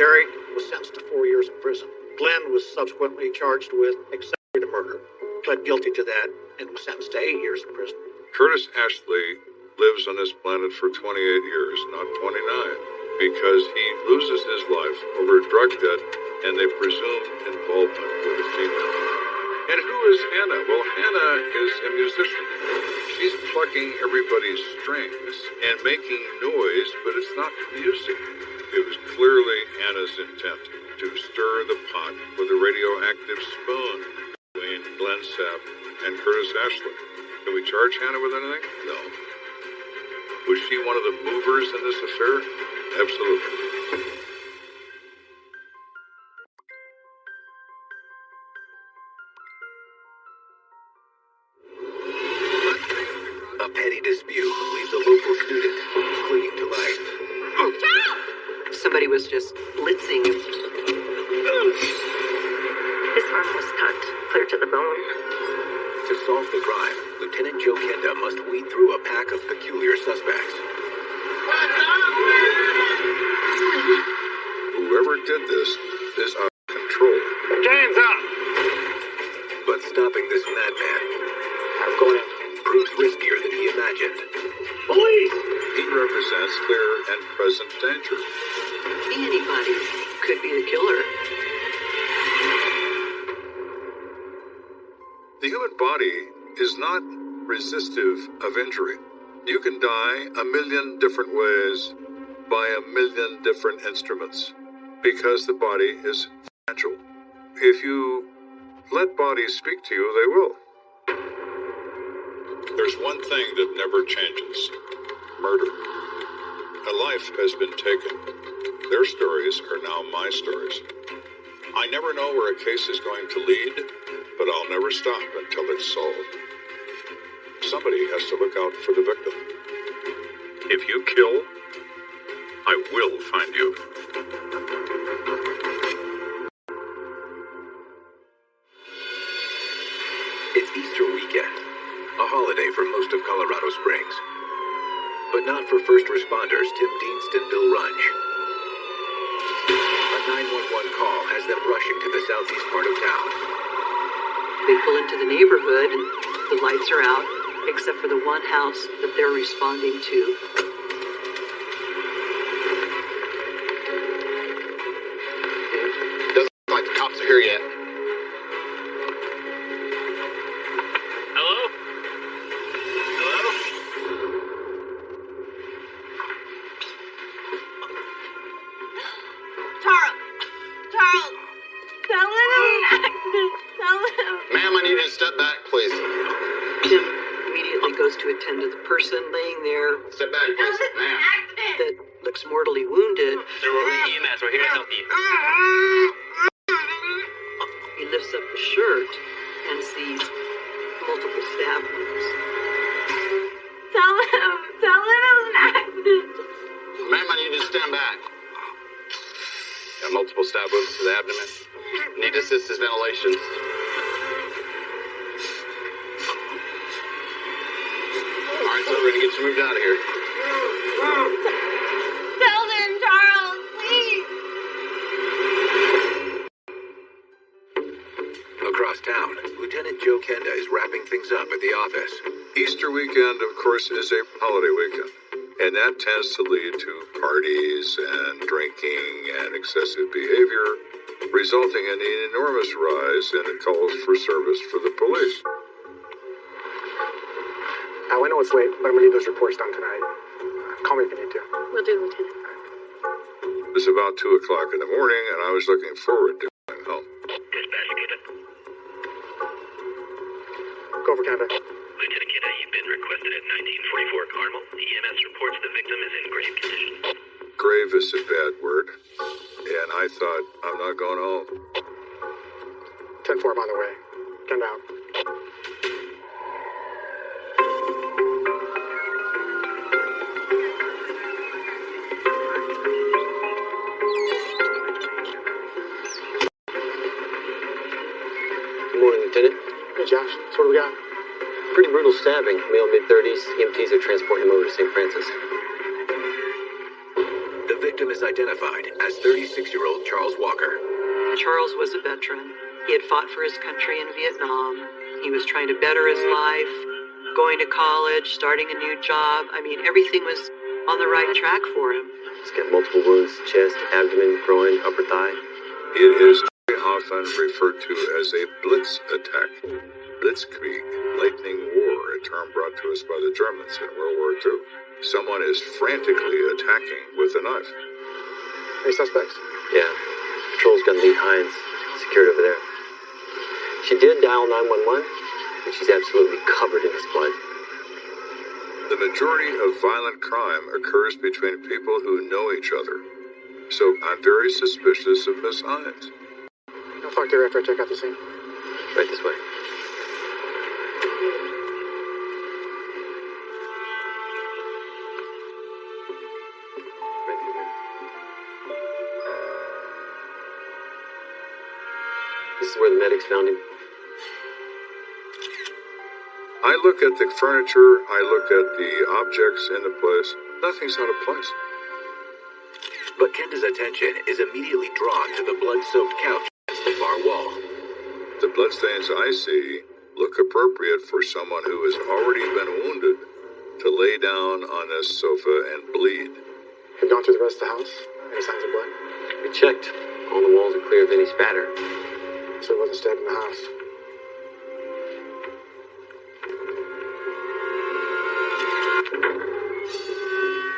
Derek was sentenced to 4 years in prison. Glenn was subsequently charged with accessory to murder, pled guilty to that, and was sentenced to 8 years in prison. Curtis Ashley lives on this planet for 28 years, not 29, because he loses his life over a drug debt and they presume involvement with a female. And who is Hannah? Well, Hannah is a musician. She's plucking everybody's strings and making noise, but it's not music. It was clearly Hannah's intent to stir the pot with a radioactive spoon between Glenn Sapp and Curtis Ashley. Can we charge Hannah with anything? No. Was she one of the movers in this affair? Absolutely. A petty dispute leaves a local student clinging to life. Somebody was just blitzing him. His arm was cut, clear to the bone. To solve the crime, Lieutenant Joe Kenda must weed through a pack of peculiar suspects. Whoever did this is out of control. Hands up! But stopping this madman I'm going in. proves riskier than he imagined. Police! He represents clear and present danger. Anybody could be the killer. The human body is not resistive of injury. You can die a million different ways by a million different instruments because the body is fragile. If you let bodies speak to you, they will. There's one thing that never changes: murder. A life has been taken. Their stories are now my stories. I never know where a case is going to lead, but I'll never stop until it's solved. Somebody has to look out for the victim. If you kill, I will find you. It's Easter weekend, a holiday for most of Colorado Springs. But not for first responders Tim Dienst and Bill Runge. A 911 call has them rushing to the southeast part of town. They pull into the neighborhood and the lights are out, except for the one house that they're responding to. Doesn't look like the cops are here yet. Hello? Hello? Charles! Charles! Tell him it was an accident! Tell him! Ma'am, I need you to step back, please. Tim immediately goes to attend to the person laying there Step back, please. Ma'am. that looks mortally wounded. Sir, we're EMS. We're here to help you. He lifts up the shirt and sees multiple stab wounds. Tell him! Tell him it was an accident! Ma'am, I need you to stand back. Got multiple stab wounds to the abdomen. Need to assist his ventilation. All right, so we're going to get you moved out of here. Tell them, Charles, please! Across town, Lieutenant Joe Kenda is wrapping things up at the office. Easter weekend, of course, is a holiday weekend, and that tends to lead to parties and drinking and excessive behavior, resulting in an enormous rise in calls for service for the police. I know it's late, but I'm gonna need those reports done tonight. Call me if you need to. Will do, Lieutenant. It was about 2 o'clock in the morning, and I was looking forward to going home. Go over, Kenda. Lieutenant Kenda, you've been requested at 1944 Carmel. EMS reports the victim is in grave condition. Grave is a bad word. and I thought, I'm not going home. 10-4, I'm on the way. Kenda out. Good morning, Lieutenant. Hey, Josh. So what do we got? Pretty brutal stabbing. Male mid-30s. EMTs are transporting him over to St. Francis. The victim is identified as 36-year-old Charles Walker. Charles was a veteran. He had fought for his country in Vietnam. He was trying to better his life, going to college, starting a new job. I mean, everything was on the right track for him. He's got multiple wounds, chest, abdomen, groin, upper thigh. It is often referred to as a blitz attack. Blitzkrieg, lightning war, a term brought to us by the Germans in World War II. Someone is frantically attacking with a knife. Any suspects? Yeah. Patrol's got Lee Hines secured over there. She did dial 911, and she's absolutely covered in his blood. The majority of violent crime occurs between people who know each other. So I'm very suspicious of Miss Hines. I'll talk to her after I check out the scene. Right this way. Right through here. This is where the medics found him. I look at the furniture, I look at the objects in the place. Nothing's out of place. But Kenda's attention is immediately drawn to the blood-soaked couch against the far wall. The bloodstains I see look appropriate for someone who has already been wounded to lay down on this sofa and bleed. Have you gone through the rest of the house? Any signs of blood? We checked. All the walls are clear of any spatter. So he wasn't stabbed in the house.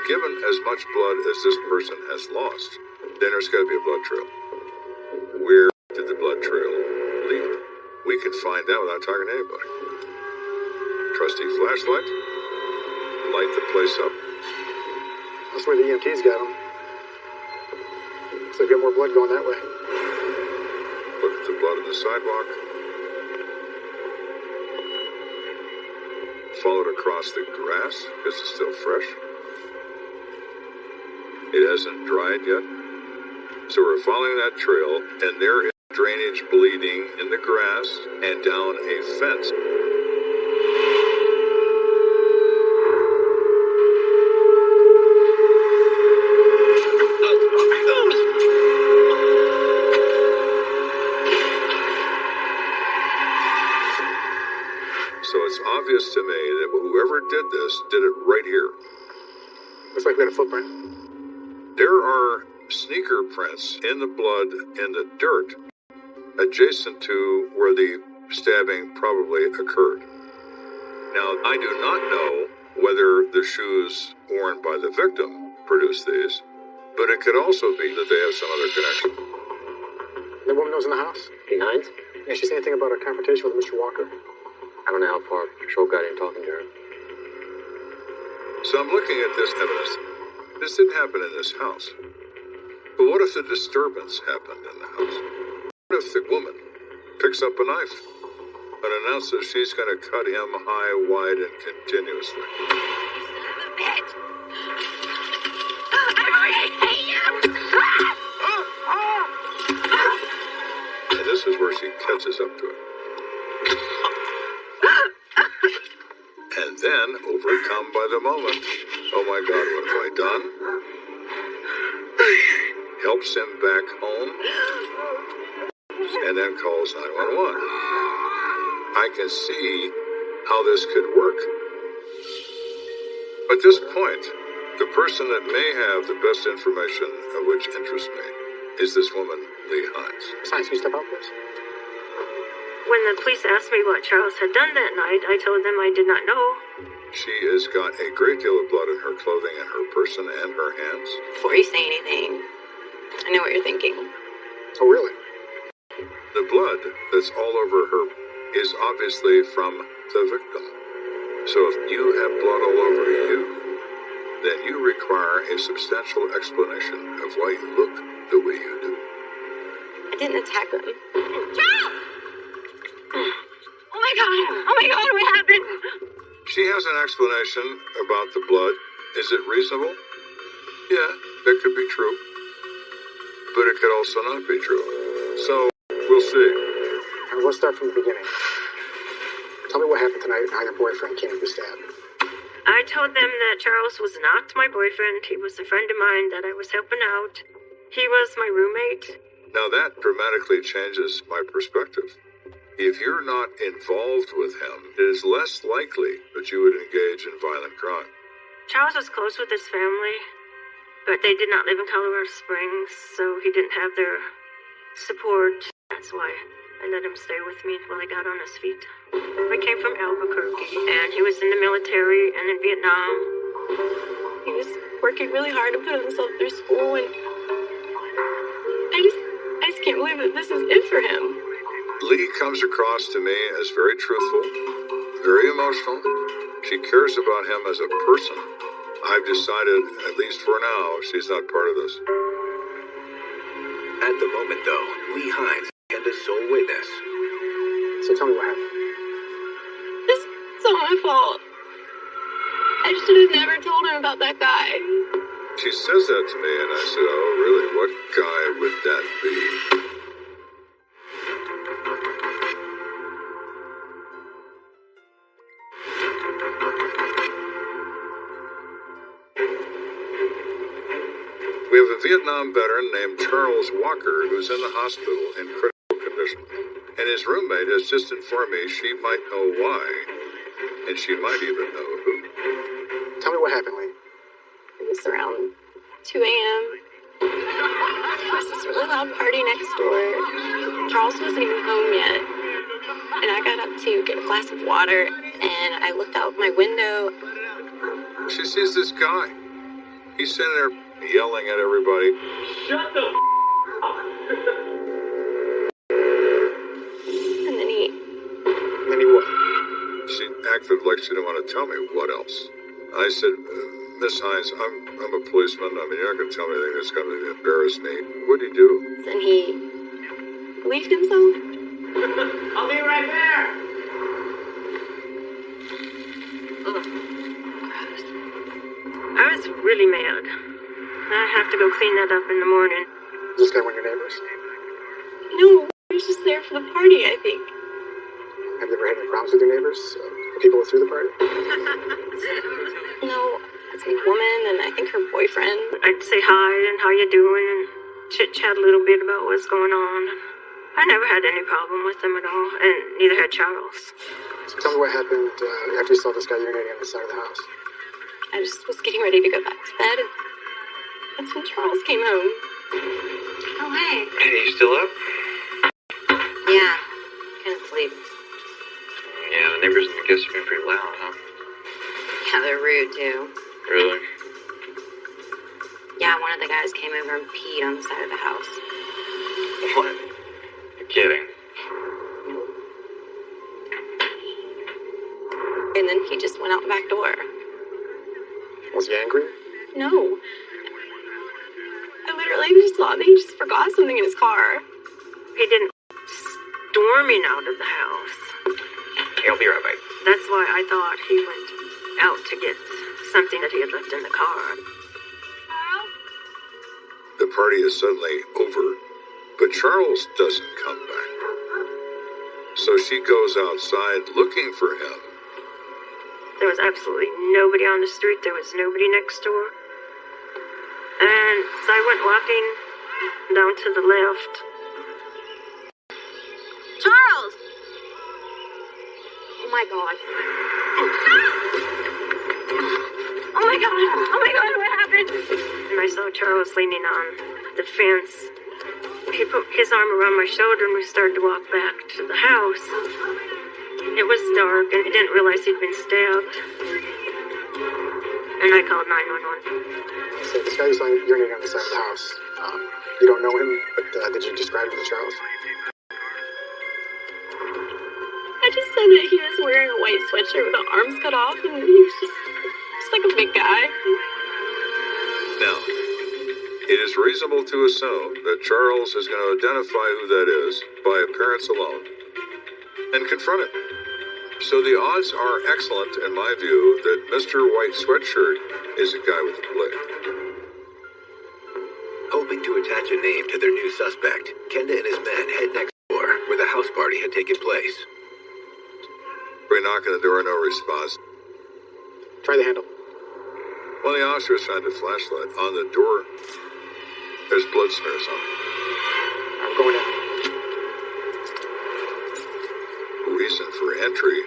Given as much blood as this person has lost, then there's got to be a blood trail. Where did the blood trail lead? We can find out without talking to anybody. Trusty flashlight. Light the place up. That's where the EMTs got him. So they got more blood going that way. Look at the blood on the sidewalk. Followed across the grass because it's still fresh. It hasn't dried yet. So we're following that trail, and there is drainage bleeding in the grass and down a fence. So it's obvious to me that whoever did this did it right here. Looks like we had a footprint. There are sneaker prints in the blood in the dirt adjacent to where the stabbing probably occurred. Now, I do not know whether the shoes worn by the victim produced these, but it could also be that they have some other connection. The woman was in the house? Behind? Yeah, she said anything about a confrontation with Mr. Walker? I don't know how far Patrol got in talking to her. So I'm looking at this evidence. This didn't happen in this house. But what if the disturbance happened in the house? What if the woman picks up a knife and announces she's going to cut him high, wide, and continuously? And this is where she catches up to it. And then, overcome by the moment, oh my God, what have I done? Helps him back home, and then calls 911. I can see how this could work. At this point, the person that may have the best information of which interests me is this woman, Lee Hines. Science, can you step out, please? When the police asked me what Charles had done that night, I told them I did not know. She has got a great deal of blood in her clothing and her person and her hands. Before you say anything, I know what you're thinking. Oh, really? The blood that's all over her is obviously from the victim. So if you have blood all over you, then you require a substantial explanation of why you look the way you do. I didn't attack them. Charles! Oh my god, what happened? She has an explanation about the blood. Is it reasonable? Yeah, that could be true. But it could also not be true. So, we'll see. And let's start from the beginning. Tell me what happened tonight and how your boyfriend came to be stabbed. I told them that Charles was not my boyfriend. He was a friend of mine that I was helping out. He was my roommate. Now that dramatically changes my perspective. If you're not involved with him, it is less likely that you would engage in violent crime. Charles was close with his family, but they did not live in Colorado Springs, so he didn't have their support. That's why I let him stay with me while I got on his feet. I came from Albuquerque, and he was in the military and in Vietnam. He was working really hard to put himself through school, and I just can't believe that this is it for him. Lee comes across to me as very truthful, very emotional. She cares about him as a person. I've decided, at least for now, she's not part of this. At the moment, though, Lee Hines, Kenda's sole witness. So tell me what happened. It's all my fault. I should have never told him about that guy. She says that to me, and I said, oh, really? What guy would that be? We have a Vietnam veteran named Charles Walker who's in the hospital in critical condition. And his roommate has just informed me she might know why. And she might even know who. Tell me what happened, Lee. It was around 2 a.m. There was this really loud party next door. Charles wasn't even home yet. And I got up to get a glass of water, and I looked out my window. She sees this guy. He's sitting there yelling at everybody. Shut the up! And then he... Then he what? She acted like she didn't want to tell me. What else? I said, Miss Hines, I'm a policeman. I mean, you're not going to tell me anything that's going to embarrass me. What'd he do? Then he... leaved himself. I'll be right there! I was really mad. I have to go clean that up in the morning. Is this guy one of your neighbors? No, he was just there for the party, I think. Have you ever had any problems with your neighbors? People through the party? No, it's a woman, and I think her boyfriend. I'd say hi and how you doing and chit-chat a little bit about what's going on. I never had any problem with them at all, and neither had Charles. So tell me what happened after you saw this guy urinating on the side of the house. I just was getting ready to go back to bed, and that's when Charles came home. Oh, hey. Hey, you still up? Yeah. Couldn't sleep. Yeah, the neighbors and the guests are being pretty loud, huh? Yeah, they're rude, too. Really? Yeah, one of the guys came over and peed on the side of the house. What? You're kidding. And then he just went out the back door. Was he angry? No. I literally just thought that he just forgot something in his car. He didn't storming out of the house. Hey, I'll be right back. That's why I thought he went out to get something that he had left in the car. The party is suddenly over, but Charles doesn't come back. So she goes outside looking for him. There was absolutely nobody on the street. There was nobody next door. And so I went walking down to the left. Charles! Oh my god. Oh my god! Oh my god, what happened? And I saw Charles leaning on the fence. He put his arm around my shoulder and we started to walk back to the house. It was dark and I didn't realize he'd been stabbed. And I called 911. So this guy was urinating on the side of the house. You don't know him, but did you describe him to Charles? I just said that he was wearing a white sweatshirt with the arms cut off, and he was just like a big guy. it's reasonable to assume that Charles is going to identify who that is by appearance alone and confront him. So the odds are excellent, in my view, that Mr. White Sweatshirt is a guy with a blade. Hoping to attach a name to their new suspect, Kenda and his men head next door, where the house party had taken place. We knock on the door, no response. Try the handle. One of the officers shined a flashlight on the door. There's blood smears on it. I'm going in. Reason for entry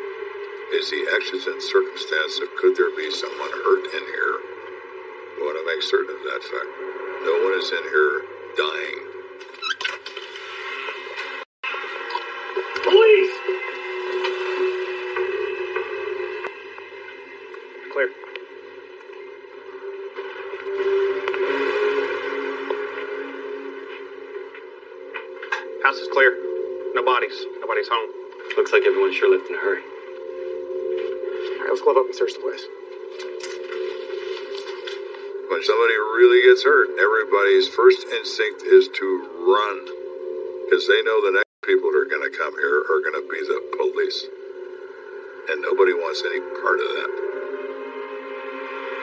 is the exigent circumstance of could there be someone hurt in here. We want to make certain of that fact. No one is in here dying. Police! Clear. House is clear. No bodies. Nobody's home. Looks like everyone sure left in a hurry. All right, let's glove up and search the place. When somebody really gets hurt, everybody's first instinct is to run. Because they know the next people that are going to come here are going to be the police. And nobody wants any part of that.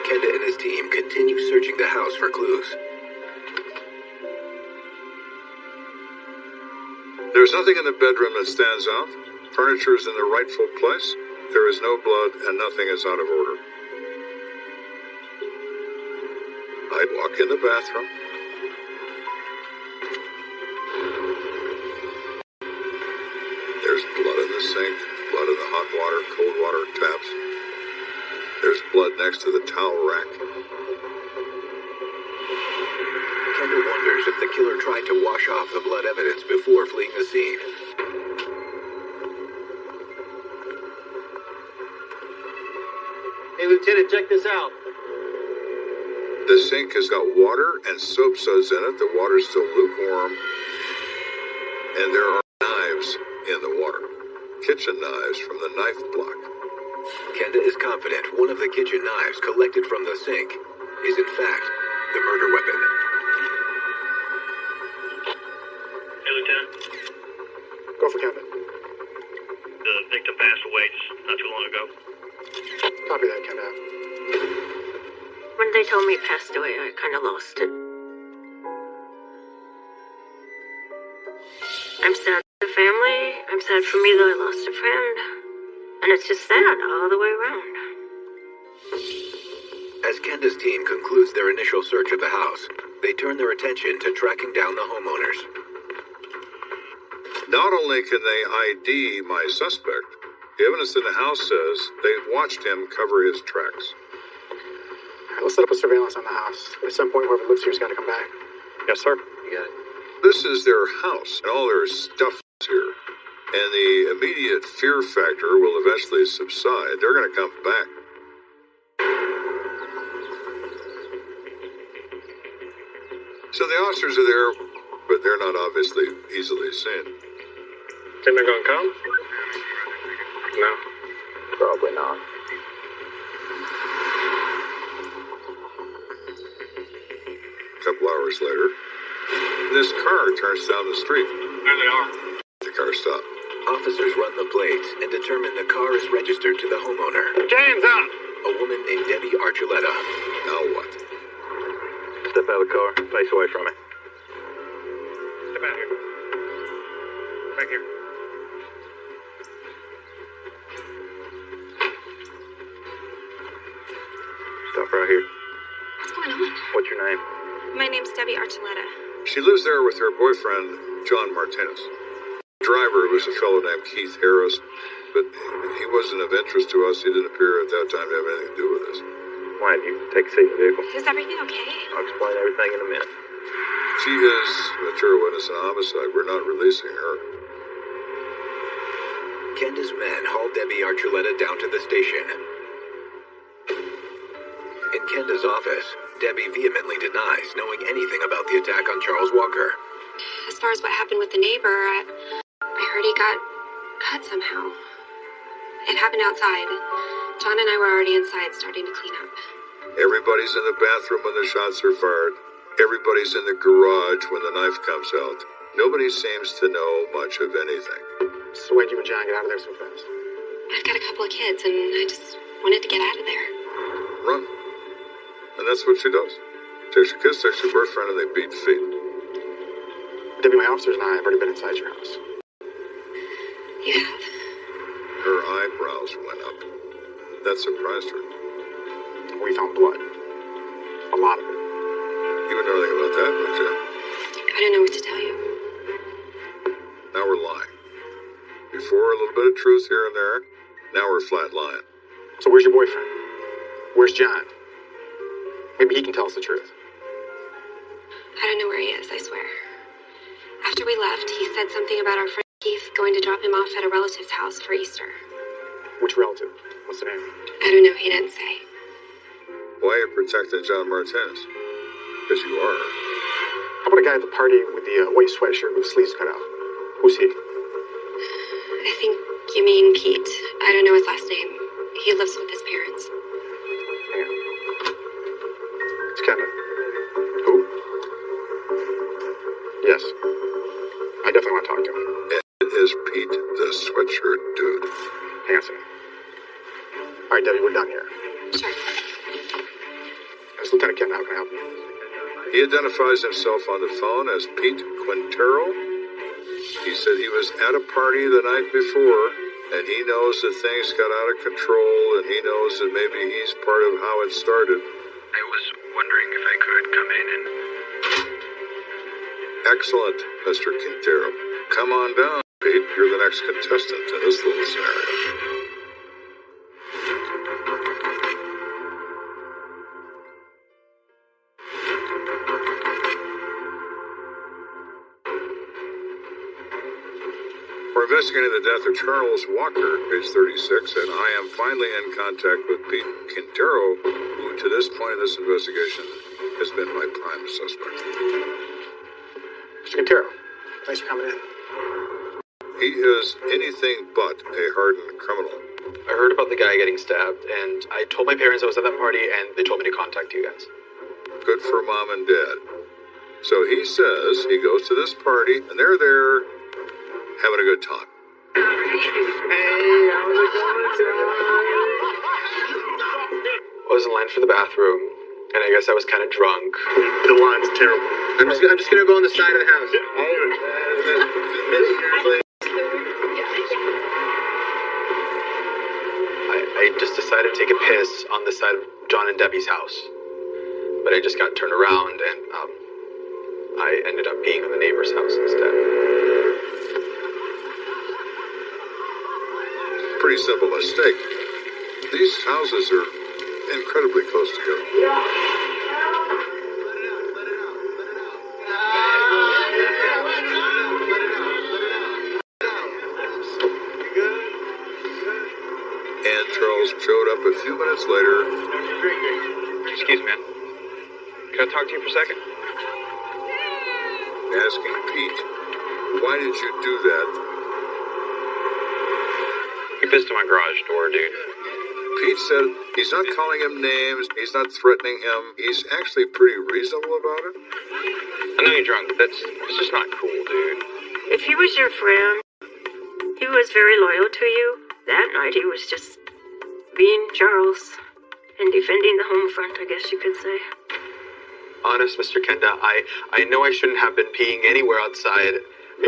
Kenda and his team continue searching the house for clues. There's nothing in the bedroom that stands out. Furniture is in the rightful place. There is no blood and nothing is out of order. I'd walk in the bathroom. There's blood in the sink, blood in the hot water, cold water taps. There's blood next to the towel rack. Kenda wonders if the killer tried to wash off the blood evidence before fleeing the scene. Hey, Lieutenant, check this out. The sink has got water and soap suds in it. The water's still lukewarm. And there are knives in the water. Kitchen knives from the knife block. Kenda is confident one of the kitchen knives collected from the sink is in fact the murder weapon. Hey, Lieutenant. Go for Kenda. The victim passed away just not too long ago. Copy that, Kenda. When they told me he passed away, I kind of lost it. I'm sad for the family. I'm sad for me that I lost a friend. And it's just sad all the way around. As Kenda's team concludes their initial search of the house, they turn their attention to tracking down the homeowners. Not only can they ID my suspect, the evidence in the house says they've watched him cover his tracks. All right, let's set up a surveillance on the house. At some point, whoever lives here's got to come back. Yes, sir. You got it. This is their house, and all their stuff is here. And the immediate fear factor will eventually subside. They're going to come back. So the officers are there, but they're not obviously easily seen. Think they're gonna come? No. Probably not. A couple hours later, this car turns down the street. There they are. The car stopped. Officers run the plates and determine the car is registered to the homeowner. Hands up! A woman named Debbie Archuleta. Now what? Step out of the car. Face away from it. Step out here. Back here. Stop right here. What's going on? What's your name? My name's Debbie Archuleta. She lives there with her boyfriend, John Martinez. The driver was a fellow named Keith Harris, but he wasn't of interest to us. He didn't appear at that time to have anything to do with us. Why don't you take a seat in the vehicle? Is everything okay? I'll explain everything in a minute. She is a material witness in a homicide. We're not releasing her. Kenda's men haul Debbie Archuleta down to the station. In Kenda's office, Debbie vehemently denies knowing anything about the attack on Charles Walker. As far as what happened with the neighbor, I heard he got cut somehow. It happened outside. John and I were already inside starting to clean up. Everybody's in the bathroom when the shots are fired. Everybody's in the garage when the knife comes out. Nobody seems to know much of anything. So why'd you and John get out of there so fast? I've got a couple of kids, and I just wanted to get out of there. Run. And that's what she does. Takes your kids, takes your boyfriend, and they beat feet. Debbie, my officers and I have already been inside your house. You have? Her eyebrows went up. That surprised her. We found blood. A lot of it. You would know anything about that, would you? I don't know what to tell you. Now we're lying. Before, a little bit of truth here and there. Now we're flat lying. So where's your boyfriend? Where's John? Maybe he can tell us the truth. I don't know where he is, I swear. After we left, he said something about our friend Keith going to drop him off at a relative's house for Easter. Which relative? What's the name? I don't know, he didn't say. Why are you protecting John Martinez? Because you are. How about a guy at the party with the white sweatshirt with the sleeves cut out? Who's he? I think you mean Pete. I don't know his last name. He lives with his parents. Hang on. It's Kenda. Who? Yes. I definitely want to talk to him. It is Pete, the sweatshirt dude. Hang on a second. All right, Debbie, we're done here. Sure. It's Lieutenant Kenda. How can I help you? He identifies himself on the phone as Pete Quintero. He said he was at a party the night before, and he knows that things got out of control, and he knows that maybe he's part of how it started. I was wondering if I could come in and... Excellent, Mr. Quintero. Come on down, Pete. You're the next contestant in this little scenario. We're investigating the death of Charles Walker, age 36, and I am finally in contact with Pete Quintero, who to this point in this investigation has been my prime suspect. Mr. Quintero, thanks for coming in. He is anything but a hardened criminal. I heard about the guy getting stabbed, and I told my parents I was at that party, and they told me to contact you guys. Good for Mom and Dad. So he says he goes to this party, and they're there having a good time. Hey, how's it going, I was in line for the bathroom, and I guess I was kind of drunk. The line's terrible. I'm just gonna go on the side of the house. I just decided to take a piss on the side of John and Debbie's house. But I just got turned around, and I ended up being in the neighbor's house instead. Pretty simple mistake. These houses are incredibly close together. And Charles showed up a few minutes later. Excuse me, man. Can I talk to you for a second? Asking Pete, why did you do that? He pissed in my garage door, dude. Pete said he's not calling him names, he's not threatening him, he's actually pretty reasonable about it. I know you're drunk, but it's just not cool, dude. If he was your friend, he was very loyal to you. That night he was just being Charles and defending the home front, I guess you could say. Honest, Mr. Kenda, I know I shouldn't have been peeing anywhere outside,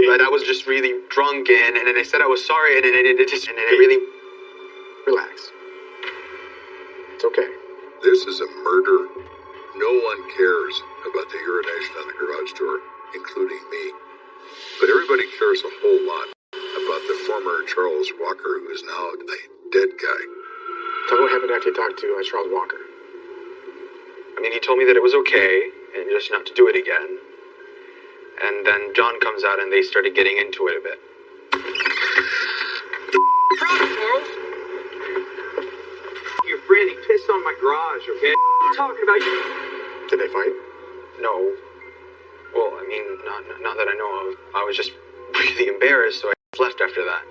but I was just really drunk, and then I said I was sorry, and I really... Relax. It's okay. This is a murder. No one cares about the urination on the garage door, including me. But everybody cares a whole lot about the former Charles Walker, who is now a dead guy. Tell me what happened after you talked to Charles Walker. I mean, he told me that it was okay, and just not to do it again. And then John comes out, and they started getting into it a bit. Problem, Charles? Your friend, he pissed on my garage, okay? What are you talking about? Did they fight? No. Well, I mean, not that I know of. I was just really embarrassed, so I left after that.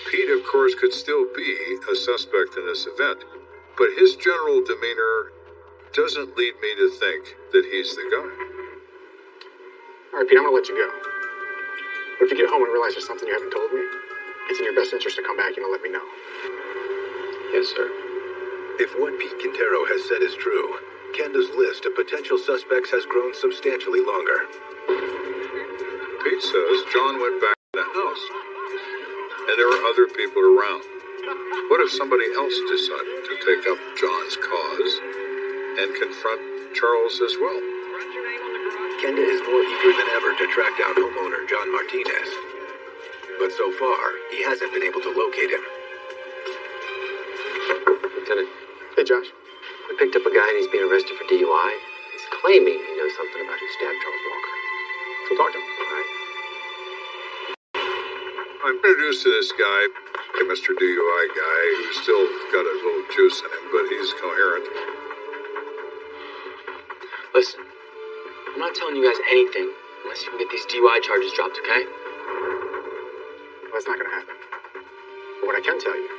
Pete, of course, could still be a suspect in this event, but his general demeanor doesn't lead me to think that he's the guy. All right, Pete, I'm going to let you go. But if you get home and realize there's something you haven't told me, it's in your best interest to come back and let me know. Yes, sir. If what Pete Quintero has said is true, Kenda's list of potential suspects has grown substantially longer. Pete says John went back to the house, and there were other people around. What if somebody else decided to take up John's cause and confront Charles as well? Kenda is more eager than ever to track down homeowner John Martinez. But so far, he hasn't been able to locate him. Lieutenant. Hey, Josh. We picked up a guy and he's being arrested for DUI. He's claiming he knows something about who stabbed Charles Walker. So talk to him. All right. I'm introduced to this guy, Mr. DUI guy, who's still got a little juice in him, but he's coherent. Listen, I'm not telling you guys anything unless you can get these DUI charges dropped, okay? Well, that's not going to happen. But what I can tell you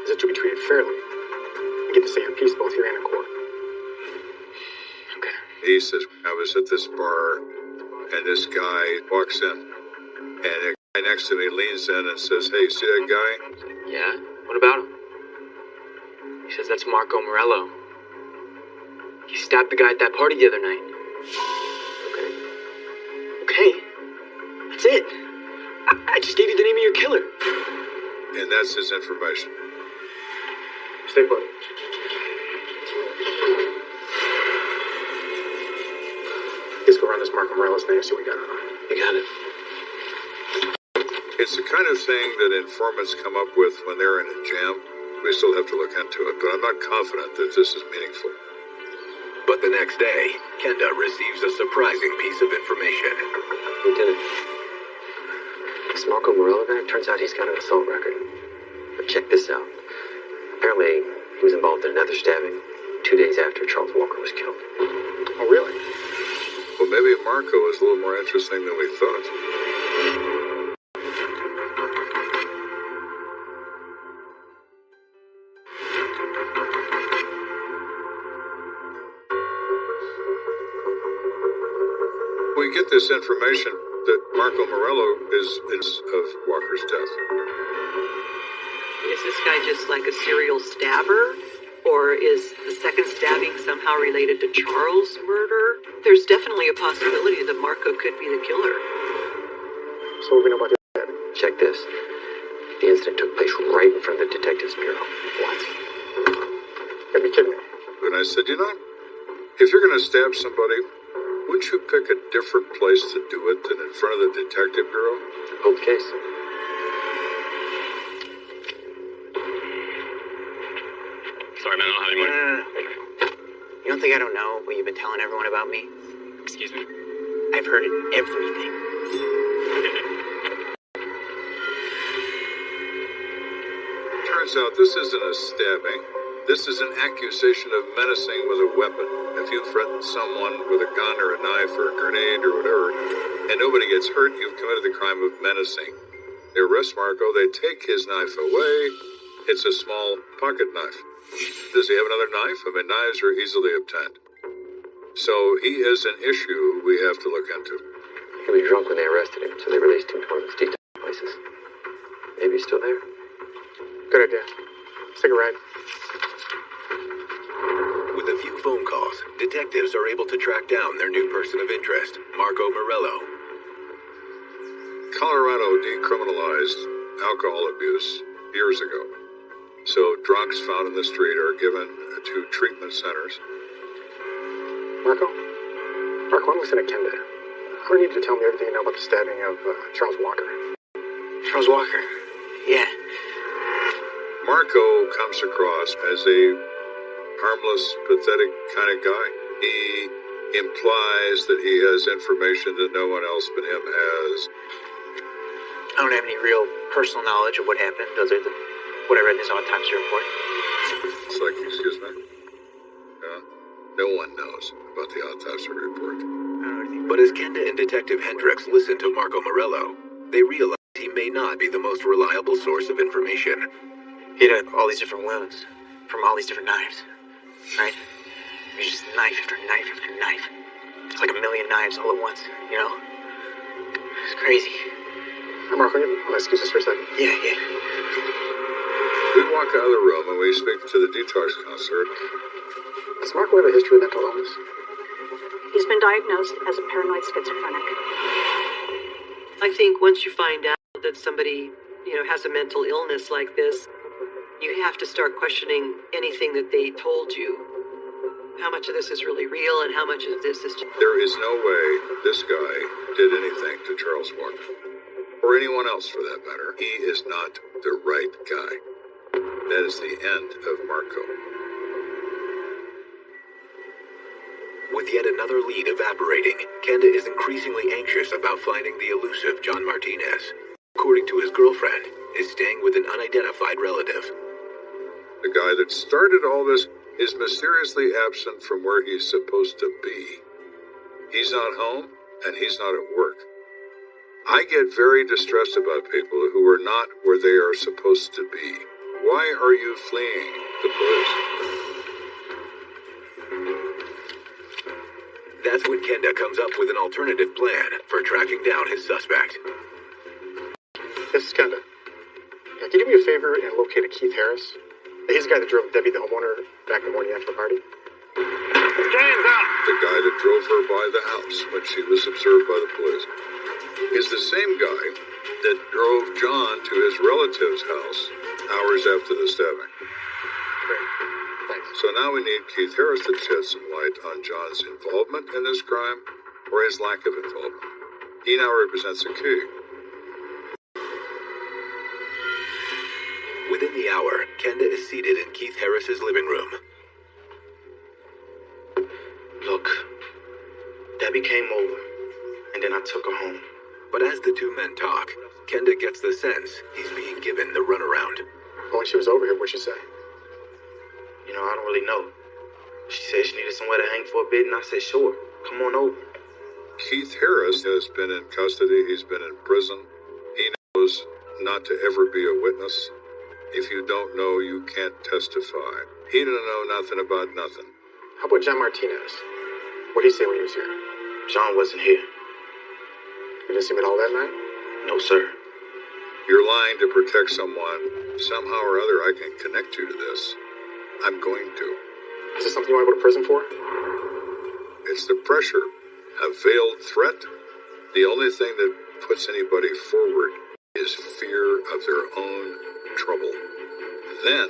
is that you'll be treated fairly. You get to say your piece both here and in court. Okay. He says, I was at this bar, and this guy walks in, and a guy next to me leans in and says, hey, see that guy? Yeah? What about him? He says that's Marco Morello. He stabbed the guy at that party the other night. Okay. That's it. I just gave you the name of your killer. And that's his information. Stay put. Let's go around this Marco Morello's name and see what we got on him. You got it. It's the kind of thing that informants come up with when they're in a jam. We still have to look into it, but I'm not confident that this is meaningful. But the next day, Kenda receives a surprising piece of information. Lieutenant, this Marco Morello guy, turns out he's got an assault record. But check this out. Apparently, he was involved in another stabbing 2 days after Charles Walker was killed. Oh, really? Well, maybe Marco is a little more interesting than we thought. We get this information that Marco Morello is of Walker's death. Is this guy just like a serial stabber? Or is the second stabbing somehow related to Charles' murder? There's definitely a possibility that Marco could be the killer. So what do we know about that? Check this. The incident took place right in front of the Detectives Bureau. What? You gotta be kidding me. And I said, if you're going to stab somebody, wouldn't you pick a different place to do it than in front of the Detective Bureau? Hold the case. Sorry, man, I don't have any money. You don't think I don't know what you've been telling everyone about me? Excuse me? I've heard everything. Turns out this isn't a stabbing. This is an accusation of menacing with a weapon. If you threaten someone with a gun or a knife or a grenade or whatever, and nobody gets hurt, you've committed the crime of menacing. They arrest Marco, they take his knife away. It's a small pocket knife. Does he have another knife? I mean, knives are easily obtained. So he is an issue we have to look into. He was drunk when they arrested him, so they released him to one of the detail places. Maybe he's still there. Good idea. Let's take a ride. With a few phone calls, detectives are able to track down their new person of interest, Marco Morello. Colorado decriminalized alcohol abuse years ago. So drunks found in the street are given to treatment centers. Marco, I'm listening to Kenda. I don't need you to tell me everything you know about the stabbing of Charles Walker. Charles Walker? Yeah. Marco comes across as a harmless, pathetic kind of guy. He implies that he has information that no one else but him has. I don't have any real personal knowledge of what happened other than what I read in his autopsy report. It's like, excuse me? Yeah? No one knows about the autopsy report. But as Kenda and Detective Hendricks listen to Marco Morello, they realize he may not be the most reliable source of information. He had all these different wounds from all these different knives, right? It's just knife after knife after knife. It's like a million knives all at once, you know? It's crazy. Hey, Mark, excuse us for a second. Yeah. We walk out of the room and we speak to the detox counselor. Does Mark have a history of mental illness? He's been diagnosed as a paranoid schizophrenic. I think once you find out that somebody, has a mental illness like this, you have to start questioning anything that they told you. How much of this is really real and how much of this is just... There is no way this guy did anything to Charles Walker. Or anyone else for that matter. He is not the right guy. That is the end of Marco. With yet another lead evaporating, Kenda is increasingly anxious about finding the elusive John Martinez. According to his girlfriend, is staying with an unidentified relative. The guy that started all this is mysteriously absent from where he's supposed to be. He's not home, and he's not at work. I get very distressed about people who are not where they are supposed to be. Why are you fleeing the police? That's when Kenda comes up with an alternative plan for tracking down his suspect. This is Kenda. Yeah, can you do me a favor and locate a Keith Harris? He's the guy that drove Debbie, the homeowner, back the morning after the party. James out! The guy that drove her by the house when she was observed by the police is the same guy that drove John to his relative's house hours after the stabbing. Great. Thanks. So now we need Keith Harris to shed some light on John's involvement in this crime or his lack of involvement. He now represents a key. Within the hour, Kenda is seated in Keith Harris's living room. Look, Debbie came over, and then I took her home. But as the two men talk, Kenda gets the sense he's being given the runaround. When she was over here, what'd she say? I don't really know. She said she needed somewhere to hang for a bit, and I said, sure, come on over. Keith Harris has been in custody. He's been in prison. He knows not to ever be a witness. If you don't know, you can't testify. He didn't know nothing about nothing. How about John Martinez? What'd he say when he was here? John wasn't here. You didn't see him at all that night? No, sir. You're lying to protect someone. Somehow or other, I can connect you to this. I'm going to. Is this something you want to go to prison for? It's the pressure. A veiled threat. The only thing that puts anybody forward is fear of their own trouble. Then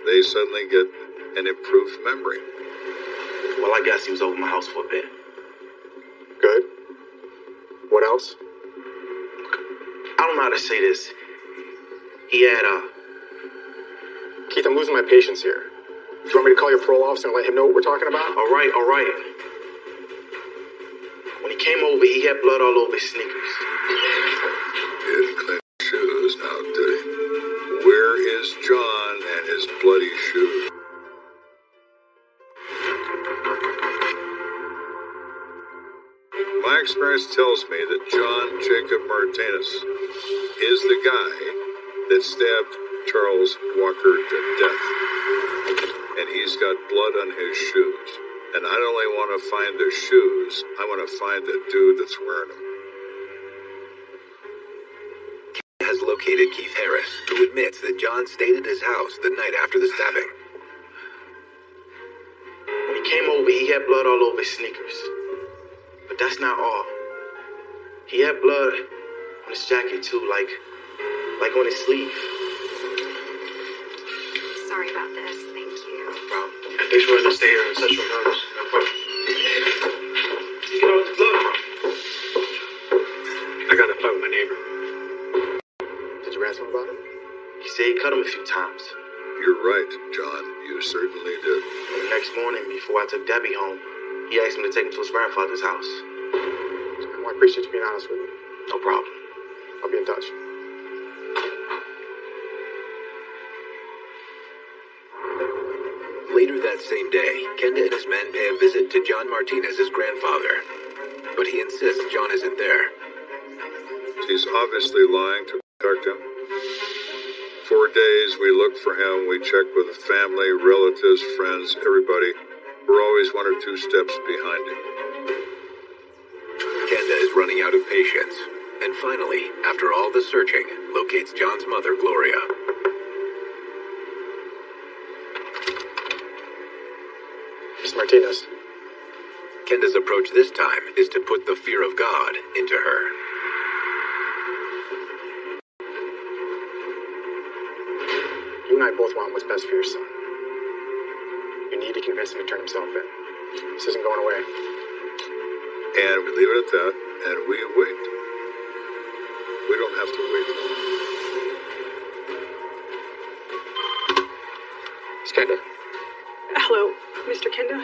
they suddenly get an improved memory. Well, I guess he was over my house for a bit. Good. What else? I don't know how to say this. He had Keith, I'm losing my patience here. Do you want me to call your parole officer and let him know what we're talking about? All right. When he came over, he had blood all over his sneakers. He didn't clean his shoes now, did he? Where is John and his bloody shoes? My experience tells me that John Jacob Martinez is the guy that stabbed Charles Walker to death. And he's got blood on his shoes. And I don't only want to find the shoes, I want to find the dude that's wearing them. Has located Keith Harris, who admits that John stayed at his house the night after the stabbing. When he came over, he had blood all over his sneakers. But that's not all. He had blood on his jacket too, like on his sleeve. Sorry about this. Thank you. No problem. And thanks for letting us stay here on such short notice. No problem. You know where the blood from? I got in a fight with my neighbor. Did you ask him about it? He said he cut him a few times. You're right, John. You certainly did. The next morning, before I took Debbie home, he asked me to take him to his grandfather's house. Well, I appreciate you being honest with me. No problem. I'll be in touch. Later that same day, Kenda and his men pay a visit to John Martinez's grandfather. But he insists John isn't there. He's obviously lying to protect him. 4 days we look for him. We check with family, relatives, friends, everybody. We're always 1 or 2 steps behind him. Kenda is running out of patience, and finally, after all the searching, locates John's mother, Gloria. Mr. Martinez. Kenda's approach this time is to put the fear of God into her. You and I both want what's best for your son. You need to convince him to turn himself in. This isn't going away. And we leave it at that, and we wait. We don't have to wait long. It's Kenda. Hello, Mr. Kenda.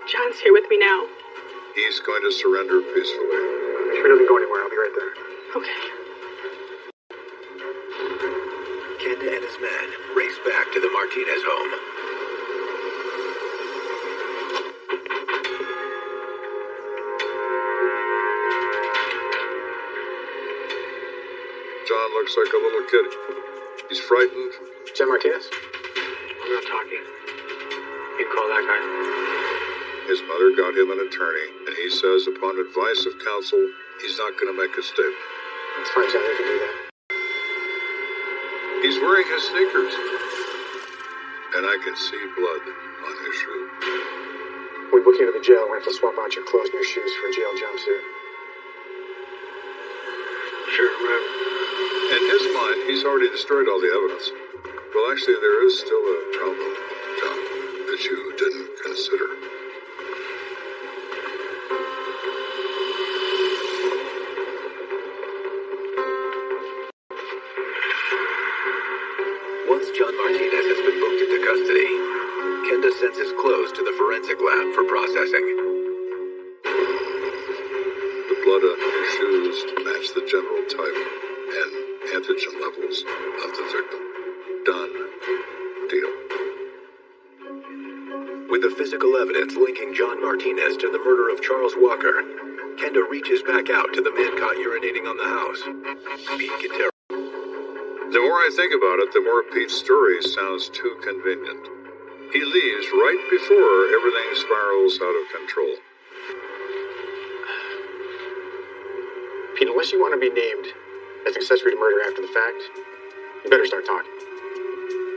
John's here with me now. He's going to surrender peacefully. He doesn't go anywhere. I'll be right there. Okay. Kenda and his men race back to the Martinez home. John looks like a little kid. He's frightened. John Martinez? I'm not talking. You call that guy. His mother got him an attorney, and he says upon advice of counsel, he's not going to make a statement. That's fine, John. You can do that. He's wearing his sneakers, and I can see blood on his shoe. When we book you to the jail, we're going to have to swap out your clothes and your shoes for a jail jumpsuit. Sure, whatever. In his mind, he's already destroyed all the evidence. Well, actually, there is still a problem, John, that you didn't consider. Once John Martinez has been booked into custody, Kenda sends his clothes to the forensic lab for processing. The blood on his shoes match the general type and antigen levels of the victim. Done. Deal. With the physical evidence linking John Martinez to the murder of Charles Walker, Kenda reaches back out to the man caught urinating on the house, Pete Quintero. The more I think about it, the more Pete's story sounds too convenient. He leaves right before everything spirals out of control. Pete, unless you want to be named as accessory to murder after the fact, you better start talking.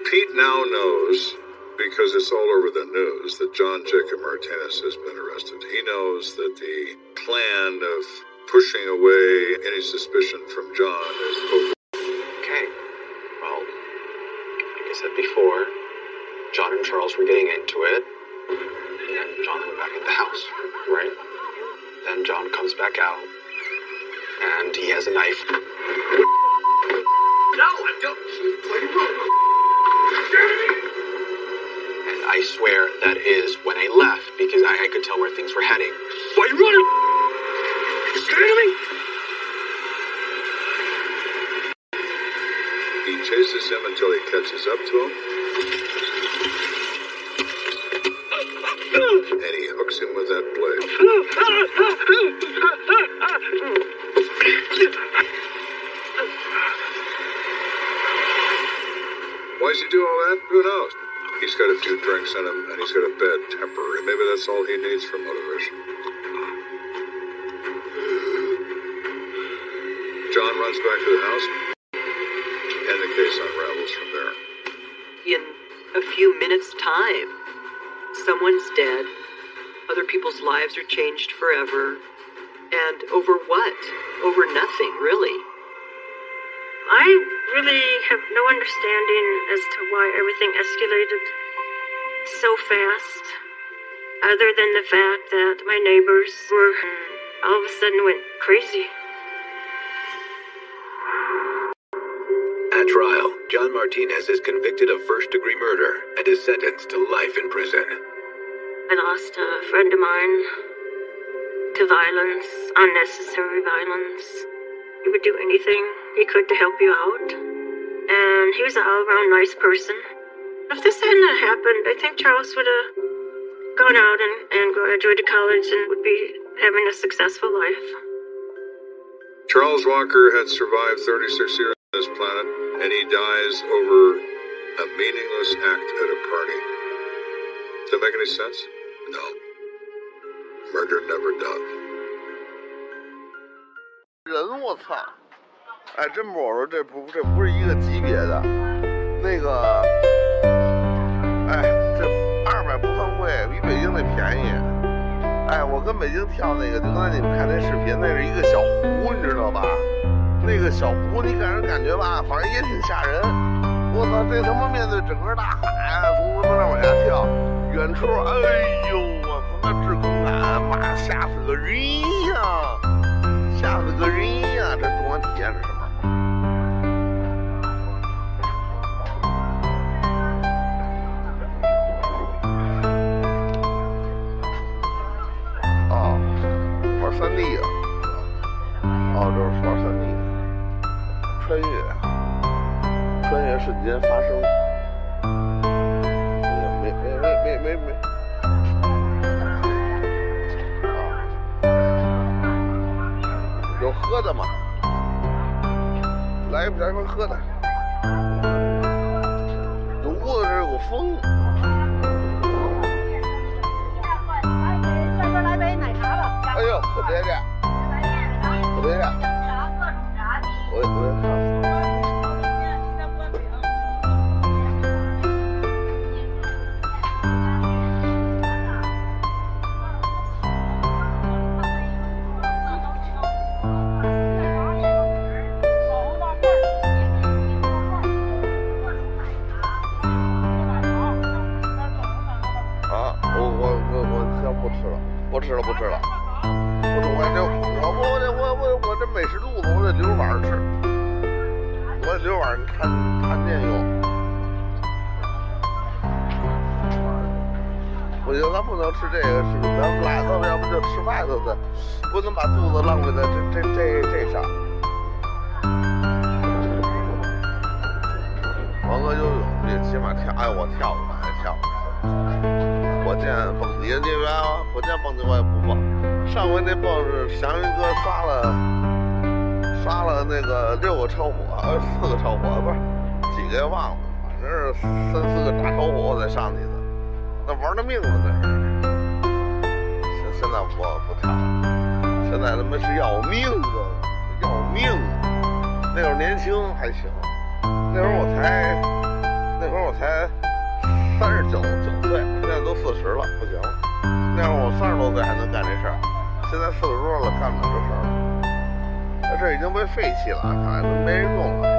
Pete now knows, because it's all over the news, that John Jacob Martinez has been arrested. He knows that the plan of pushing away any suspicion from John is over. Okay. Well, like I said before, John and Charles were getting into it, and then John went back in the house, right? Then John comes back out, and he has a knife. No, I don't. What are you doing? And I swear that is when I left, because I could tell where things were heading. Why are you running? You scared of me? He chases him until he catches up to him. And he hooks him with that blade. Why does he do all that? Who knows? He's got a few drinks in him, and he's got a bad temper, and maybe that's all he needs for motivation. John runs back to the house, and the case unravels from there. In a few minutes' time, someone's dead, other people's lives are changed forever, and over what? Over nothing, really. I really have no understanding as to why everything escalated so fast, other than the fact that my neighbors were all of a sudden went crazy. At trial, John Martinez is convicted of first-degree murder and is sentenced to life in prison. I lost a friend of mine to violence, unnecessary violence. He would do anything he could to help you out. And he was an all-around nice person. If this hadn't happened, I think Charles would have gone out and graduated college and would be having a successful life. Charles Walker had survived 36 years on this planet, and he dies over a meaningless act at a party. Does that make any sense? No. Murder never does. 人，我操！哎，真不，我说这不是一个级别的。那个，哎，这200不算贵，比北京那便宜。哎，我跟北京跳那个，就刚才你们看那视频，那是一个小湖，你知道吧？那个小湖，你给人感觉吧，反正也挺吓人。我操，这他妈面对整个大海，从他妈那往下跳，远处，哎呦，我操，那制空感，妈吓死个人呀！吓死个人呀！这动漫体验是什么？哦，玩3D 啊！哦，这是玩3D 的，穿越瞬间发生。没。有喝的吗？来一瓶喝的。有屋子这有风。下边来杯奶茶吧。哎呦，可别介，可别介。我也看。不吃了。我这美食肚子，我得留晚上吃，我得留晚上看电用。我觉得咱不能吃这个，是咱们来了，要不就吃外头的，不能把肚子浪费在这上。王哥游泳也起码跳，哎，我跳了，还跳了。火箭蹦迪这边啊，火箭蹦迪我也不蹦。上回那蹦是祥云哥刷了那个6个超火，4个超火，不是几个也忘了，反正是3、4个大超火我才上去的，那玩了命了那是。现在我不跳了，现在他妈是要命的，要命！那会儿年轻还行，那会儿我才39岁，现在都40了，不行了。那会儿我30多岁还能干这事儿，现在40多了干不了这事儿了。这已经被废弃了，看来都没人用了。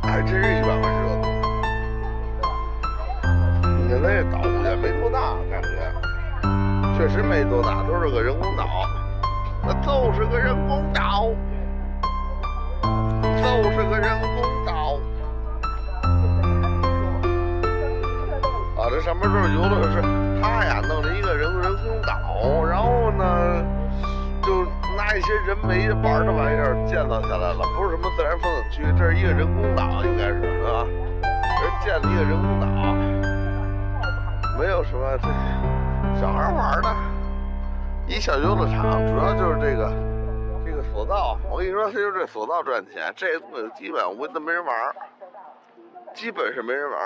还真是100万热度。你看那岛也没多大，感觉确实没多大，都是个人工岛。那就是个人工岛，就是个人工岛。啊，这上面都是游乐是他呀弄了一个人工岛，然后呢就拿一些人为玩的玩意儿建造下来了，不是什么自然风景区，这是一个人工岛，应该是吧？人建了一个人工岛，没有什么这小孩玩的，一小游乐场，主要就是这个索道。我跟你说，就是这索道赚钱，这东西基本我都没人玩，基本是没人玩。